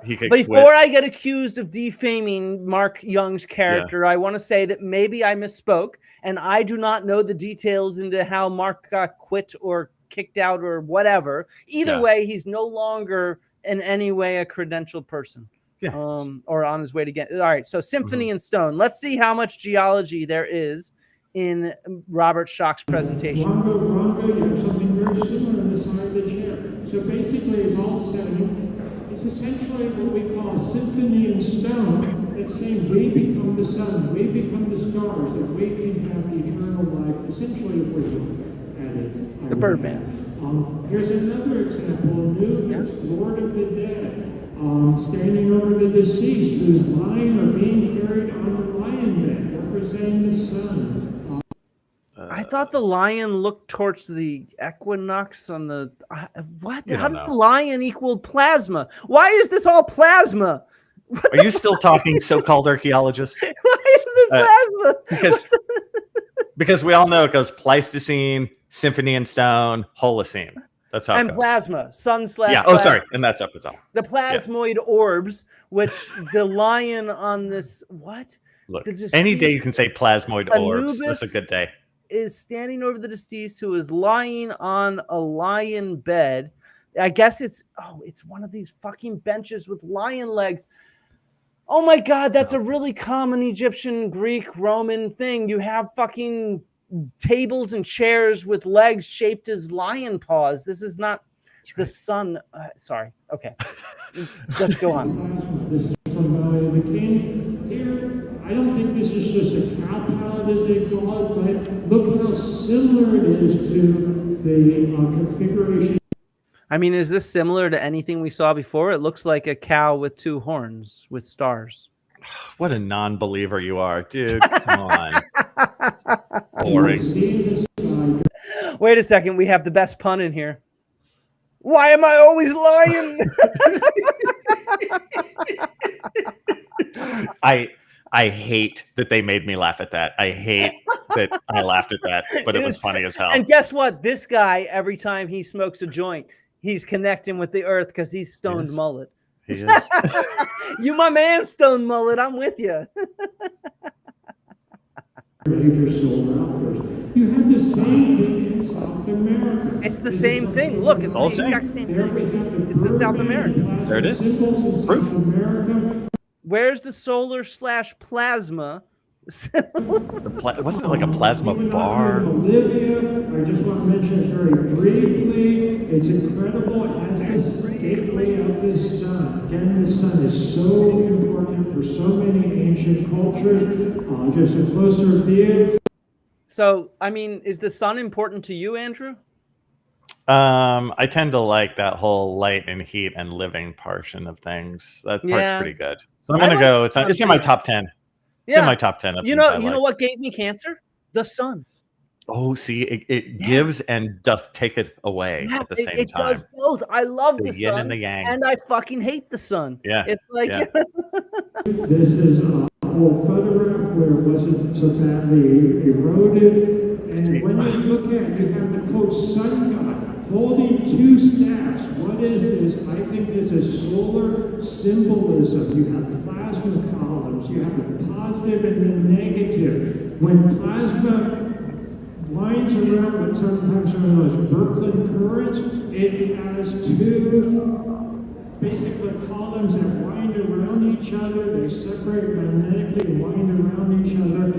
he could quit. Before I get accused of defaming Mark Young's character, I want to say that maybe I misspoke, and I do not know the details into how Mark got quit or kicked out or whatever. Either way, he's no longer in any way a credentialed person. Or on his way to get. All right, so Symphony in Stone. Let's see how much geology there is in Robert Schoch's presentation. Rongo, you have something very similar on the side of the chair. So basically it's all setting. It's essentially what we call a symphony in stone. It's saying we become the sun, we become the stars, that we can have eternal life, essentially if we look at it. The Birdman. Here's another example, Anubis, Lord of the Dead, standing over the deceased who's lying or being carried on a lion bed, representing the sun. I thought the lion looked towards the equinox on the... what? How does the lion equal plasma? Why is this all plasma? Are you still talking so-called archaeologists? Why is this plasma? Because we all know it goes Pleistocene, Symphony in Stone, Holocene. That's how it goes. Plasma, sun/plasma. Yeah. Oh, sorry. And that's up as well. The plasmoid orbs, which the lion on this... What? Look, any day you can say plasmoid orbs. That's a good day. Is standing over the deceased who is lying on a lion bed. I guess it's one of these fucking benches with lion legs. Oh my God, that's a really common Egyptian, Greek, Roman thing. You have fucking tables and chairs with legs shaped as lion paws. This is not the sun. Sorry. Okay. Let's go on. This is from Valley of the Kings. Here, I don't think this is just a cow palette as they call it, but look how similar it is to the configuration. I mean, is this similar to anything we saw before? It looks like a cow with 2 horns with stars. What a non-believer you are, dude. Come on. Boring. Wait a second. We have the best pun in here. Why am I always lying? I hate that they made me laugh at that. I hate that I laughed at that, but it was funny as hell. And guess what? This guy, every time he smokes a joint, he's connecting with the earth because he's stoned mullet. He is. You my man, stoned mullet. I'm with you. You have the same thing in South America. It's the same thing. Look, it's the exact same thing. It's in South America. There it is. Proof. Where's the solar/plasma? Wasn't it like a plasma bar? Bolivia, I just want to mention it very briefly. It's incredible. It has the stately of the sun. Again, the sun is so important for so many ancient cultures. Just a closer view. So, I mean, is the sun important to you, Andrew? I tend to like that whole light and heat and living portion of things. That part's pretty good. So I'm gonna go. It's in my top 10. It's in my top 10. You know what gave me cancer? The sun. Oh, see, it gives and doth taketh away at the same time. It does both. I love the yin sun, and the yang. and I fucking hate the sun. Yeah, it's like This is a old photograph where it wasn't so badly eroded. And when you look at it, you have the quote sun god holding 2 staffs. What is this? I think this is solar symbolism. You have plasma columns. You have the positive and the negative. When plasma winds around what sometimes are known as Birkeland currents, it has 2 basically columns that wind around each other. They separate magnetically and wind around each other.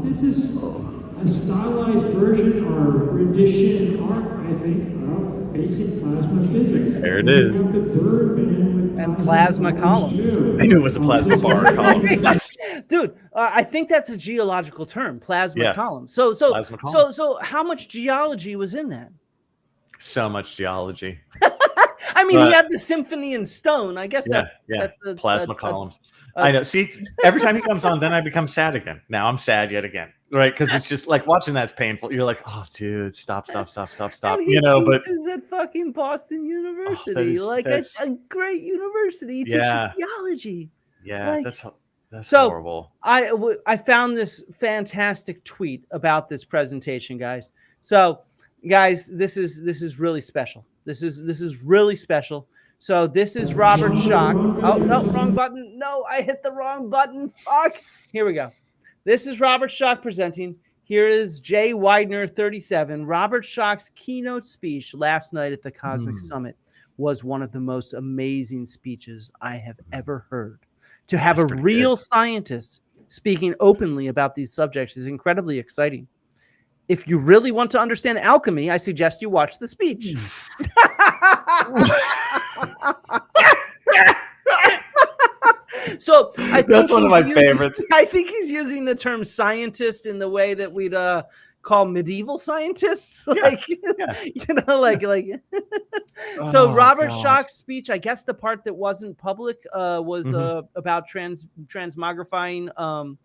This is a stylized version or rendition art, I think, of basic plasma physics. There it is. The Birdman and plasma columns. I knew it was a plasma bar column. Yes. Dude, I think that's a geological term, plasma columns. So how much geology was in that? So much geology. I mean, he had the symphony in stone. I guess that's the plasma columns. I know. See, every time he comes on, then I become sad again. Now I'm sad yet again, right? Because it's just like watching that's painful. You're like, oh, dude, stop. You know, but teaches at fucking Boston University, that's a great university. He teaches geology. Yeah, like, that's horrible. I found this fantastic tweet about this presentation, guys. So, guys, this is really special. This is really special. So this is Robert Schoch. Oh, no, wrong button. No, I hit the wrong button. Fuck. Here we go. This is Robert Schoch presenting. Here is Jay Widener, 37. Robert Schoch's keynote speech last night at the Cosmic Summit was one of the most amazing speeches I have ever heard. To have a real scientist speaking openly about these subjects is incredibly exciting. If you really want to understand alchemy, I suggest you watch the speech. So I think that's one of my favorites. I think he's using the term scientist in the way that we'd call medieval scientists. Like, you know, like. So Robert Schoch's speech, I guess the part that wasn't public was about transmogrifying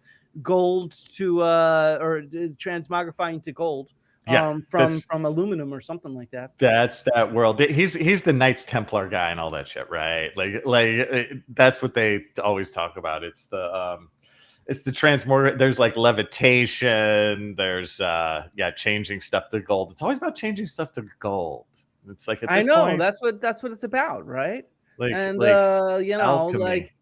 gold to or transmogrifying to gold. From aluminum or something like that. That's that world. He's the Knights Templar guy and all that shit, right? Like that's what they always talk about. It's the transmog. There's like levitation. There's changing stuff to gold. It's always about changing stuff to gold. It's like at this point, that's what it's about, right? Like, and you know, alchemy. like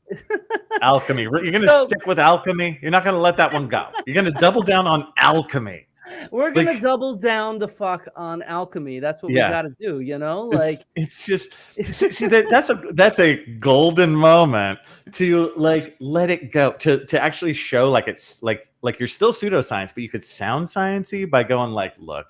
alchemy. You're gonna stick with alchemy. You're not gonna let that one go. You're gonna double down on alchemy. We're gonna double down the fuck on alchemy. That's what we got to do. You know, like it's just see that's a golden moment to like let it go, to actually show like it's like you're still pseudoscience, but you could sound sciencey by going like, look,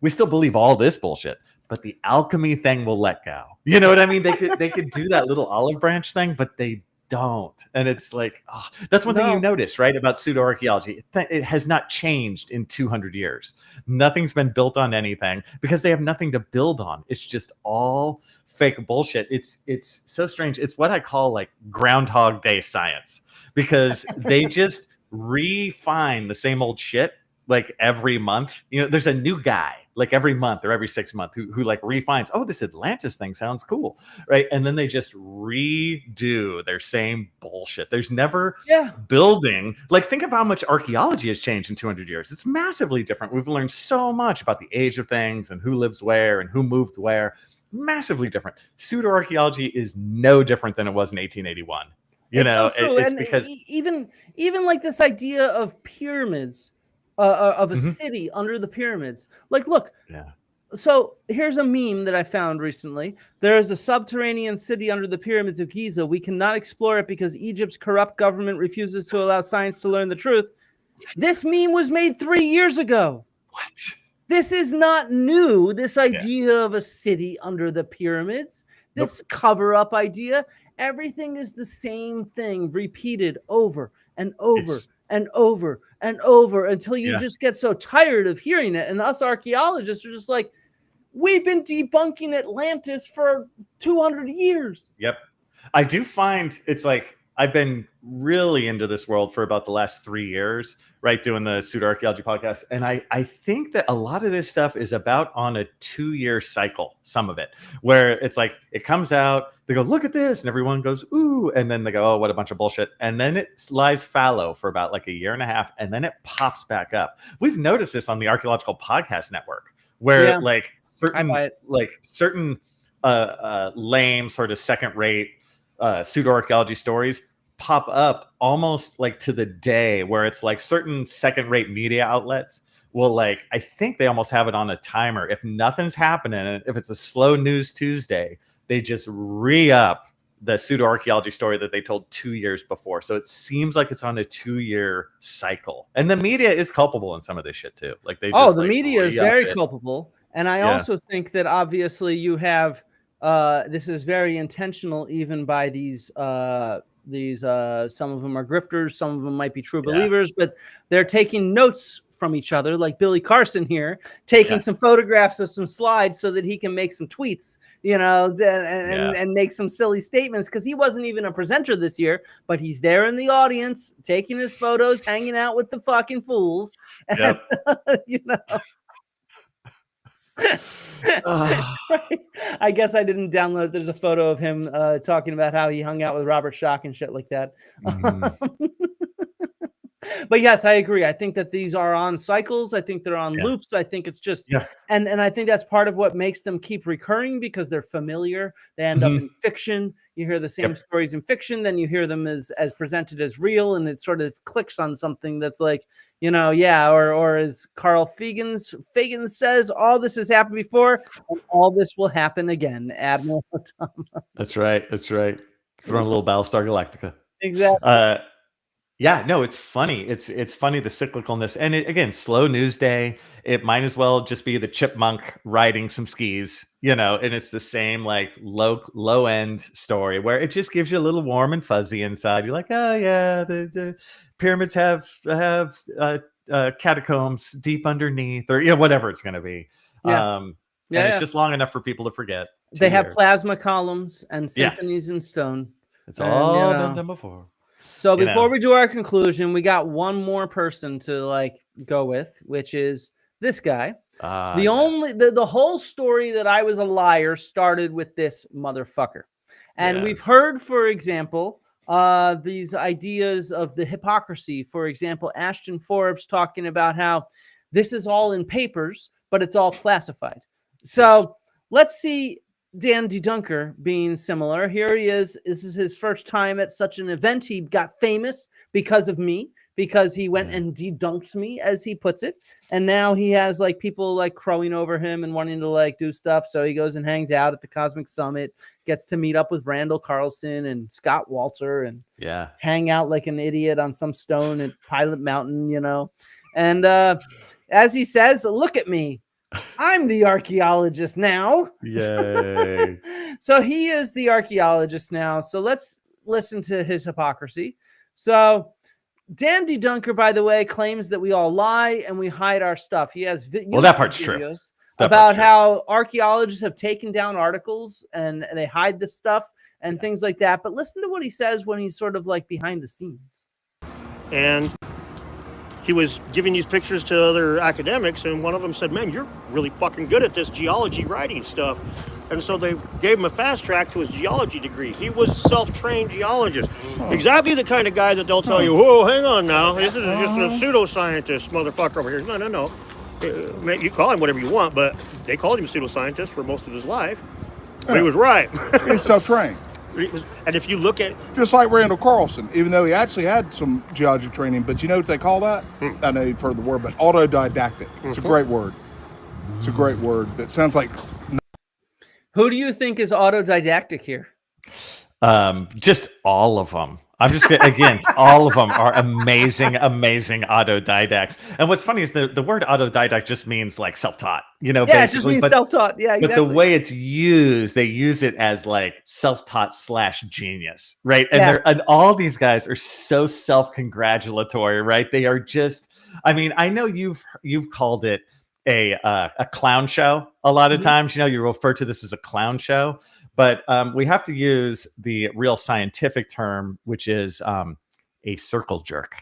we still believe all this bullshit, but the alchemy thing will let go. You know what I mean? They could do that little olive branch thing, but they don't. And it's like, oh, that's one thing you notice, right, about pseudo-archaeology. It has not changed in 200 years. Nothing's been built on anything because they have nothing to build on. It's just all fake bullshit. It's so strange. It's what I call like Groundhog Day science, because they just refine the same old shit like every month. You know, there's a new guy like every month or every 6 months who like refines, oh, this Atlantis thing sounds cool, right? And then they just redo their same bullshit. There's never building. Like, think of how much archaeology has changed in 200 years. It's massively different. We've learned so much about the age of things and who lives where and who moved where. Massively different. Pseudo-archaeology is no different than it was in 1881. You know, so true. it's And because even like this idea of pyramids, of a city under the pyramids. Like, look, so here's a meme that I found recently. There is a subterranean city under the pyramids of Giza. We cannot explore it because Egypt's corrupt government refuses to allow science to learn the truth. This meme was made 3 years ago. What? This is not new. This idea of a city under the pyramids, this cover-up idea, everything is the same thing repeated over and over and over and over until you just get so tired of hearing it. And us archaeologists are just like, we've been debunking Atlantis for 200 years. Yep. I do find it's like, I've been really into this world for about the last 3 years, right? Doing the pseudo-archaeology podcast. And I think that a lot of this stuff is about on a 2-year cycle, some of it, where it's like, it comes out, they go, look at this. And everyone goes, ooh. And then they go, oh, what a bunch of bullshit. And then it lies fallow for about like a year and a half. And then it pops back up. We've noticed this on the Archaeological Podcast Network, where like certain lame sort of second-rate pseudo-archaeology stories pop up almost like to the day, where it's like certain second-rate media outlets will, like, I think they almost have it on a timer. If nothing's happening, if it's a slow news Tuesday, they just re-up the pseudo-archaeology story that they told 2 years before. So it seems like it's on a 2-year cycle. And the media is culpable in some of this shit too. Like they just, the media is very culpable. And I also think that obviously you have this is very intentional, even by these some of them are grifters, some of them might be true believers, but they're taking notes from each other, like Billy Carson here, taking some photographs of some slides so that he can make some tweets, you know, and make some silly statements, because he wasn't even a presenter this year, but he's there in the audience taking his photos, hanging out with the fucking fools. And, you know. I guess I didn't download. There's a photo of him talking about how he hung out with Robert Schoch and shit like that. But yes, I agree. I think that these are on cycles. I think they're on loops. I think it's just, and I think that's part of what makes them keep recurring, because they're familiar. They end up in fiction. You hear the same stories in fiction, then you hear them as presented as real, and it sort of clicks on something that's like, you know, or as Carl Fagan says, all this has happened before, and all this will happen again. Admiral Atama. That's right. That's right. Throwing a little Battlestar Galactica. Exactly. Yeah, no, it's funny. It's funny, the cyclicalness. And again, slow news day. It might as well just be the chipmunk riding some skis, you know, and it's the same like low end story where it just gives you a little warm and fuzzy inside. You're like, oh yeah, the pyramids have catacombs deep underneath, or whatever it's gonna be. And it's just long enough for people to forget. They have plasma columns and symphonies in stone. It's all been done before. So before we do our conclusion, we got one more person to like go with, which is this guy. The whole story that I was a liar started with this motherfucker. And we've heard, for example, these ideas of the hypocrisy. For example, Ashton Forbes talking about how this is all in papers, but it's all classified. So let's see Dan Dunker being similar. Here he is. This is his first time at such an event. He got famous because of me, because he went and dedunked me, as he puts it. And now he has like people like crowing over him and wanting to like do stuff. So he goes and hangs out at the Cosmic Summit, gets to meet up with Randall Carlson and Scott Walter and hang out like an idiot on some stone at Pilot Mountain, you know. And as he says, look at me. I'm the archaeologist now. Yay. So he is the archaeologist now. So let's listen to his hypocrisy. So Dan Dunker, by the way, claims that we all lie and we hide our stuff. He has that part's true. About how archaeologists have taken down articles and they hide this stuff and things like that. But listen to what he says when he's sort of like behind the scenes. And he was giving these pictures to other academics, and one of them said, man, you're really fucking good at this geology writing stuff. And so they gave him a fast track to his geology degree. He was a self-trained geologist. Exactly the kind of guy that they'll tell you, whoa, hang on now, this is just a pseudoscientist motherfucker over here. No. You call him whatever you want, but they called him pseudoscientist for most of his life. But he was right. He's self-trained. And if you look at... Just like Randall Carlson, even though he actually had some geology training, but you know what they call that? I know you've heard the word, but autodidactic. It's a great word. It's a great word that sounds like... Who do you think is autodidactic here? Just all of them. I'm just again, all of them are amazing autodidacts. And what's funny is the word autodidact just means like self-taught, you know. Yeah, it just means self-taught. Yeah, exactly. But the way it's used, they use it as like self-taught / genius, right? And and all these guys are so self-congratulatory, right? They are just. I mean, I know you've called it a clown show a lot of times. You know, you refer to this as a clown show. But we have to use the real scientific term, which is a circle jerk,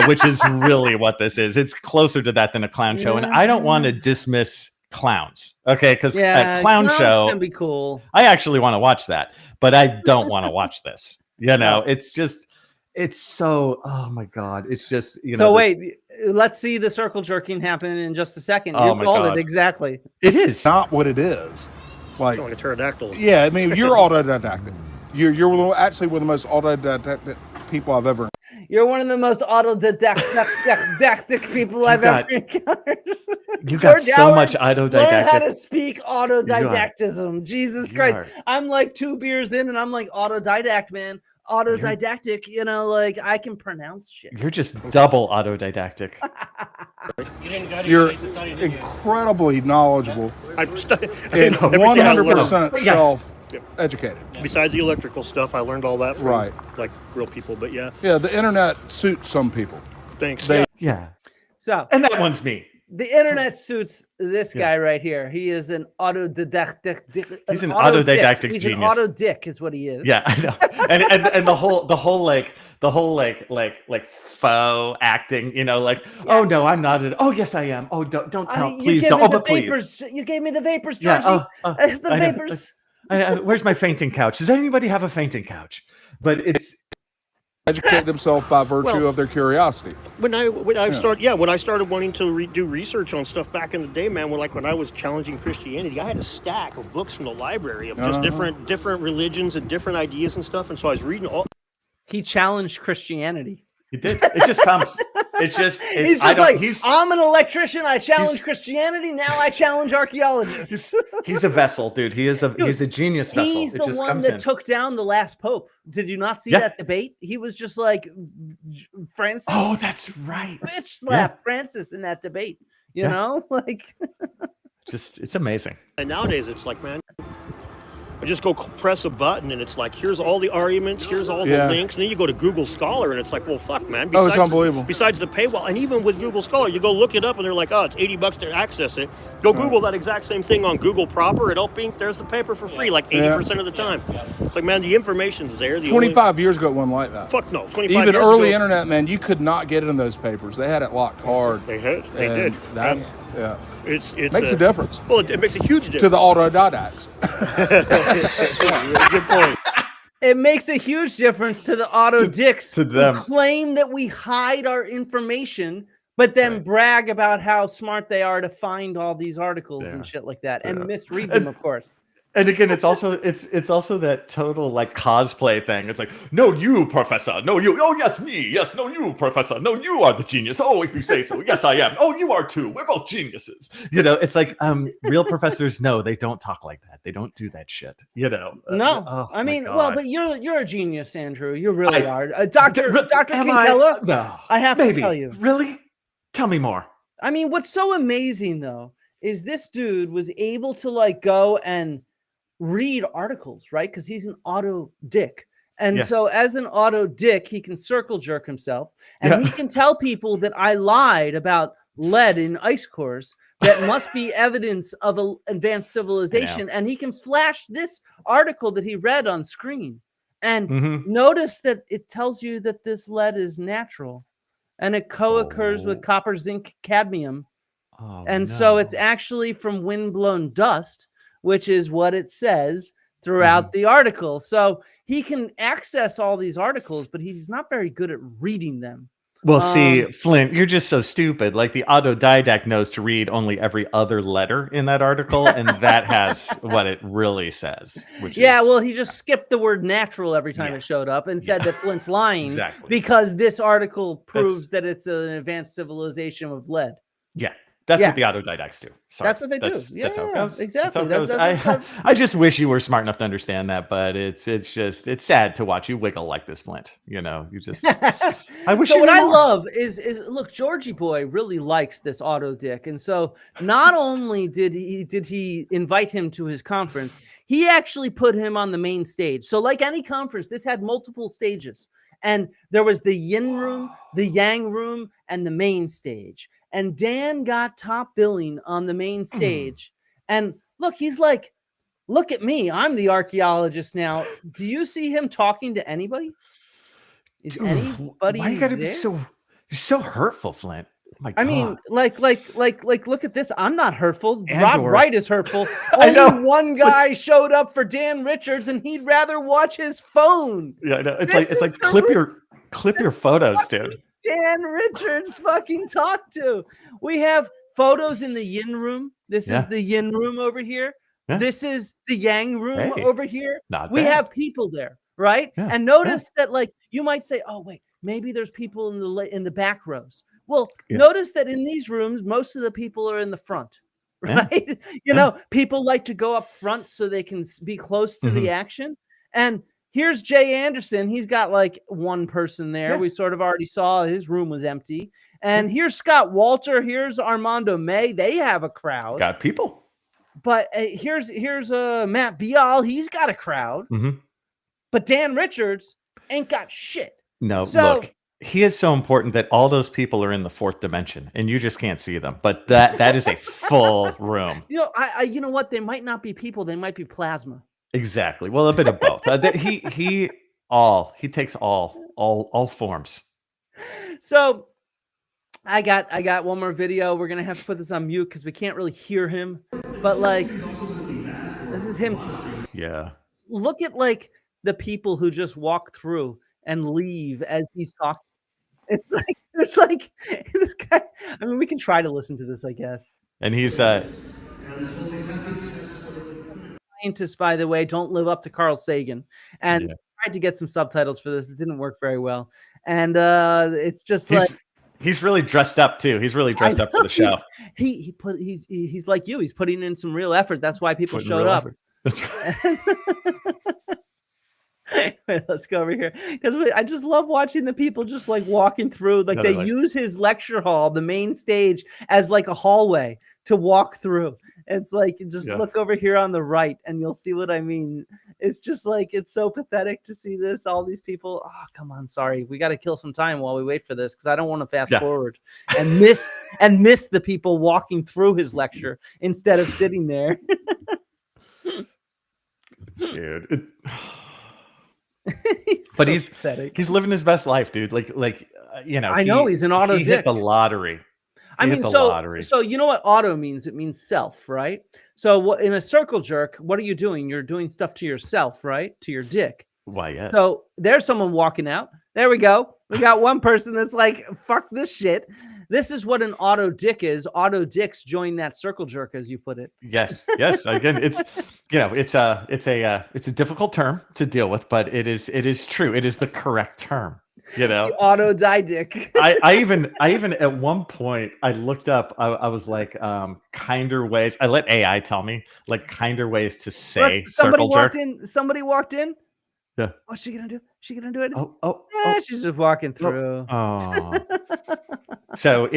which is really what this is. It's closer to that than a clown show. And I don't want to dismiss clowns, okay? Because a clown show can be cool. I actually want to watch that, but I don't want to watch this. You know, it's so, oh my God. It's just, you know. So wait, let's see the circle jerking happen in just a second. You called it exactly. It is not what it is. Like a pterodactyl. Yeah, I mean, you're autodidactic. You're actually one of the most autodidactic people I've ever. You're one of the most autodidactic people I've ever encountered. You got so much autodidactic. Learn how to speak autodidactism. Jesus Christ. I'm like 2 beers in and I'm like autodidact, man. Autodidactic, you know, like I can pronounce shit. You're just double autodidactic. You're incredibly knowledgeable and 100% self-educated. Besides the electrical stuff, I learned all that from like real people, but yeah. Yeah, the internet suits some people. Thanks. So, and that one's me. The internet suits this guy right here. He is an autodidactic. He's an autodidactic He's genius. an autodick, is what he is. Yeah, I know. And the whole faux acting. You know, like oh no, I'm not. Oh yes, I am. Oh don't tell. Please don't. Oh but please. You gave me the vapors, Georgie. The vapors. Where's my fainting couch? Does anybody have a fainting couch? But it's. Educate themselves by virtue of their curiosity. When I started wanting to do research on stuff back in the day, man, when I was challenging Christianity, I had a stack of books from the library of just different religions and different ideas and stuff, and so I was reading all. He challenged Christianity. He did. It just comes. He's just like, I'm an electrician. I challenge Christianity. Now I challenge archaeologists. He's a vessel, dude. He's a genius vessel. He's the one that took down the last pope. Did you not see that debate? He was just like Francis. Oh, that's right. Bitch slapped Francis in that debate. You know, like. Just it's amazing. And nowadays it's like, man. I just go press a button and it's like, here's all the arguments, here's all the links. And then you go to Google Scholar and it's like, well, fuck, man. It's unbelievable. Besides the paywall, and even with Google Scholar, you go look it up and they're like, oh, it's $80 to access it. Go Google that exact same thing on Google proper. It'll be, there's the paper for free, like 80% of the time. It's like, man, the information's there. 25 years ago, it wasn't like that. Fuck no. 25 Even years early ago, internet, man, you could not get in those papers. They had it locked hard. They did. That's, It makes a difference. Well, it makes a huge difference. To the autodidacts. Good point. It makes a huge difference to the autodicks to them. Who claim that we hide our information, but then brag about how smart they are to find all these articles and shit like that and misread them, of course. And again, it's also that total like cosplay thing. It's like, no, you, professor. No, you. Oh, yes, me. Yes, no, you, professor. No, you are the genius. Oh, if you say so. Yes, I am. Oh, you are too. We're both geniuses. You know, it's like real professors. No, they don't talk like that. They don't do that shit. You know. No, I mean, well, but you're a genius, Andrew. You really are, Dr. Kinkella. No, I have to tell you. Really, tell me more. I mean, what's so amazing though is this dude was able to like go and read articles, right? Because he's an auto dick. And so as an auto dick, he can circle jerk himself and he can tell people that I lied about lead in ice cores that must be evidence of an advanced civilization. And he can flash this article that he read on screen. And notice that it tells you that this lead is natural and it co-occurs with copper, zinc, cadmium. So it's actually from windblown dust, which is what it says throughout the article. So he can access all these articles, but he's not very good at reading them. Well, see, Flint, you're just so stupid. Like the autodidact knows to read only every other letter in that article, and that has what it really says. Which is, well, he just skipped the word natural every time it showed up and said that Flint's lying because this article proves that it's an advanced civilization with lead. Yeah. That's what the autodidacts do. Sorry. That's what they do. That's how it goes. Exactly. That's how it goes. I just wish you were smart enough to understand that, but it's sad to watch you wiggle like this, Flint. You know, you just. I wish. So what I love is look, Georgie boy really likes this auto dick, and so not only did he invite him to his conference, he actually put him on the main stage. So like any conference, this had multiple stages, and there was the yin room, the yang room, and the main stage. And Dan got top billing on the main stage. And look, he's like, look at me. I'm the archaeologist now. Do you see him talking to anybody? Is anybody why you gotta be so you're so hurtful, Flint? My God. I mean, like, look at this. I'm not hurtful. Rob Wright is hurtful. I know. Only one guy showed up for Dan Richards, and he'd rather watch his phone. Yeah, I know. It's like clip your photos, dude. Dan Richards fucking talk to. We have photos in the yin room. This is the yin room over here. This is the yang room over here. We have people there, right? And notice that, like, you might say, oh wait, maybe there's people in the back rows. Well, notice that in these rooms, most of the people are in the front, right? You know, people like to go up front so they can be close to the action. And here's Jay Anderson. He's got like one person there. We sort of already saw his room was empty. And here's Scott Walter. Here's Armando May. They have a crowd. Got people. But here's Matt Bial. He's got a crowd. But Dan Richards ain't got shit. No, look, he is so important that all those people are in the fourth dimension, and you just can't see them. But that is a full room. You know, you know what? They might not be people. They might be plasma. Exactly. Well, a bit of both. He takes all forms. So I got one more video. We're gonna have to put this on mute because we can't really hear him. But like, this is him. Yeah. Look at like the people who just walk through and leave as he's talking. It's like there's like this guy. I mean, we can try to listen to this, I guess. And he's scientists, by the way, don't live up to Carl Sagan, and tried to get some subtitles for this. It didn't work very well, and it's just he's really dressed up too. He's really dressed up for the show. He's like you. He's putting in some real effort. That's why people showed up. That's right. Wait, let's go over here because I just love watching the people just like walking through. Like they use his lecture hall, the main stage, as like a hallway to walk through. It's like just look over here on the right, and you'll see what I mean. It's just like it's so pathetic to see this. All these people. Oh, come on, sorry, we got to kill some time while we wait for this because I don't want to fast forward and miss the people walking through his lecture instead of sitting there. Dude. But he's living his best life, dude. Like you know. I know he's an auto. He hit the lottery. So you know what auto means? It means self, right? So in a circle jerk, what are you doing? You're doing stuff to yourself, right? To your dick. Why, yes. So there's someone walking out. There we go. We got one person that's like, fuck this shit. This is what an auto dick is. Auto dicks join that circle jerk, as you put it. Yes. Again, it's a difficult term to deal with, but it is true. It is the correct term. The auto die dick. I even at one point I looked up. I was like, kinder ways. I let AI tell me like kinder ways to say circle jerk. Somebody walked in. Yeah. What's she gonna do? She gonna do it? Oh. She's just walking through. Oh. So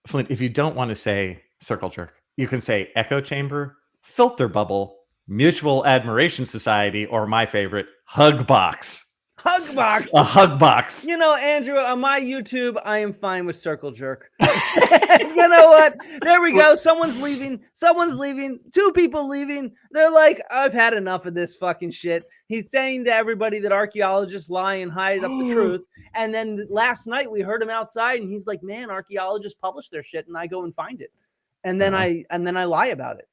Flint, if you don't want to say circle jerk, you can say echo chamber, filter bubble, mutual admiration society, or my favorite, hug box. Hug box. A hug box. Andrew, on my YouTube, I am fine with circle jerk. You know what? There we go. Someone's leaving. 2 people leaving. They're like, I've had enough of this fucking shit. He's saying to everybody that archaeologists lie and hide up the truth. And then last night we heard him outside and he's like, man, archaeologists publish their shit and I go and find it. And then I lie about it.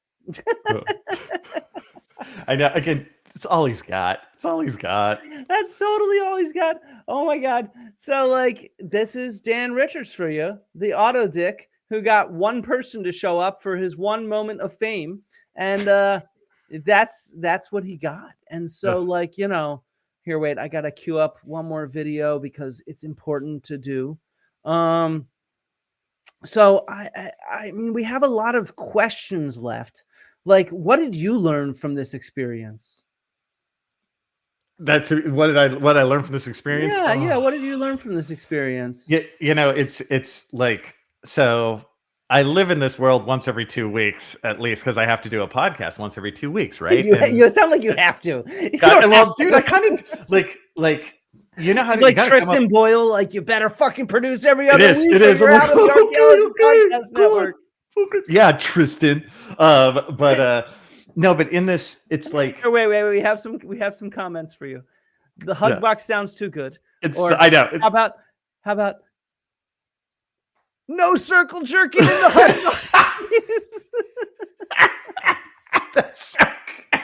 I know. Again, it's all he's got. That's totally all he's got. Oh my God. So this is Dan Richards for you, the auto dick who got one person to show up for his one moment of fame. And that's what he got. And so here, wait, I got to queue up one more video because it's important to do. So I mean, we have a lot of questions left. What did you learn from this experience? That's what I learned from this experience. Yeah. What did you learn from this experience? Yeah, it's like, so I live in this world once every 2 weeks at least because I have to do a podcast once every 2 weeks, right? You sound like you have to. Dude, I kind of like you know how it's like Tristan Boyle, you better fucking produce every other week. It is. You're out of the Archaeology Podcast Network. Yeah, Tristan. No, but in this, it's like wait. We have some comments for you. The hug box sounds too good. I know. How about no circle jerking in the hug box? That's so good.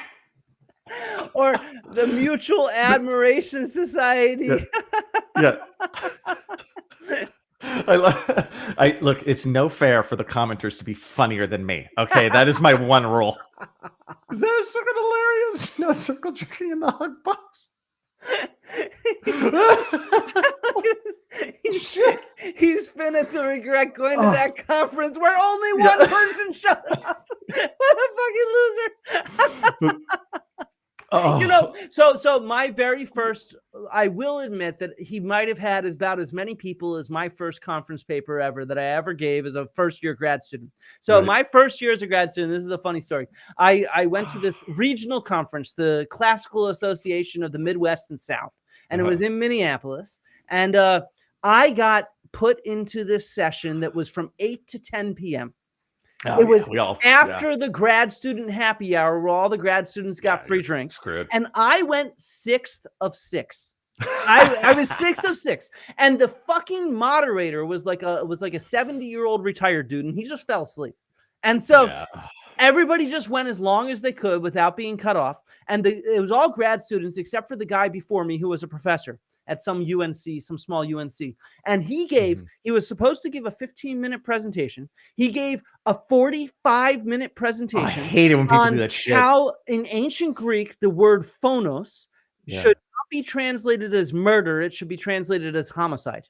Or the Mutual Admiration Society. Yeah. Look, it's no fair for the commenters to be funnier than me. Okay, that is my one rule. That is fucking hilarious. No circle jerking in the hug box. He's finna to regret going to that conference where only one person showed up. What a fucking loser. So my very first, I will admit that he might have had about as many people as my first conference paper ever that I ever gave as a first-year grad student. So my first year as a grad student, this is a funny story. I went to this regional conference, the Classical Association of the Midwest and South, and it was in Minneapolis. And I got put into this session that was from 8 to 10 p.m. It was after the grad student happy hour where all the grad students got free drinks. Screwed. And I went 6th of 6. I was 6th of 6. And the fucking moderator was like a 70-year-old retired dude, and he just fell asleep. And so everybody just went as long as they could without being cut off. And it was all grad students except for the guy before me who was a professor at some UNC, some small UNC. And he was supposed to give a 15-minute presentation. He gave a 45-minute presentation. I hate it when people do that shit. How in ancient Greek, the word phonos should not be translated as murder. It should be translated as homicide.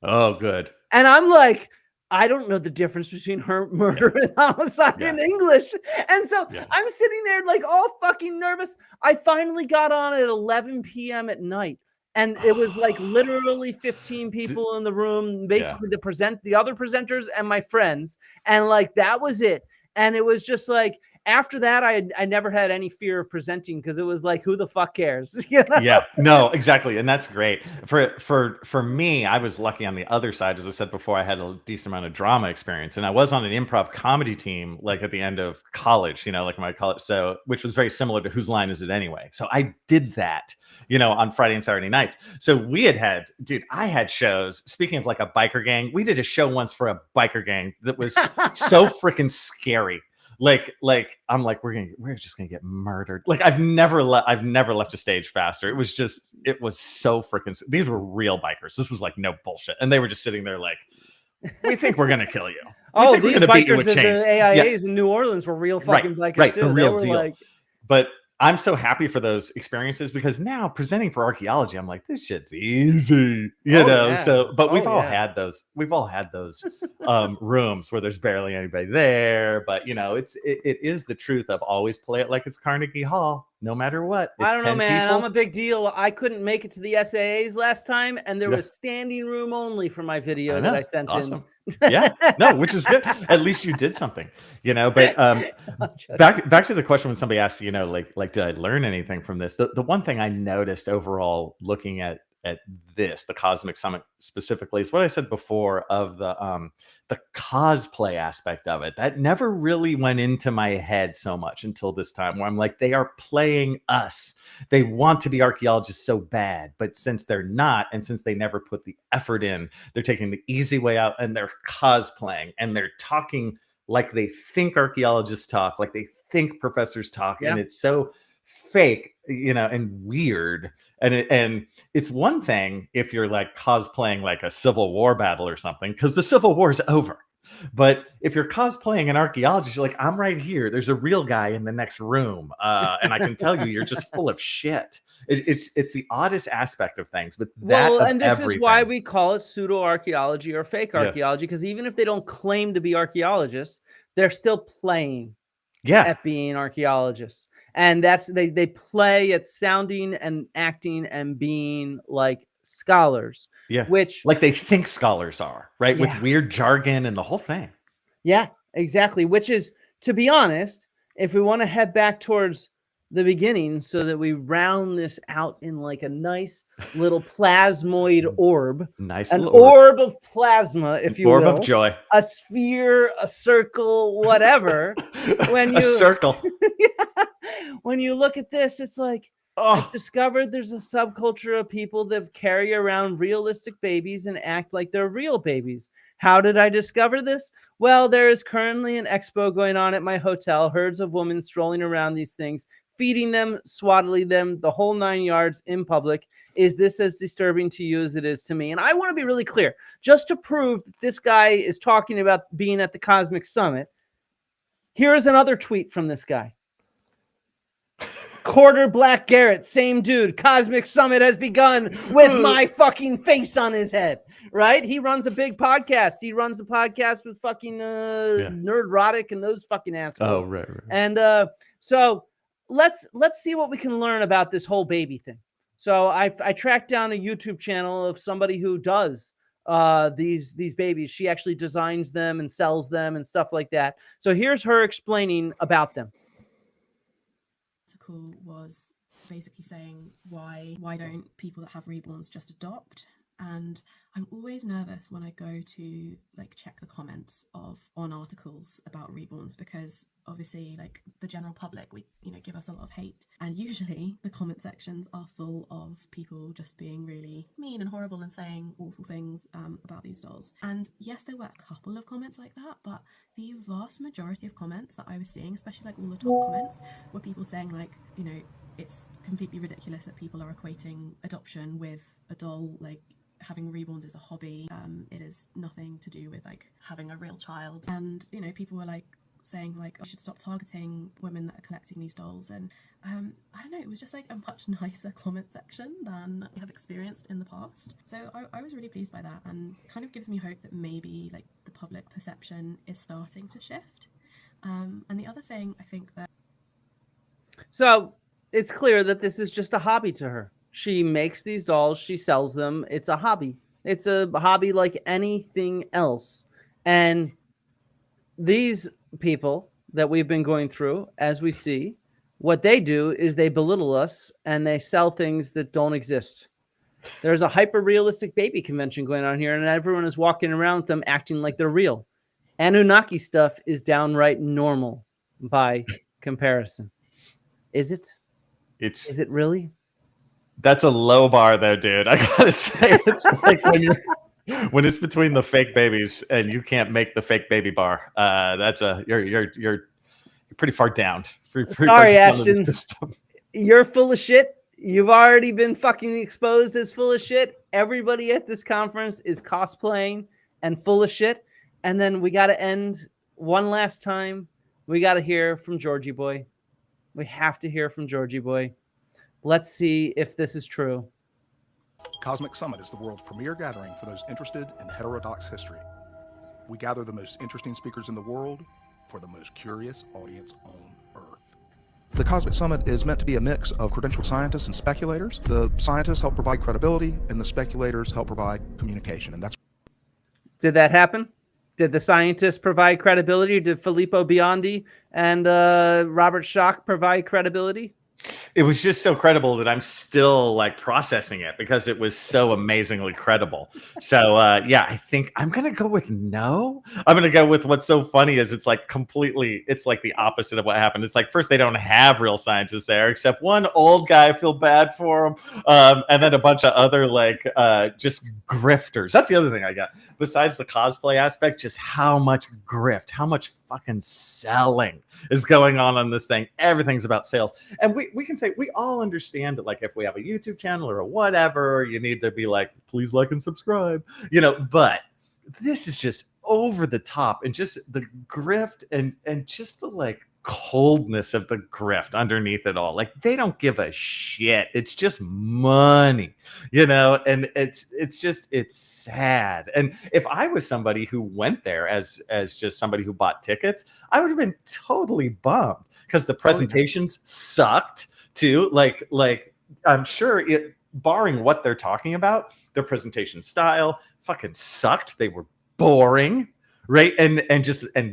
Oh, good. And I'm like, I don't know the difference between murder and homicide in English. And so I'm sitting there all fucking nervous. I finally got on at 11 p.m. at night. And it was literally 15 people in the room, basically the other presenters and my friends. And that was it. And it was just after that, I never had any fear of presenting because it was who the fuck cares? Yeah, no, exactly. And that's great. For me, I was lucky on the other side. As I said before, I had a decent amount of drama experience. And I was on an improv comedy team at the end of college, my college. So, which was very similar to Whose Line Is It Anyway? So I did that. On Friday and Saturday nights. So I had shows. Speaking of a biker gang, we did a show once for a biker gang that was so freaking scary. I'm we're just gonna get murdered. I've never left a stage faster. It was so freaking. These were real bikers. This was no bullshit. And they were just sitting there we think we're gonna kill you. Oh, these bikers at the AIAs in New Orleans were real fucking bikers too. The real deal. Like... But I'm so happy for those experiences because now presenting for archaeology, I'm like, this shit's easy, you know. So, but we've all had those. We've all had those rooms where there's barely anybody there. But you know, it is the truth of always play it like it's Carnegie Hall, no matter what. It's I don't know, man. people. I'm a big deal. I couldn't make it to the SAAs last time, and there was standing room only for my video that I sent in. Yeah, no, which is good. At least you did something, you know. But back to the question when somebody asked, you know, like did I learn anything from this? The one thing I noticed overall looking at this, the Cosmic Summit specifically, is what I said before of the cosplay aspect of it. That never really went into my head so much until this time, where I'm like, they are playing us. They want to be archaeologists so bad, but since they're not, and since they never put the effort in, they're taking the easy way out and they're cosplaying and they're talking like they think archaeologists talk, like they think professors talk, and it's so fake, you know, and weird. And it's one thing if you're like cosplaying like a Civil War battle or something, because the Civil War is over. But if you're cosplaying an archaeologist, you're like, I'm right here. There's a real guy in the next room, and I can tell you, you're just full of shit. It's the oddest aspect of things, but and this is why we call it pseudo archaeology or fake archaeology, because even if they don't claim to be archaeologists, they're still playing at being archaeologists. And that's they play at sounding and acting and being like scholars. Yeah. Which like they think scholars are, right? With weird jargon and the whole thing. Yeah, exactly. Which is, to be honest, if we want to head back towards the beginning so that we round this out in like a nice little plasmoid orb. An orb of plasma, if you will. Orb of joy. A sphere, a circle, whatever. A circle. When you look at this, it's like, I've discovered there's a subculture of people that carry around realistic babies and act like they're real babies. How did I discover this? Well, there is currently an expo going on at my hotel. Herds of women strolling around these things, feeding them, swaddling them, the whole 9 yards in public. Is this as disturbing to you as it is to me? And I want to be really clear, just to prove that this guy is talking about being at the Cosmic Summit. Here is another tweet from this guy. Quarter Black Garrett, same dude. Cosmic Summit has begun with my fucking face on his head, right? He runs a big podcast. He runs the podcast with fucking Nerdrotic and those fucking assholes. Oh, right. And so let's see what we can learn about this whole baby thing. So I tracked down a YouTube channel of somebody who does these babies. She actually designs them and sells them and stuff like that. So here's her explaining about them. Was basically saying why don't people that have reborns just adopt? And I'm always nervous when I go to like check the comments on articles about reborns, because obviously like the general public, we give us a lot of hate, and usually the comment sections are full of people just being really mean and horrible and saying awful things about these dolls. And yes, there were a couple of comments like that, but the vast majority of comments that I was seeing, especially like all the top comments, were people saying like, it's completely ridiculous that people are equating adoption with a doll. Like, having reborns is a hobby. It is nothing to do with like having a real child. And people were like saying like, I should stop targeting women that are collecting these dolls. And I don't know, it was just like a much nicer comment section than I have experienced in the past. So I was really pleased by that, and kind of gives me hope that maybe like the public perception is starting to shift. And the other thing I think that, so it's clear that this is just a hobby to her. She makes these dolls, she sells them. It's a hobby. It's a hobby like anything else. And these people that we've been going through, as we see, what they do is they belittle us and they sell things that don't exist. There's a hyper-realistic baby convention going on here, and everyone is walking around with them acting like they're real. Anunnaki stuff is downright normal by comparison. Is it? Is it really? That's a low bar though, dude. I gotta say, it's like when it's between the fake babies and you can't make the fake baby bar. You're pretty far down. Sorry, Ashton. You're full of shit. You've already been fucking exposed as full of shit. Everybody at this conference is cosplaying and full of shit. And then we got to end one last time. We got to hear from Georgie Boy. We have to hear from Georgie Boy. Let's see if this is true. Cosmic Summit is the world's premier gathering for those interested in heterodox history. We gather the most interesting speakers in the world for the most curious audience on Earth. The Cosmic Summit is meant to be a mix of credentialed scientists and speculators. The scientists help provide credibility, and the speculators help provide communication. And that's. Did that happen? Did the scientists provide credibility? Did Filippo Biondi and Robert Schoch provide credibility? It was just so credible that I'm still like processing it because it was so amazingly credible. So yeah, I think I'm gonna go with no. I'm gonna go with what's so funny is it's like the opposite of what happened. It's like first they don't have real scientists there except one old guy. I feel bad for him, and then a bunch of other like just grifters. That's the other thing I got. Besides the cosplay aspect, just how much grift, how much fucking selling is going on this thing. Everything's about sales, and we can say we all understand that like if we have a YouTube channel or whatever, you need to be like, please like and subscribe, but this is just over the top and just the grift and just the like coldness of the grift underneath it all. Like they don't give a shit. It's just money, and it's sad. And if I was somebody who went there as just somebody who bought tickets, I would have been totally bummed because the presentations sucked too. Like I'm sure barring what they're talking about, their presentation style fucking sucked. They were boring. Right. And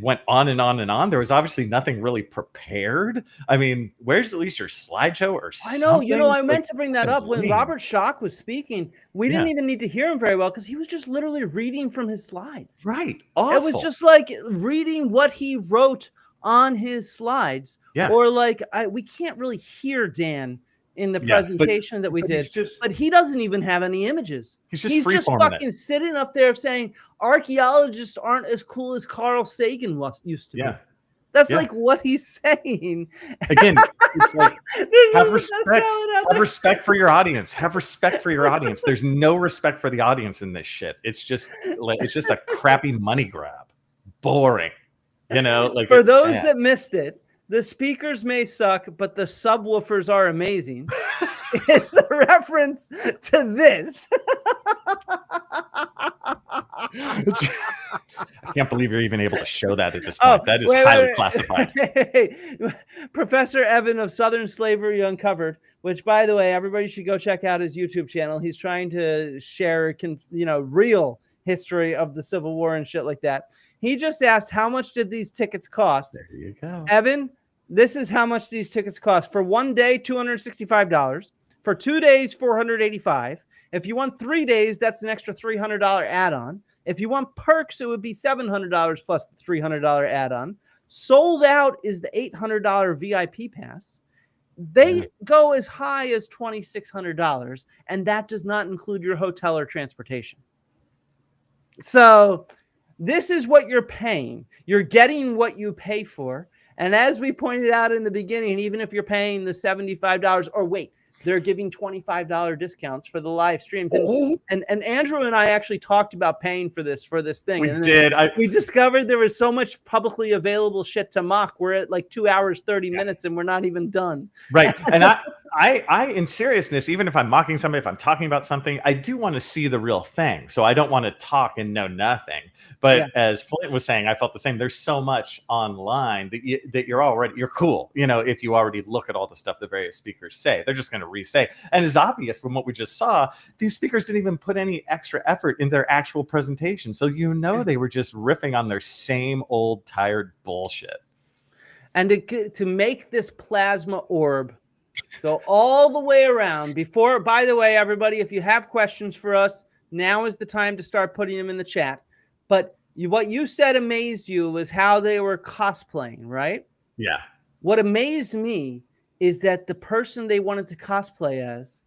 went on and on and on. There was obviously nothing really prepared. I mean, where's at least your slideshow or something? I know, I meant to bring that up when Robert Schoch was speaking. We didn't even need to hear him very well because he was just literally reading from his slides. Right. Awful. It was just like reading what he wrote on his slides. Yeah. Or like we can't really hear Dan in the presentation that we did, but he doesn't even have any images. He's just fucking sitting up there saying archaeologists aren't as cool as Carl Sagan used to be. That's like what he's saying. Again, it's like have respect for your audience. Have respect for your audience. There's no respect for the audience in this shit. It's just a crappy money grab. Boring. Like for those that missed it, the speakers may suck, but the subwoofers are amazing. It's a reference to this. I can't believe you're even able to show that at this point. That is highly classified. Professor Evan of Southern Slavery Uncovered, which, by the way, everybody should go check out his YouTube channel. He's trying to share, real history of the Civil War and shit like that. He just asked, how much did these tickets cost? There you go. Evan, this is how much these tickets cost. For 1 day, $265. For 2 days, $485. If you want 3 days, that's an extra $300 add-on. If you want perks, it would be $700 plus the $300 add-on. Sold out is the $800 VIP pass. They go as high as $2,600, and that does not include your hotel or transportation. So this is what you're paying. You're getting what you pay for. And as we pointed out in the beginning, even if you're paying the $75, or wait, they're giving $25 discounts for the live streams. And Andrew and I actually talked about paying for this thing. We did. We discovered there was so much publicly available shit to mock. We're at like 2 hours, 30 minutes, and we're not even done. Right. And I, in seriousness, even if I'm mocking somebody, if I'm talking about something, I do want to see the real thing. So I don't want to talk and know nothing. But as Flint was saying, I felt the same. There's so much online that you're cool. If you already look at all the stuff the various speakers say, they're just going to re-say. And it's obvious from what we just saw, these speakers didn't even put any extra effort in their actual presentation. So they were just riffing on their same old tired bullshit. And to make this plasma orb go all the way around by the way, everybody, if you have questions for us, now is the time to start putting them in the chat. But what you said amazed you was how they were cosplaying, right? Yeah. What amazed me is that the person they wanted to cosplay as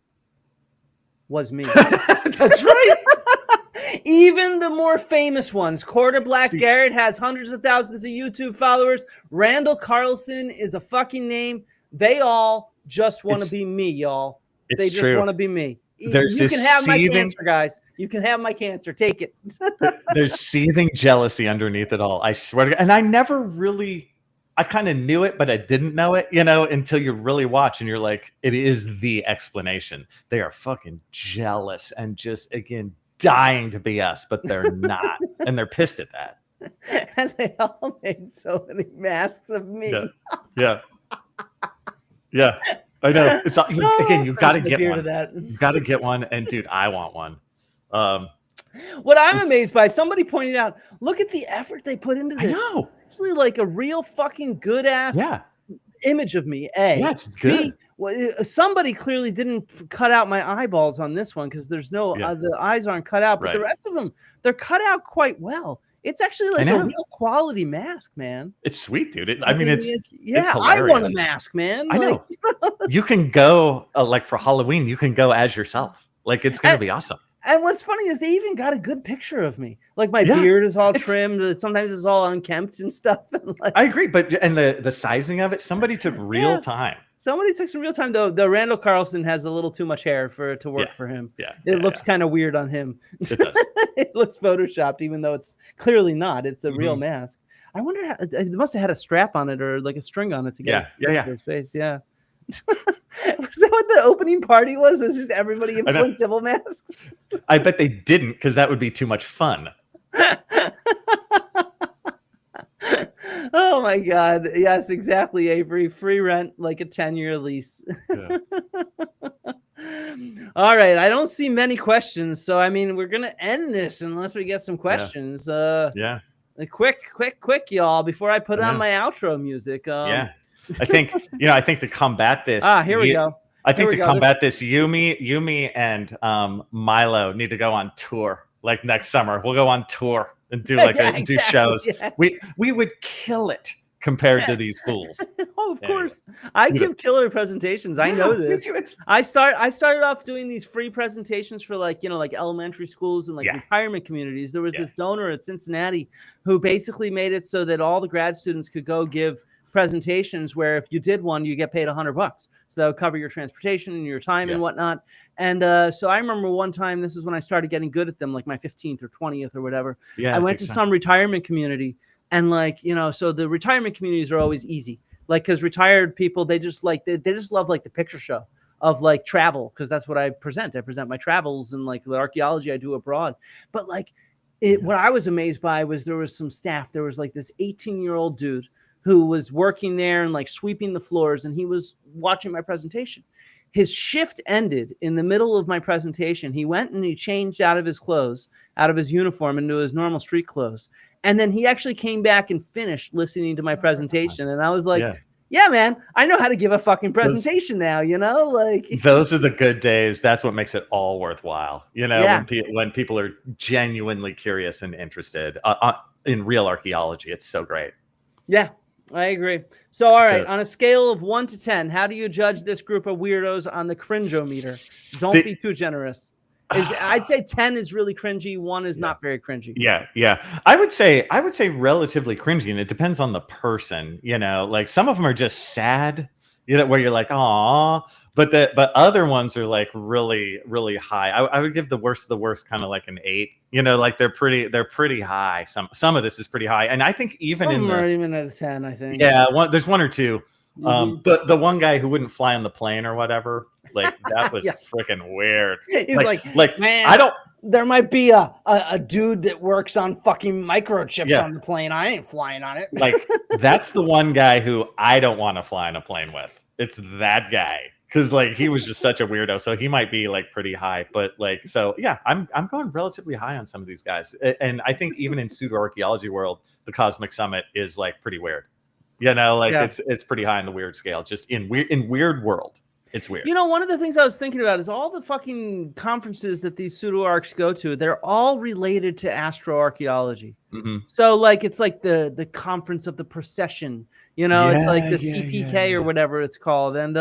was me. That's right. Even the more famous ones. Quarter Black Garrett has hundreds of thousands of YouTube followers. Randall Carlson is a fucking name. They all just want to be me, y'all. They just want to be me. There's you this can have my seething- cancer, guys. You can have my cancer. Take it. There's seething jealousy underneath it all. I swear to God. And I never really, I kind of knew it, but I didn't know it, until you really watch and you're like, it is the explanation. They are fucking jealous and just, again, dying to be us, but they're not. And they're pissed at that. And they all made so many masks of me. Yeah. Yeah. I know. It's again, you got to get one. You got to get one. And dude, I want one. What I'm amazed by, somebody pointed out, look at the effort they put into this. I know. Actually, like a real fucking good ass image of me. Yeah, it's good. Somebody clearly didn't cut out my eyeballs on this one because there's no the eyes aren't cut out, but the rest of them, they're cut out quite well. It's actually like a real quality mask, man. It's sweet, dude. It's I want a mask, man. I know. You can go like for Halloween. You can go as yourself. Like it's gonna be awesome. And what's funny is they even got a good picture of me. Like my beard is all trimmed. Sometimes it's all unkempt and stuff. And I agree, but the sizing of it, somebody took real time. Somebody took some real time, though. The Randall Carlson has a little too much hair to work for him. Yeah, it looks kind of weird on him. It does. It looks photoshopped, even though it's clearly not. It's a real mask. I wonder how it must have had a strap on it or like a string on it to get his face. Yeah. Was that what the opening party was? Was just everybody in Flint Dibble masks? I bet they didn't, because that would be too much fun. Oh my God. Yes, exactly, Avery. Free rent, like a 10-year lease. Yeah. All right. I don't see many questions. So, I mean, we're going to end this unless we get some questions. Quick, y'all, before I put on my outro music. I think to combat this. Here we go. I think to combat this, Yumi and Milo need to go on tour. Like next summer, we'll go on tour and do do shows. Yeah. We would kill it compared to these fools. Oh, of course. I give killer presentations. I know this. I started off doing these free presentations for like elementary schools and like retirement communities. There was this donor at Cincinnati who basically made it so that all the grad students could go give presentations where if you did one, you get paid $100. So that would cover your transportation and your time and whatnot. And so I remember one time, this is when I started getting good at them, like my 15th or 20th or whatever. Yeah, I went to some retirement community and so the retirement communities are always easy. Like, cause retired people, they just love like the picture show of like travel. Cause that's what I present. I present my travels and like the archaeology I do abroad. But like what I was amazed by was there was some staff. There was like this 18-year-old dude who was working there and like sweeping the floors, and he was watching my presentation. His shift ended in the middle of my presentation. He went and he changed out of his clothes, out of his uniform into his normal street clothes. And then he actually came back and finished listening to my presentation. And I was like, yeah, man, I know how to give a fucking presentation now, like those are the good days. That's what makes it all worthwhile. When people are genuinely curious and interested in real archaeology, it's so great. Yeah. I agree. So, all right, on a scale of 1 to 10, how do you judge this group of weirdos on the cringeometer? Don't be too generous. I'd say 10 is really cringy. 1 is not very cringy. Yeah. I would say relatively cringy, and it depends on the person. Like some of them are just sad. Where you're like, aw, but other ones are like really, really high. I would give the worst kind of like an 8. Like they're pretty high. Some of this is pretty high, and I think even some are even at a 10. I think. Yeah, there's 1 or 2. But the one guy who wouldn't fly on the plane or whatever, like that was freaking weird. He's like, man, I don't. There might be a dude that works on fucking microchips on the plane. I ain't flying on it. Like that's the one guy who I don't want to fly on a plane with. It's that guy. Because like he was just such a weirdo. So he might be like pretty high. But like I'm going relatively high on some of these guys. And I think even in pseudo archaeology world, the Cosmic Summit is like pretty weird. It's pretty high on the weird scale. Just in weird world. It's weird. One of the things I was thinking about is all the fucking conferences that these pseudo arcs go to, they're all related to astroarchaeology. Mm-hmm. So like it's like the conference of the procession, it's like the CPK or whatever it's called. And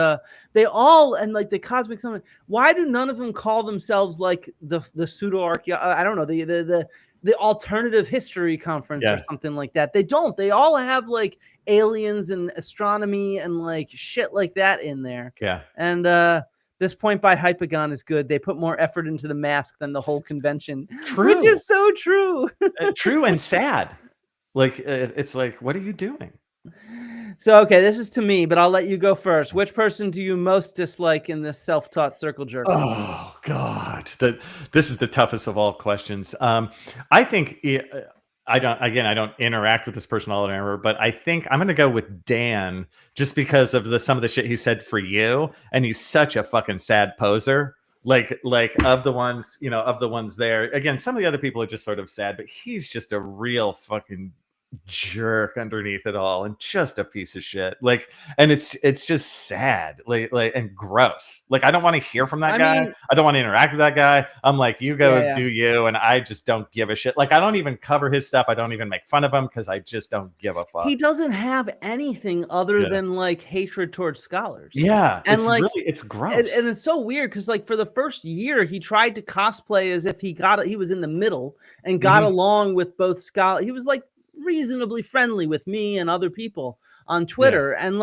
they all, and like the Cosmic Summit, why do none of them call themselves like the pseudo archaeology? I don't know, the alternative history conference or something like that. They don't. They all have like aliens and astronomy and like shit like that in there. Yeah. And This point by Hypagon is good. They put more effort into the mask than the whole convention. True. Which is so true. True and sad. Like, it's like, what are you doing? So, okay, this is to me, but I'll let you go first. Which person do you most dislike in this self-taught circle jerk? Oh, God. This is the toughest of all questions. I think... I don't interact with this person all the time, but I think I'm going to go with Dan just because of some of the shit he said for you. And he's such a fucking sad poser. Like of the ones there. Again, some of the other people are just sort of sad, but he's just a real fucking jerk underneath it all and just a piece of shit. Like, and it's just sad, like and gross. Like, I don't want to hear from that guy. I don't want to interact with that guy. I'm like, you go do you, and I just don't give a shit. Like, I don't even cover his stuff. I don't even make fun of him because I just don't give a fuck. He doesn't have anything other than like hatred towards scholars. Yeah, and it's like really, it's gross. And it's so weird because like for the first year he tried to cosplay as if he was in the middle and got along with both scholars. He was like reasonably friendly with me and other people on Twitter. And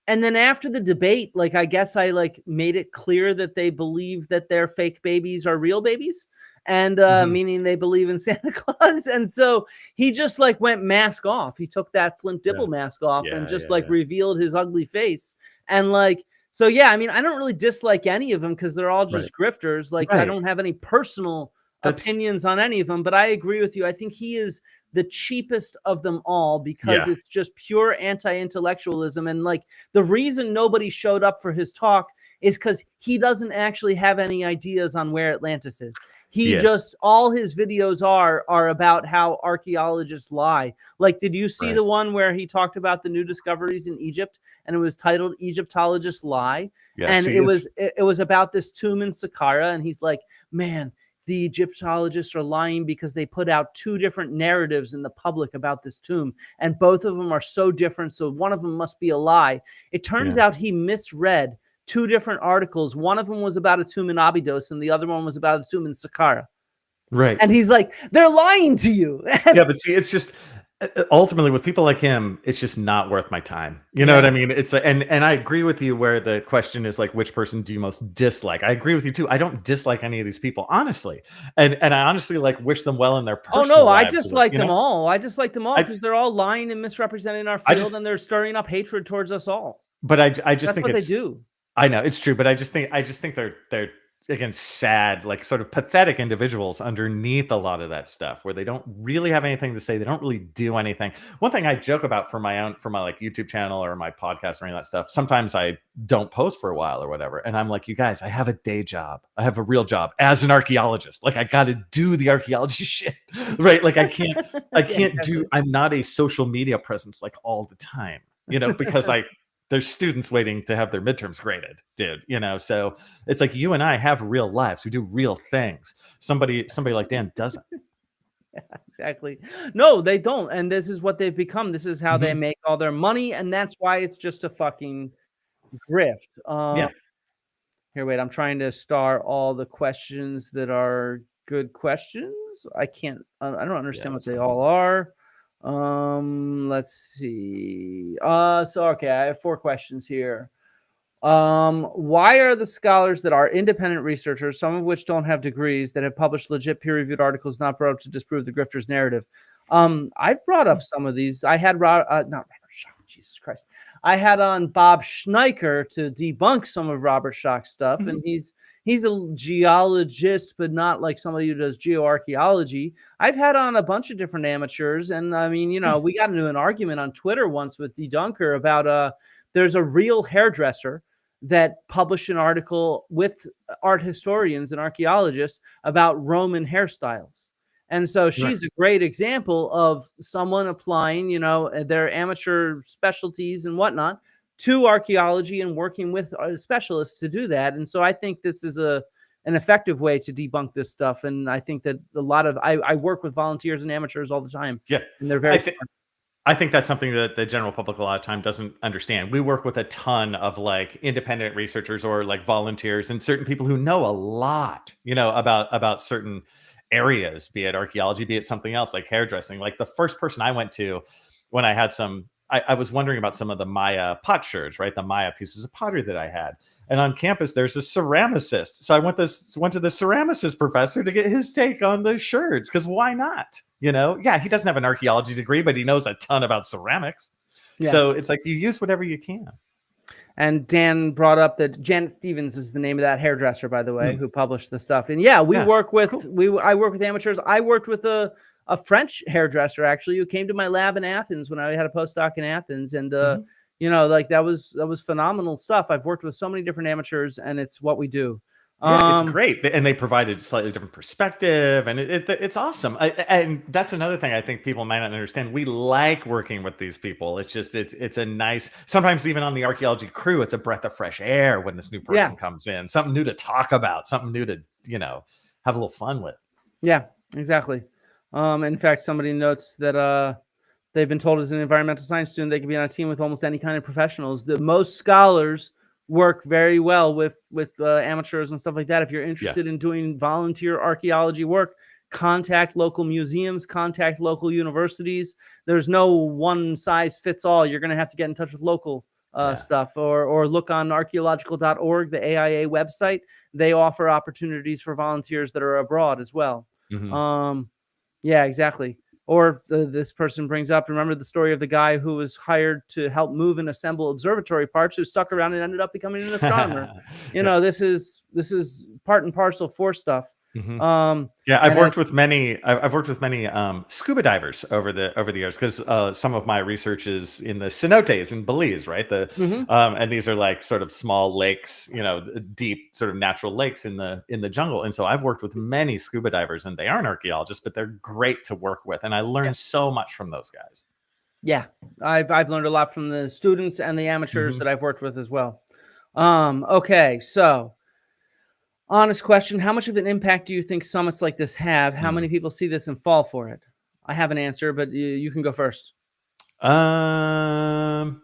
then after the debate, like, I guess I like made it clear that they believe that their fake babies are real babies, and meaning they believe in Santa Claus. And so he just like went mask off. He took that Flint Dibble mask off and just revealed his ugly face. And like, so yeah, I mean, I don't really dislike any of them because they're all just grifters. Like, I don't have any personal opinions on any of them, but I agree with you. I think he is the cheapest of them all because it's just pure anti-intellectualism. And like the reason nobody showed up for his talk is because he doesn't actually have any ideas on where Atlantis is. He just, all his videos are about how archaeologists lie. Like, did you see the one where he talked about the new discoveries in Egypt and it was titled Egyptologists Lie? And it was about this tomb in Saqqara. And he's like, man, the Egyptologists are lying because they put out two different narratives in the public about this tomb, and both of them are so different. So one of them must be a lie. It turns out he misread two different articles. One of them was about a tomb in Abydos, and the other one was about a tomb in Saqqara. Right. And he's like, they're lying to you. Yeah, but see, it's just ultimately with people like him, it's just not worth my time. You know what I mean? It's and I agree with you where the question is like, which person do you most dislike? I agree with you too. I don't dislike any of these people, honestly. And I honestly like wish them well in their personal lives. I dislike them all. I dislike them all because they're all lying and misrepresenting our field, and they're stirring up hatred towards us all. But I just think what they do. I know it's true, but I just think they're again sad, like sort of pathetic individuals underneath a lot of that stuff where they don't really have anything to say. They don't really do anything. One thing I joke about for my like YouTube channel or my podcast or any of that stuff, sometimes I don't post for a while or whatever. And I'm like, you guys, I have a day job. I have a real job as an archaeologist. Like, I got to do the archaeology shit, right? Like I can't I'm not a social media presence like all the time, you know, because there's students waiting to have their midterms graded, dude, you know? So it's like you and I have real lives. We do real things. Somebody like Dan doesn't. Yeah, exactly. No, they don't. And this is what they've become. This is how they make all their money. And that's why it's just a fucking grift. Here, wait, I'm trying to star all the questions that are good questions. I don't understand what they all are. Let's see. Okay, I have 4 questions here. Why are the scholars that are independent researchers, some of which don't have degrees, that have published legit peer-reviewed articles not brought up to disprove the grifter's narrative? I've brought up some of these. I had Jesus Christ. I had on Bob Schneiker to debunk some of Robert Schoch's stuff, and he's a geologist, but not like somebody who does geoarchaeology. I've had on a bunch of different amateurs, and I mean, you know, we got into an argument on Twitter once with D. Dunker about there's a real hairdresser that published an article with art historians and archaeologists about Roman hairstyles. And so she's a great example of someone applying, you know, their amateur specialties and whatnot to archaeology and working with specialists to do that. And so I think this is an effective way to debunk this stuff. And I think that I work with volunteers and amateurs all the time. Yeah. And they're very I think that's something that the general public a lot of time doesn't understand. We work with a ton of like independent researchers or like volunteers and certain people who know a lot, you know, about certain areas, be it archaeology, be it something else like hairdressing. Like the first person I went to when I had some I was wondering about some of the Maya potsherds, right? The Maya pieces of pottery that I had. And on campus, there's a ceramicist. So I went to the ceramicist professor to get his take on the sherds, because why not? You know, yeah, he doesn't have an archaeology degree, but he knows a ton about ceramics. Yeah. So it's like you use whatever you can. And Dan brought up that Janet Stevens is the name of that hairdresser, by the way, who published the stuff. And yeah, we work with I work with amateurs. I worked with a French hairdresser actually who came to my lab in Athens when I had a postdoc in Athens, and you know, like that was phenomenal stuff. I've worked with so many different amateurs, and it's what we do. Yeah, it's great, and they provided a slightly different perspective, and it's awesome. And that's another thing I think people might not understand. We like working with these people. It's just it's a nice. Sometimes even on the archaeology crew, it's a breath of fresh air when this new person comes in. Something new to talk about, something new to have a little fun with. Yeah, exactly. In fact, somebody notes that they've been told as an environmental science student they can be on a team with almost any kind of professionals. The most scholars work very well with amateurs and stuff like that. If you're interested in doing volunteer archaeology work, contact local museums, contact local universities. There's no one size fits all. You're going to have to get in touch with local stuff, or look on archaeological.org, the AIA website. They offer opportunities for volunteers that are abroad as well. Yeah, exactly. Or this person brings up, remember the story of the guy who was hired to help move and assemble observatory parts, who stuck around and ended up becoming an astronomer. You know, this is part and parcel for stuff. I've worked with many scuba divers over the years, because some of my research is in the cenotes in Belize, right? And these are like sort of small lakes, deep sort of natural lakes in the jungle. And so I've worked with many scuba divers, and they aren't archaeologists, but they're great to work with, and I learned so much from those guys. Yeah, I've learned a lot from the students and the amateurs that I've worked with as well. Okay, so honest question. How much of an impact do you think summits like this have? How many people see this and fall for it? I have an answer, but you can go first. To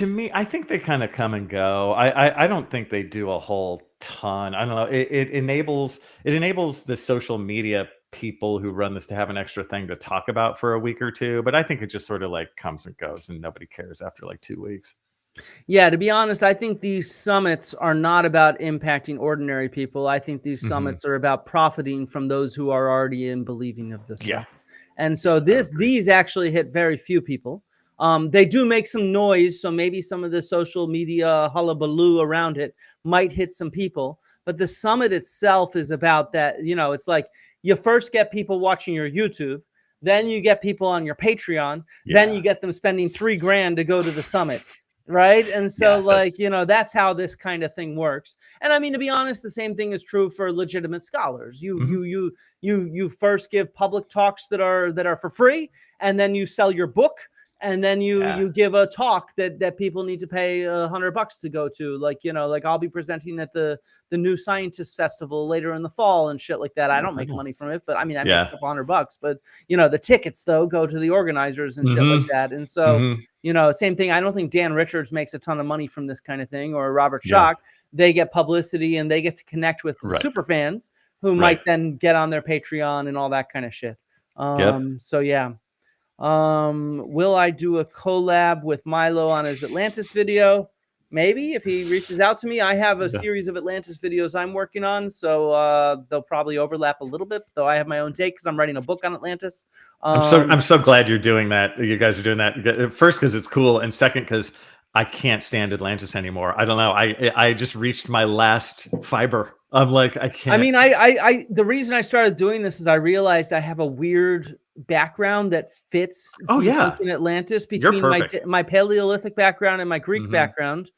me, I think they kind of come and go. I don't think they do a whole ton. I don't know. It enables the social media people who run this to have an extra thing to talk about for a week or two. But I think it just sort of like comes and goes, and nobody cares after like 2 weeks. Yeah, to be honest, I think these summits are not about impacting ordinary people. I think these summits are about profiting from those who are already in believing of this stuff. And so these actually hit very few people. They do make some noise, so maybe some of the social media hullabaloo around it might hit some people. But the summit itself is about that. It's like you first get people watching your YouTube, then you get people on your Patreon, then you get them spending $3,000 to go to the summit. Right. And so that's how this kind of thing works. And I mean, to be honest, the same thing is true for legitimate scholars. You first give public talks that are for free, and then you sell your book, and then you give a talk that people need to pay $100 to go to. Like I'll be presenting at the New Scientist Festival later in the fall and shit like that. I don't make money from it, but I mean, I make a couple $100, but the tickets though go to the organizers and shit like that. And so, same thing. I don't think Dan Richards makes a ton of money from this kind of thing, or Robert Schoch. They get publicity and they get to connect with super fans who might then get on their Patreon and all that kind of shit. So yeah. Will I do a collab with Milo on his Atlantis video? Maybe, if he reaches out to me. I have a series of Atlantis videos I'm working on, so they'll probably overlap a little bit, though I have my own take because I'm writing a book on Atlantis. I'm so glad you're doing that. You guys are doing that. First, because it's cool, and second, because I can't stand Atlantis anymore. I don't know. I just reached my last fiber. I'm like, I can't. I mean, I the reason I started doing this is I realized I have a weird background that fits in Atlantis between my Paleolithic background and my Greek background.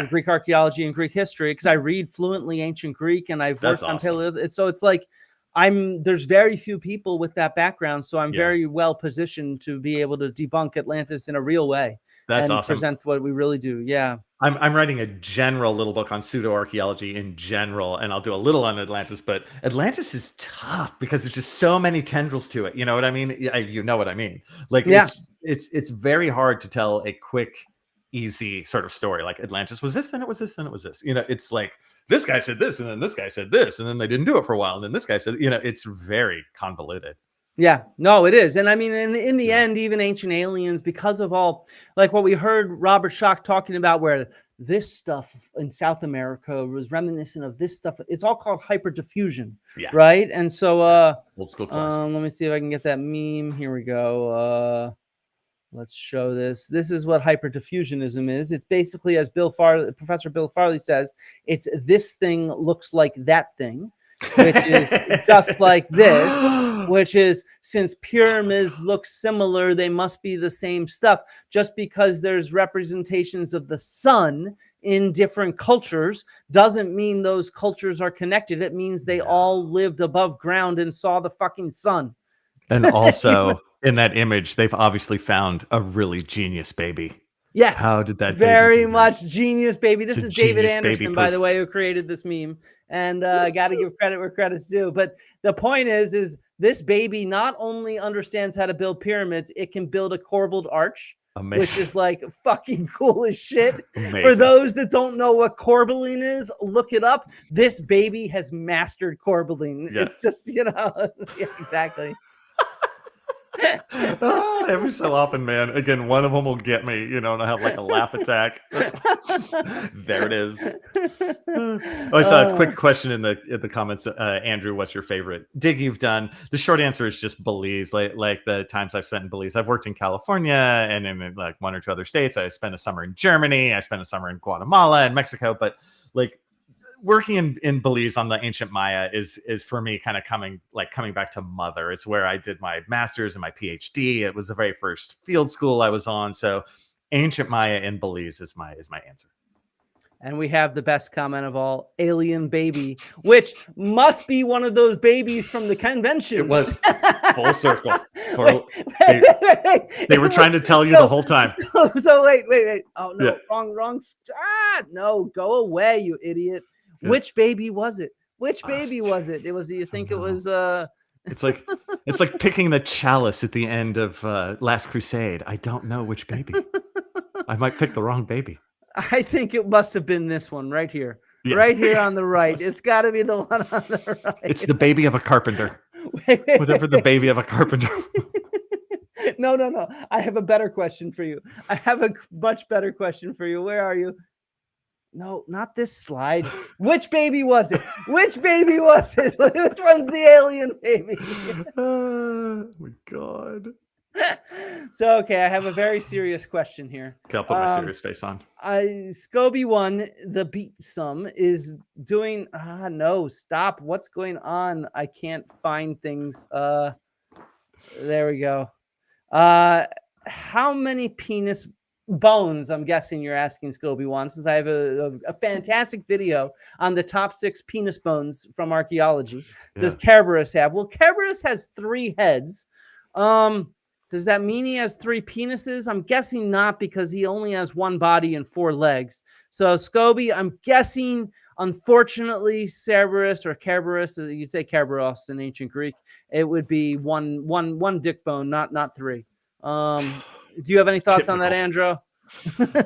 Greek archaeology and Greek history, because I read fluently ancient Greek and I've worked on Paleolithic. So it's like there's very few people with that background, so I'm very well positioned to be able to debunk Atlantis in a real way. That's and awesome. Present what we really do. Yeah. I'm writing a general little book on pseudo-archaeology in general, and I'll do a little on Atlantis, but Atlantis is tough because there's just so many tendrils to it. You know what I mean? You know what I mean? Like, it's very hard to tell a quick, easy sort of story. Like Atlantis was this, then it was this, then it was this. It's like this guy said this, and then this guy said this, and then they didn't do it for a while, and then this guy said, it's very convoluted. Yeah, no, it is. And I mean, in the end, even Ancient Aliens, because of all, like what we heard Robert Schoch talking about, where this stuff in South America was reminiscent of this stuff. It's all called hyperdiffusion, right? And so, old school classic. let me see if I can get that meme. Here we go. Let's show this. This is what hyperdiffusionism is. It's basically, as Professor Bill Farley says, it's this thing looks like that thing, which is just like this, which is, since pyramids look similar, they must be the same stuff. Just because there's representations of the sun in different cultures doesn't mean those cultures are connected. It means they all lived above ground and saw the fucking sun. And also, in that image, they've obviously found a really genius baby. Yes. How did that very baby much genius baby? This is David Anderson, by proof. the way, who created this meme. And got to give credit where credit's due. But the point is this baby not only understands how to build pyramids, it can build a corbelled arch. Amazing. Which is like fucking cool as shit. Amazing. For those that don't know what corbelling is, look it up. This baby has mastered corbelling. Yeah. It's just, yeah, exactly. Every so often, man. Again, one of them will get me, and I have like a laugh attack. There it is. I saw a quick question in the comments. Andrew, what's your favorite dig you've done? The short answer is just Belize. Like the times I've spent in Belize. I've worked in California and in like one or two other states. I spent a summer in Germany. I spent a summer in Guatemala and Mexico. But like, working in Belize on the ancient Maya is for me kind of coming back to mother. It's where I did my master's and my PhD. It was the very first field school I was on. So ancient Maya in Belize is my answer. And we have the best comment of all, alien baby, which must be one of those babies from the convention. It was full circle. They were trying to tell you the whole time. So wait. Oh no, wrong. No, go away, you idiot. Yeah. Which baby was it? Which baby was it? It was. You think it was? It's like picking the chalice at the end of Last Crusade. I don't know which baby. I might pick the wrong baby. I think it must have been this one right here, right here on the right. It's got to be the one on the right. It's the baby of a carpenter. Whatever the baby of a carpenter. No. I have a better question for you. I have a much better question for you. Where are you? No, not this slide. Which baby was it? Which baby was it? Which one's the alien baby? Oh my God. So, okay, I have a very serious question here. Okay, I'll put my serious face on. Scobie1, the beat sum, is doing... no, stop. What's going on? I can't find things. There we go. How many penis bones, I'm guessing you're asking, Scobie1, since I have a fantastic video on the top 6 penis bones from archaeology. Does Kerberos have? Well, Kerberos has 3 heads. Does that mean he has 3 penises? I'm guessing not, because he only has 1 body and 4 legs. So Scobie, I'm guessing, unfortunately, Cerberus or Kerberos, you'd say Kerberos in ancient Greek, it would be one dick bone, not 3. Do you have any thoughts on that, Andrew?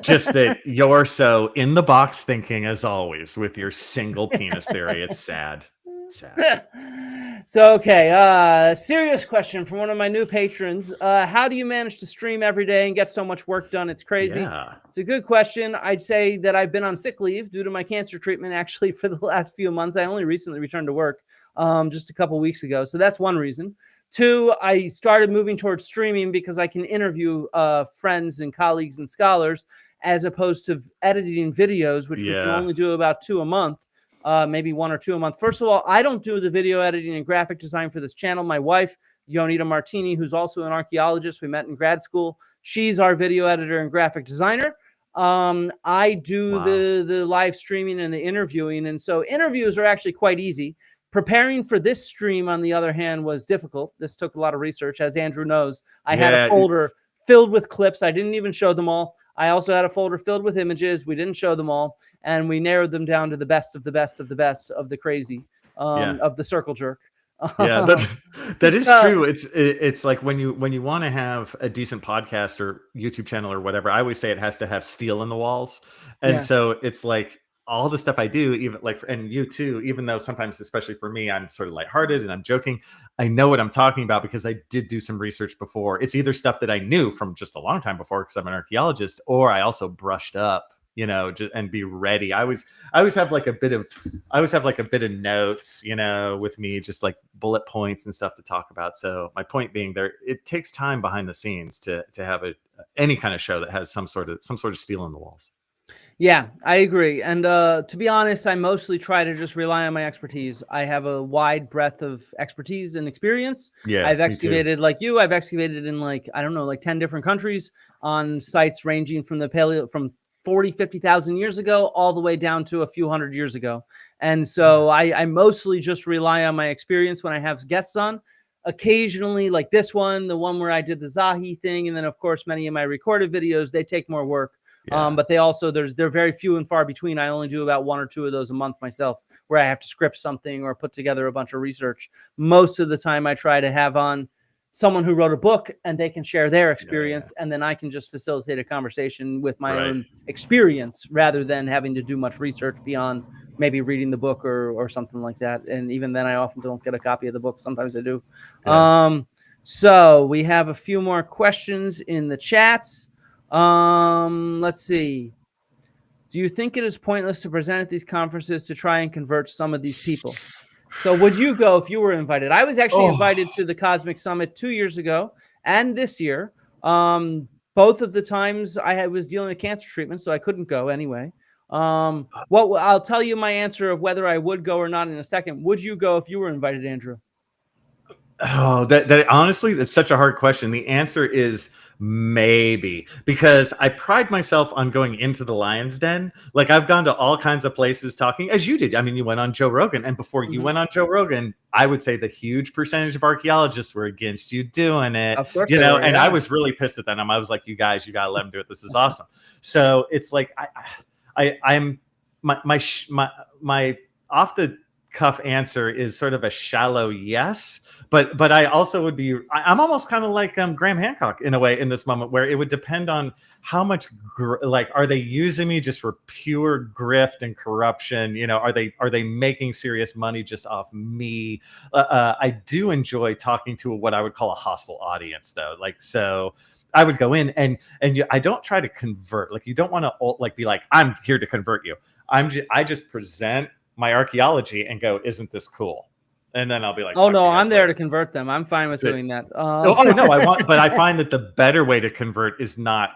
Just that you're so in the box thinking, as always, with your single penis theory. It's sad. So, okay, serious question from one of my new patrons. How do you manage to stream every day and get so much work done? It's crazy. Yeah. It's a good question. I'd say that I've been on sick leave due to my cancer treatment, actually, for the last few months. I only recently returned to work just a couple weeks ago. So that's one reason. 2, I started moving towards streaming because I can interview friends and colleagues and scholars, as opposed to editing videos, which we can only do about 2 a month. Maybe 1 or 2 a month. First of all, I don't do the video editing and graphic design for this channel. My wife, Yonita Martini, who's also an archaeologist, we met in grad school. She's our video editor and graphic designer. I do the live streaming and the interviewing. And so interviews are actually quite easy. Preparing for this stream, on the other hand, was difficult. This took a lot of research. As Andrew knows, I had a folder filled with clips. I didn't even show them all. I also had a folder filled with images. We didn't show them all. And we narrowed them down to the best of the best of the best of the crazy, of the circle jerk. Yeah, that is true. It's like when you want to have a decent podcast or YouTube channel or whatever, I always say it has to have steel in the walls. And so it's like, all the stuff I do, even like, and you too, even though sometimes, especially for me, I'm sort of lighthearted and I'm joking, I know what I'm talking about because I did do some research before. It's either stuff that I knew from just a long time before because I'm an archaeologist, or I also brushed up, and be ready. I always have like a bit of notes, with me, just like bullet points and stuff to talk about. So my point being, it takes time behind the scenes to have any kind of show that has some sort of steel in the walls. Yeah, I agree. And to be honest, I mostly try to just rely on my expertise. I have a wide breadth of expertise and experience. Yeah, I've excavated like you. I've excavated in 10 different countries on sites ranging from from 40, 50,000 years ago all the way down to a few hundred years ago. And so I mostly just rely on my experience when I have guests on. Occasionally, like this one, the one where I did the Zahi thing, and then of course many of my recorded videos, they take more work. Yeah. But they also, they're very few and far between. I only do about 1 or 2 of those a month myself, where I have to script something or put together a bunch of research. Most of the time I try to have on someone who wrote a book and they can share their experience, and then I can just facilitate a conversation with my own experience rather than having to do much research beyond maybe reading the book or something like that. And even then I often don't get a copy of the book. Sometimes I do. Yeah. So we have a few more questions in the chats. Let's see. Do you think it is pointless to present at these conferences to try and convert some of these people? So would you go if you were invited? I was actually invited to the Cosmic Summit 2 years ago and this year. Both of the times I was dealing with cancer treatment, so I couldn't go anyway. I'll tell you my answer of whether I would go or not in a second. Would you go if you were invited, Andrew? Oh, that honestly, that's such a hard question. The answer is maybe, because I pride myself on going into the lion's den. Like, I've gone to all kinds of places talking, as you did. I mean, you went on Joe Rogan, and before you went on Joe Rogan, I would say the huge percentage of archaeologists were against you doing it. Of course, and I was really pissed at them. I was like, you guys, you gotta let them do it. This is awesome. So it's like I'm my off the cuff answer is sort of a shallow yes, but I also would be, I'm almost kind of like Graham Hancock in a way in this moment, where it would depend on how much are they using me just for pure grift and corruption? Are they making serious money just off me? I do enjoy talking to what I would call a hostile audience, though. So I would go in and I don't try to convert. Like, you don't want to be like, I'm here to convert you. I just present my archaeology and go, isn't this cool? And then I'll be like, oh no, I'm there to convert them. I'm fine with doing that. But I find that the better way to convert is not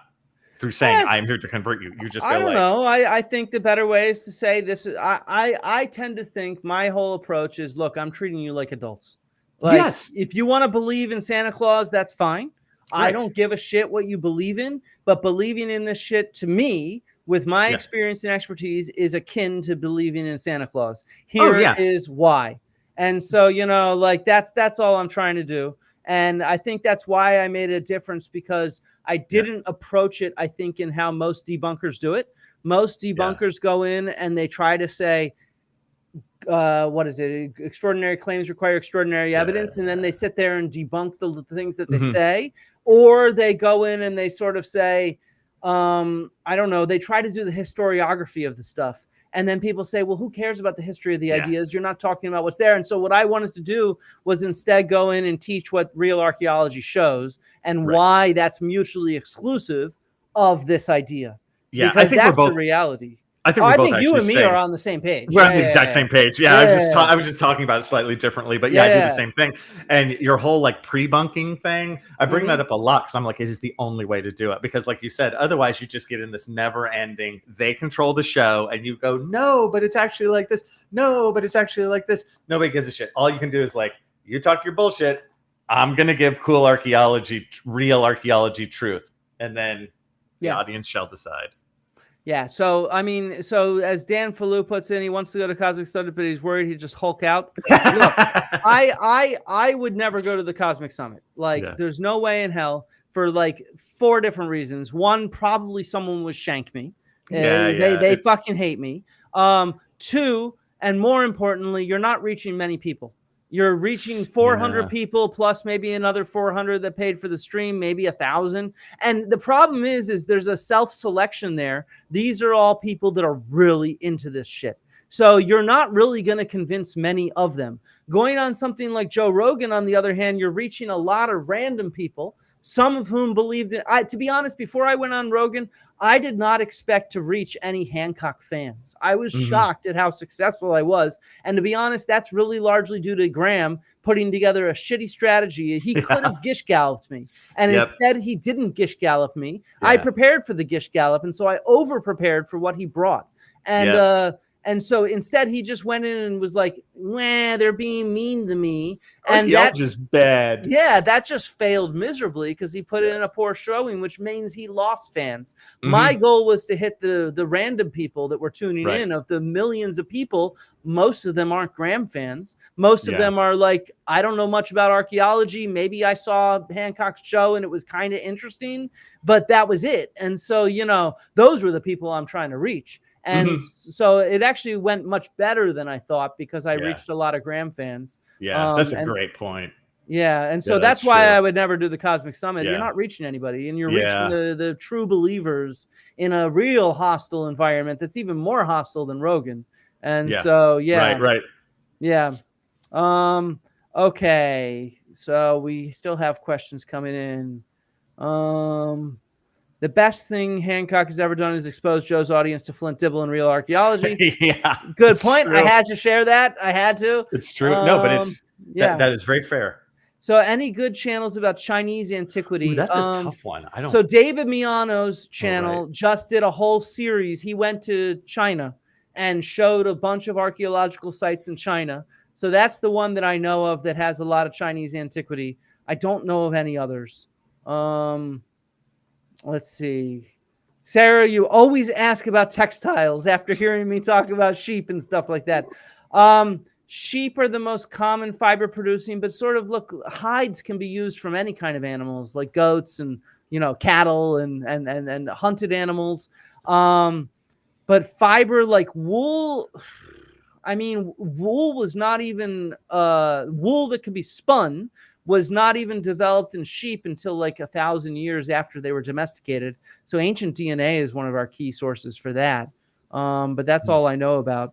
through saying I'm here to convert you. You just go, I don't know. I think the better way is to say this. I tend to think my whole approach is, look, I'm treating you like adults. Yes. If you want to believe in Santa Claus, that's fine. Right. I don't give a shit what you believe in, but believing in this shit, to me, with my experience and expertise, is akin to believing in Santa Claus. Here is why. And so, that's all I'm trying to do. And I think that's why I made a difference, because I didn't approach it, I think, in how most debunkers do it. Most debunkers go in and they try to say, what is it? Extraordinary claims require extraordinary evidence. And then they sit there and debunk the things that they say. Or they go in and they sort of say, I don't know, they try to do the historiography of the stuff. And then people say, well, who cares about the history of the ideas? You're not talking about what's there. And so what I wanted to do was instead go in and teach what real archaeology shows and why that's mutually exclusive of this idea. Yeah, because that's the reality. I think you and me are on the same page. We're on the exact same page. Yeah, I was just talking about it slightly differently, but I do the same thing. And your whole pre-bunking thing, I bring that up a lot because I'm like, it is the only way to do it. Because like you said, otherwise you just get in this never-ending, they control the show, and you go, no, but it's actually like this. No, but it's actually like this. Nobody gives a shit. All you can do is you talk your bullshit. I'm gonna give cool archaeology, real archaeology truth, and then the audience shall decide. Yeah, so as Dan Fallu puts in, he wants to go to Cosmic Summit, but he's worried he'd just Hulk out. Look, I would never go to the Cosmic Summit. There's no way in hell, for 4 different reasons. One, probably someone would shank me. They fucking hate me. 2, and more importantly, you're not reaching many people. You're reaching 400 people plus maybe another 400 that paid for the stream, maybe 1,000. And the problem is there's a self-selection there. These are all people that are really into this shit. So you're not really going to convince many of them. Going on something like Joe Rogan, on the other hand, you're reaching a lot of random people, some of whom believed in. To be honest, before I went on Rogan, I did not expect to reach any Hancock fans. I was shocked at how successful I was. And to be honest, that's really largely due to Graham putting together a shitty strategy. He could have gish galloped me. And instead, he didn't gish gallop me. I prepared for the gish gallop. And so I over prepared for what he brought. And so instead, he just went in and was like, "Wah, they're being mean to me." And that just bad. Yeah, that just failed miserably because he put in a poor showing, which means he lost fans. My goal was to hit the random people that were tuning in. Of the millions of people, most of them aren't Graham fans. Most of them are like, I don't know much about archaeology. Maybe I saw Hancock's show and it was kind of interesting, but that was it. And so, those were the people I'm trying to reach. And so it actually went much better than I thought because I reached a lot of Graham fans. Yeah, that's a great point. Yeah, and so that's why I would never do the Cosmic Summit. You're not reaching anybody, and you're reaching the true believers in a real hostile environment that's even more hostile than Rogan. And so, Right. Yeah. Okay, so we still have questions coming in. The best thing Hancock has ever done is expose Joe's audience to Flint, Dibble, and real archaeology. Good point. I had to share that. I had to. It's true. No, but it's that is very fair. So, any good channels about Chinese antiquity? Ooh, that's a tough one. I don't. So, David Miano's channel just did a whole series. He went to China and showed a bunch of archaeological sites in China. So that's the one that I know of that has a lot of Chinese antiquity. I don't know of any others. Let's see. Sarah, you always ask about textiles after hearing me talk about sheep and stuff like that. Sheep are the most common fiber producing, but hides can be used from any kind of animals like goats and, cattle and hunted animals. But fiber like wool, wool was not even, wool that could be spun was not even developed in sheep until like 1,000 years after they were domesticated. So ancient DNA is one of our key sources for that. But that's all I know about.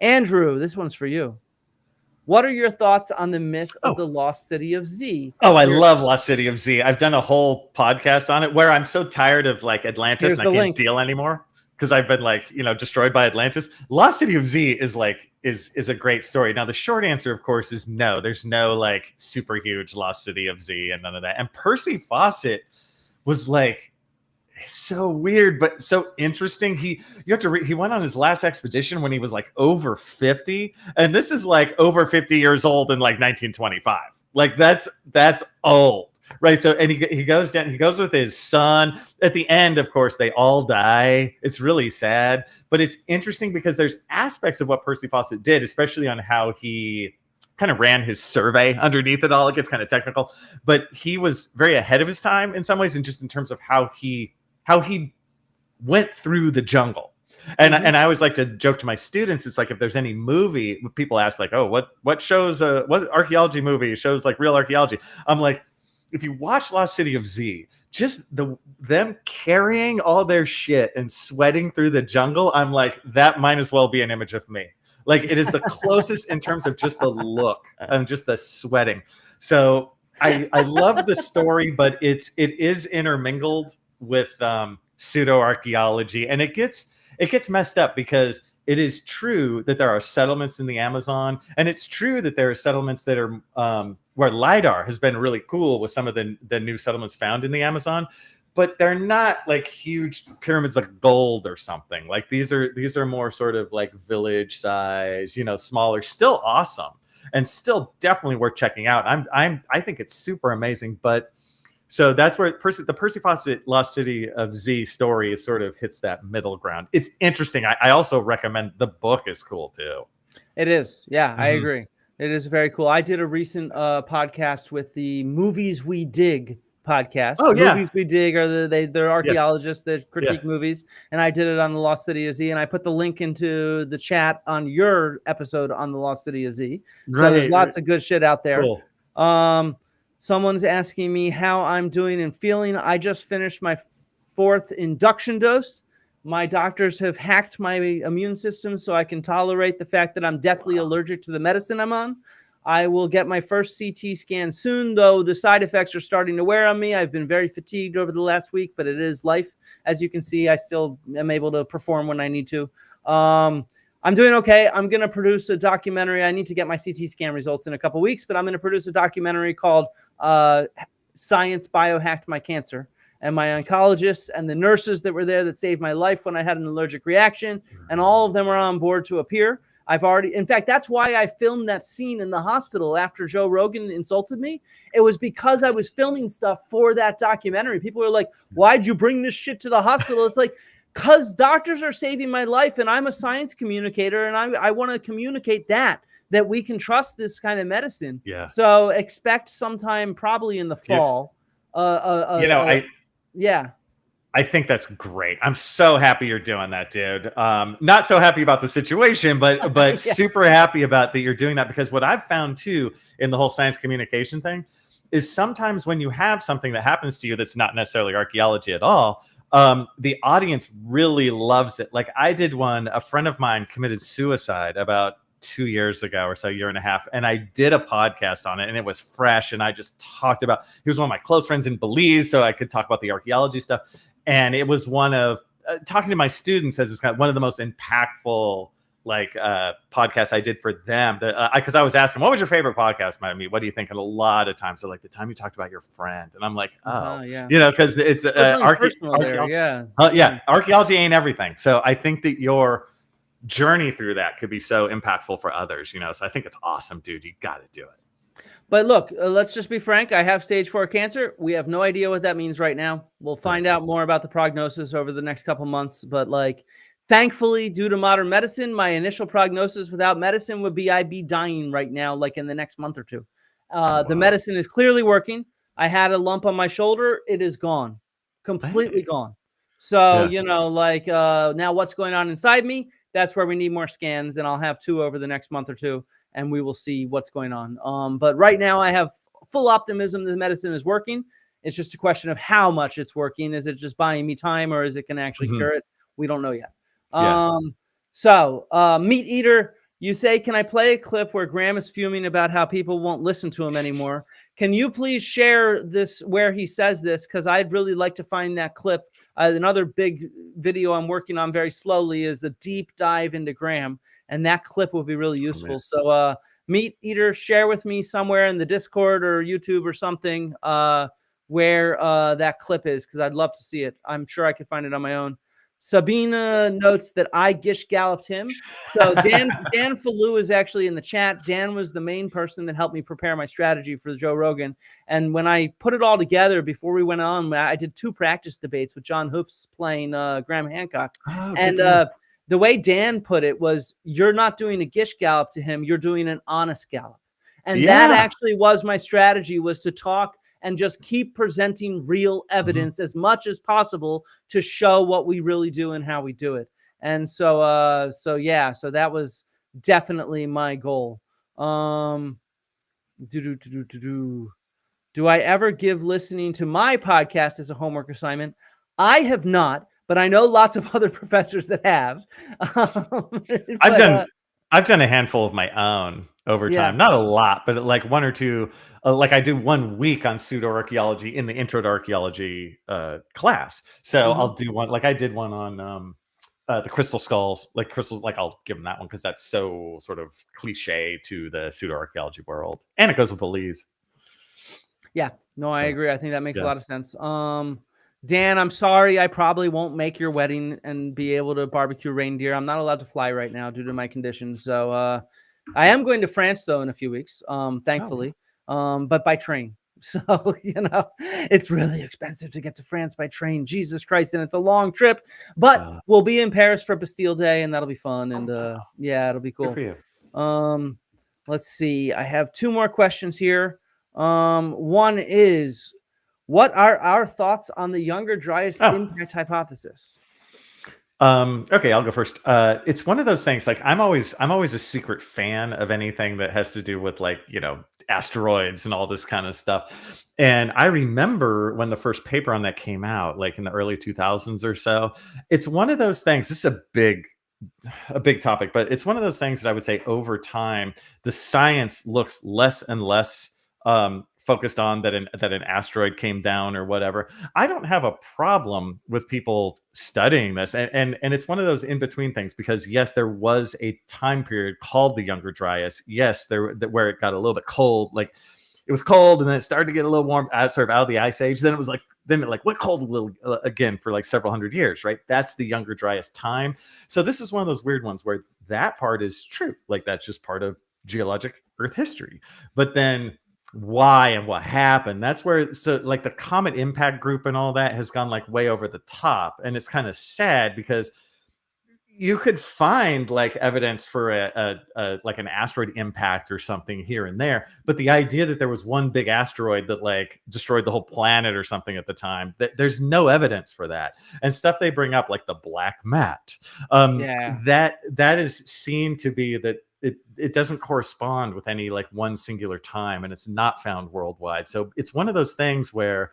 Andrew, this one's for you. What are your thoughts on the myth of the lost city of Z? I love Lost City of Z. I've done a whole podcast on it where I'm so tired of like Atlantis and I can't deal anymore because I've been destroyed by Atlantis. Lost City of Z is a great story. Now the short answer, of course, is no. There's no like super huge Lost City of Z and none of that. And Percy Fawcett was so weird but so interesting. He went on his last expedition when he was like over 50, and this is like over 50 years old in like 1925. Like that's old, right? So and he goes down, he goes with his son. At the end, of course, they all die. It's really sad, but it's interesting because there's aspects of what Percy Fawcett did, especially on how he kind of ran his survey underneath it all. It gets kind of technical, but he was very ahead of his time in some ways, and just in terms of how he went through the jungle. And and I always like to joke to my students, it's like if there's any movie, people ask like, oh, what shows, what archaeology movie shows like real archaeology? I'm like, if you watch Lost City of Z, just them carrying all their shit and sweating through the jungle, I'm like, that might as well be an image of me. Like it is the closest in terms of just the look and just the sweating. So I love the story, but it is intermingled with pseudo archaeology, and it gets messed up because it is true that there are settlements in the Amazon, and it's true that there are settlements that are where LiDAR has been really cool with some of the new settlements found in the Amazon, but they're not like huge pyramids of gold or something. Like these are more sort of like village size, smaller, still awesome and still definitely worth checking out. I think it's super amazing, but so that's where the Percy Fawcett Lost City of Z story sort of hits that middle ground. It's interesting. I also recommend the book is cool too. It is. Yeah, I agree. It is very cool. I did a recent podcast with the Movies We Dig podcast. Oh, yeah. Movies We Dig are they're archaeologists that critique movies, and I did it on the Lost City of Z, and I put the link into the chat on your episode on the Lost City of Z. So there's lots of good shit out there. Cool. Someone's asking me how I'm doing and feeling. I just finished my 4th induction dose. My doctors have hacked my immune system so I can tolerate the fact that I'm deathly allergic to the medicine I'm on. I will get my first CT scan soon, though the side effects are starting to wear on me. I've been very fatigued over the last week, but it is life. As you can see, I still am able to perform when I need to. I'm doing okay. I'm going to produce a documentary. I need to get my CT scan results in a couple weeks, but I'm going to produce a documentary called Science Biohacked My Cancer. And my oncologists and the nurses that were there that saved my life when I had an allergic reaction, and all of them are on board to appear. In fact, that's why I filmed that scene in the hospital after Joe Rogan insulted me. It was because I was filming stuff for that documentary. People are like, why'd you bring this shit to the hospital? It's like, because doctors are saving my life, and I'm a science communicator, and I want to communicate that we can trust this kind of medicine. Yeah. So expect sometime probably in the fall. Yeah. I think that's great. I'm so happy you're doing that, dude. Not so happy about the situation, but super happy about that you're doing that, because what I've found too in the whole science communication thing is sometimes when you have something that happens to you that's not necessarily archaeology at all, the audience really loves it. Like I did one, a friend of mine committed suicide about 2 years ago or so, year and a half, and I did a podcast on it, and it was fresh, and I just talked about, he was one of my close friends in Belize, so I could talk about the archaeology stuff, and it was one of talking to my students as kind of one of the most impactful podcasts I did for them, because I was asking, what was your favorite podcast by me? What do you think? And a lot of times they're like, the time you talked about your friend, and I'm like, because it's archaeology ain't everything. So I think that your journey through that could be so impactful for others, so I think it's awesome, dude. You got to do it. But look, let's just be frank. I have stage 4 cancer. We have no idea what that means right now. We'll find out more about the prognosis over the next couple months. But thankfully, due to modern medicine, my initial prognosis without medicine would be I'd be dying right now, in the next month or two. The medicine is clearly working. I had a lump on my shoulder. It is gone, completely gone. So, now what's going on inside me? That's where we need more scans, and I'll have 2 over the next month or 2, and we will see what's going on. But right now I have full optimism the medicine is working. It's just a question of how much it's working. Is it just buying me time, or is it going to actually cure it? We don't know yet. So Meat Eater, you say, can I play a clip where Graham is fuming about how people won't listen to him anymore? Can you please share this where he says this? Because I'd really like to find that clip. Another big video I'm working on very slowly is a deep dive into Graham, and that clip will be really useful. So Meat Eater, share with me somewhere in the Discord or YouTube or something where that clip is, because I'd love to see it. I'm sure I could find it on my own. Sabina notes that I gish galloped him. So Dan Falou is actually in the chat. Dan was the main person that helped me prepare my strategy for Joe Rogan. And when I put it all together before we went on, I did 2 practice debates with John Hoops playing Graham Hancock. And the way Dan put it was, you're not doing a gish gallop to him. You're doing an honest gallop. And that actually was my strategy, was to talk and just keep presenting real evidence as much as possible to show what we really do and how we do it. And so that was definitely my goal. Do I ever give listening to my podcast as a homework assignment? I have not, but I know lots of other professors that have. I've done a handful of my own over time. Not a lot, but 1 or 2. I do 1 week on pseudo-archaeology in the intro to archaeology class. So I'll do one, I did one on the crystal skulls, crystals. I'll give them that one because that's so sort of cliche to the pseudo-archaeology world, and it goes with Belize. Yeah, no, I agree. I think that makes a lot of sense. Dan, I'm sorry, I probably won't make your wedding and be able to barbecue reindeer. I'm not allowed to fly right now due to my conditions. So I am going to France though in a few weeks, thankfully, but by train. So, it's really expensive to get to France by train. Jesus Christ. And it's a long trip, but we'll be in Paris for Bastille Day, and that'll be fun. And it'll be cool. Good for you. Let's see. I have 2 more questions here. One is, What are our thoughts on the Younger Dryas impact hypothesis? Okay, I'll go first. It's one of those things, like I'm always a secret fan of anything that has to do with, like, asteroids and all this kind of stuff. And I remember when the first paper on that came out, like in the early 2000s or so. It's one of those things. This is a big topic, but it's one of those things that I would say over time, the science looks less and less focused on that an asteroid came down or whatever. I don't have a problem with people studying this, and it's one of those in between things, because yes, there was a time period called the Younger Dryas. Yes, where it got a little bit cold, like it was cold, and then it started to get a little warm, sort of out of the ice age. Then it was like went cold a little again for like several hundred years, right? That's the Younger Dryas time. So this is one of those weird ones where that part is true, like that's just part of geologic Earth history. But then why and what happened, that's where like the comet impact group and all that has gone like way over the top. And it's kind of sad, because you could find like evidence for like an asteroid impact or something here and there, but the idea that there was one big asteroid that like destroyed the whole planet or something at the time, there's no evidence for that. And stuff they bring up, like the black mat, that is seen to be that it doesn't correspond with any like one singular time, and it's not found worldwide. So it's one of those things where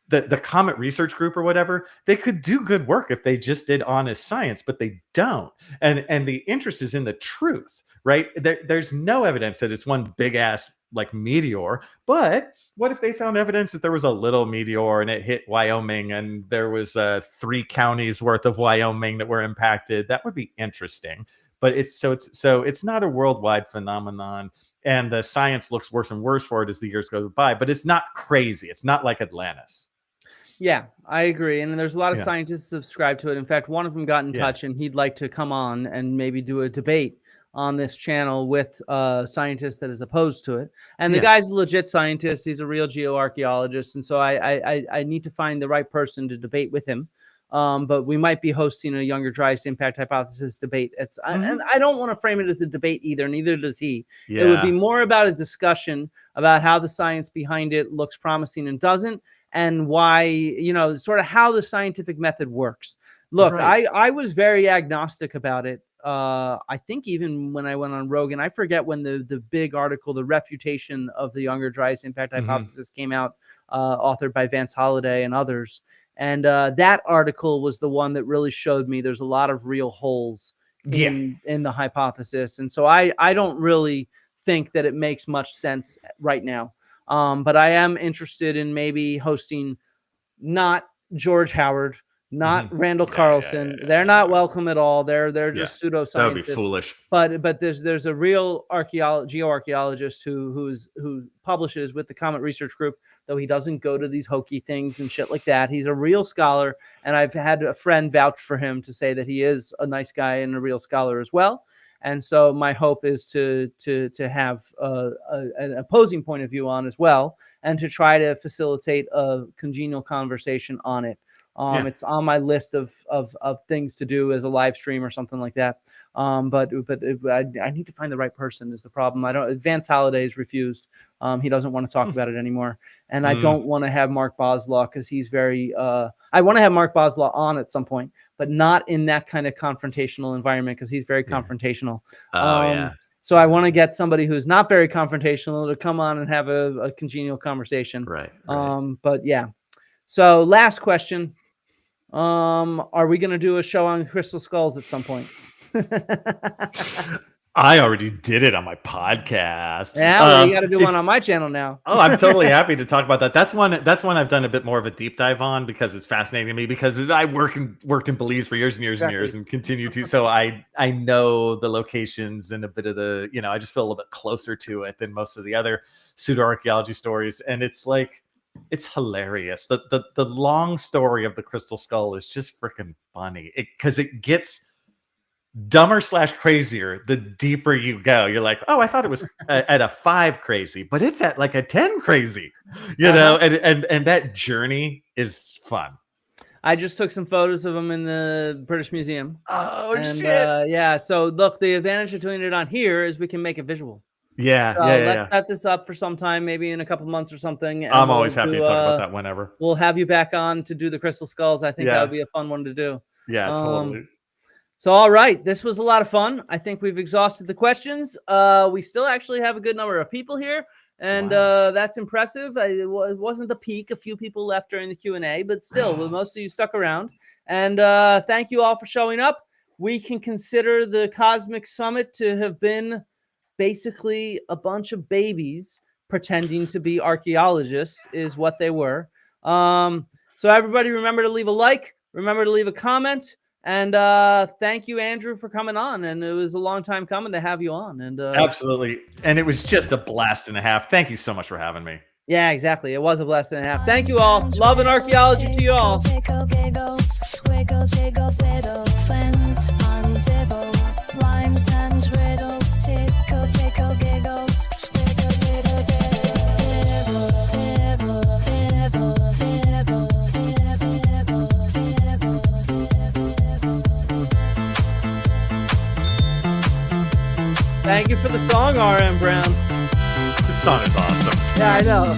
the Comet Research Group or whatever, they could do good work if they just did honest science, but they don't. And the interest is in the truth, right? There's no evidence that it's one big ass like meteor, but what if they found evidence that there was a little meteor and it hit Wyoming, and there was 3 counties worth of Wyoming that were impacted? That would be interesting. But it's not a worldwide phenomenon, and the science looks worse and worse for it as the years go by. But it's not crazy. It's not like Atlantis. Yeah, I agree. And there's a lot of scientists subscribe to it. In fact, one of them got in touch, and he'd like to come on and maybe do a debate on this channel with a scientist that is opposed to it. And the guy's a legit scientist. He's a real geoarchaeologist. And so I need to find the right person to debate with him. But we might be hosting a Younger Dryas impact hypothesis debate. And I don't want to frame it as a debate either, neither does he. It would be more about a discussion about how the science behind it looks promising and doesn't, and why, sort of how the scientific method works. Look, I was very agnostic about it. I think even when I went on Rogan, I forget when the big article, the refutation of the Younger Dryas impact hypothesis came out, authored by Vance Holliday and others. And that article was the one that really showed me there's a lot of real holes in the hypothesis. And so I don't really think that it makes much sense right now. But I am interested in maybe hosting not George Howard, not Randall Carlson. They're not welcome at all. They're just pseudoscientists. That would be foolish. But there's a real geoarchaeologist who publishes with the Comet Research Group, though he doesn't go to these hokey things and shit like that. He's a real scholar, and I've had a friend vouch for him to say that he is a nice guy and a real scholar as well. And so my hope is to have an opposing point of view on as well, and to try to facilitate a congenial conversation on it. It's on my list of things to do as a live stream or something like that. But I need to find the right person is the problem. Vance Holliday's refused. He doesn't want to talk about it anymore. And I don't want to have Mark Boslaw, because he's very, I want to have Mark Boslaw on at some point, but not in that kind of confrontational environment, because he's very confrontational. So I want to get somebody who's not very confrontational to come on and have a congenial conversation. Right. But yeah. So last question. Are we going to do a show on crystal skulls at some point? I already did it on my podcast. Yeah, well, you got to do one on my channel now. I'm totally happy to talk about that. That's one I've done a bit more of a deep dive on, because it's fascinating to me, because I worked in Belize for years and years and years, and continue to. So I know the locations and a bit of the, I just feel a little bit closer to it than most of the other pseudo-archaeology stories. And it's like, it's hilarious. The long story of the crystal skull is just freaking funny, because it gets dumber / crazier the deeper you go. You're like, oh, I thought it was at a 5 crazy, but it's at like a 10 crazy, and that journey is fun. I just took some photos of them in the British Museum. Oh, shit. So look, the advantage of doing it on here is we can make it visual. Yeah, So let's set this up for some time, maybe in a couple months or something. And I'm always happy to talk about that whenever. We'll have you back on to do the crystal skulls. I think that would be a fun one to do. Yeah, totally. So, all right, this was a lot of fun. I think we've exhausted the questions. We still actually have a good number of people here, and that's impressive. It wasn't the peak. A few people left during the Q&A, but still, most of you stuck around. And thank you all for showing up. We can consider the Cosmic Summit to have been basically a bunch of babies pretending to be archaeologists is what they were. So everybody remember to leave a like, remember to leave a comment. And thank you, Andrew, for coming on. And it was a long time coming to have you on. And absolutely. And it was just a blast and a half. Thank you so much for having me. Yeah, exactly. It was a blast and a half. Thank you all. Love and archaeology to you all. Rhymes and riddles, tickle, tickle, giggles, squiggle, diddle, Thank you for the song, R.M. Brown. This song is awesome. Yeah, I know.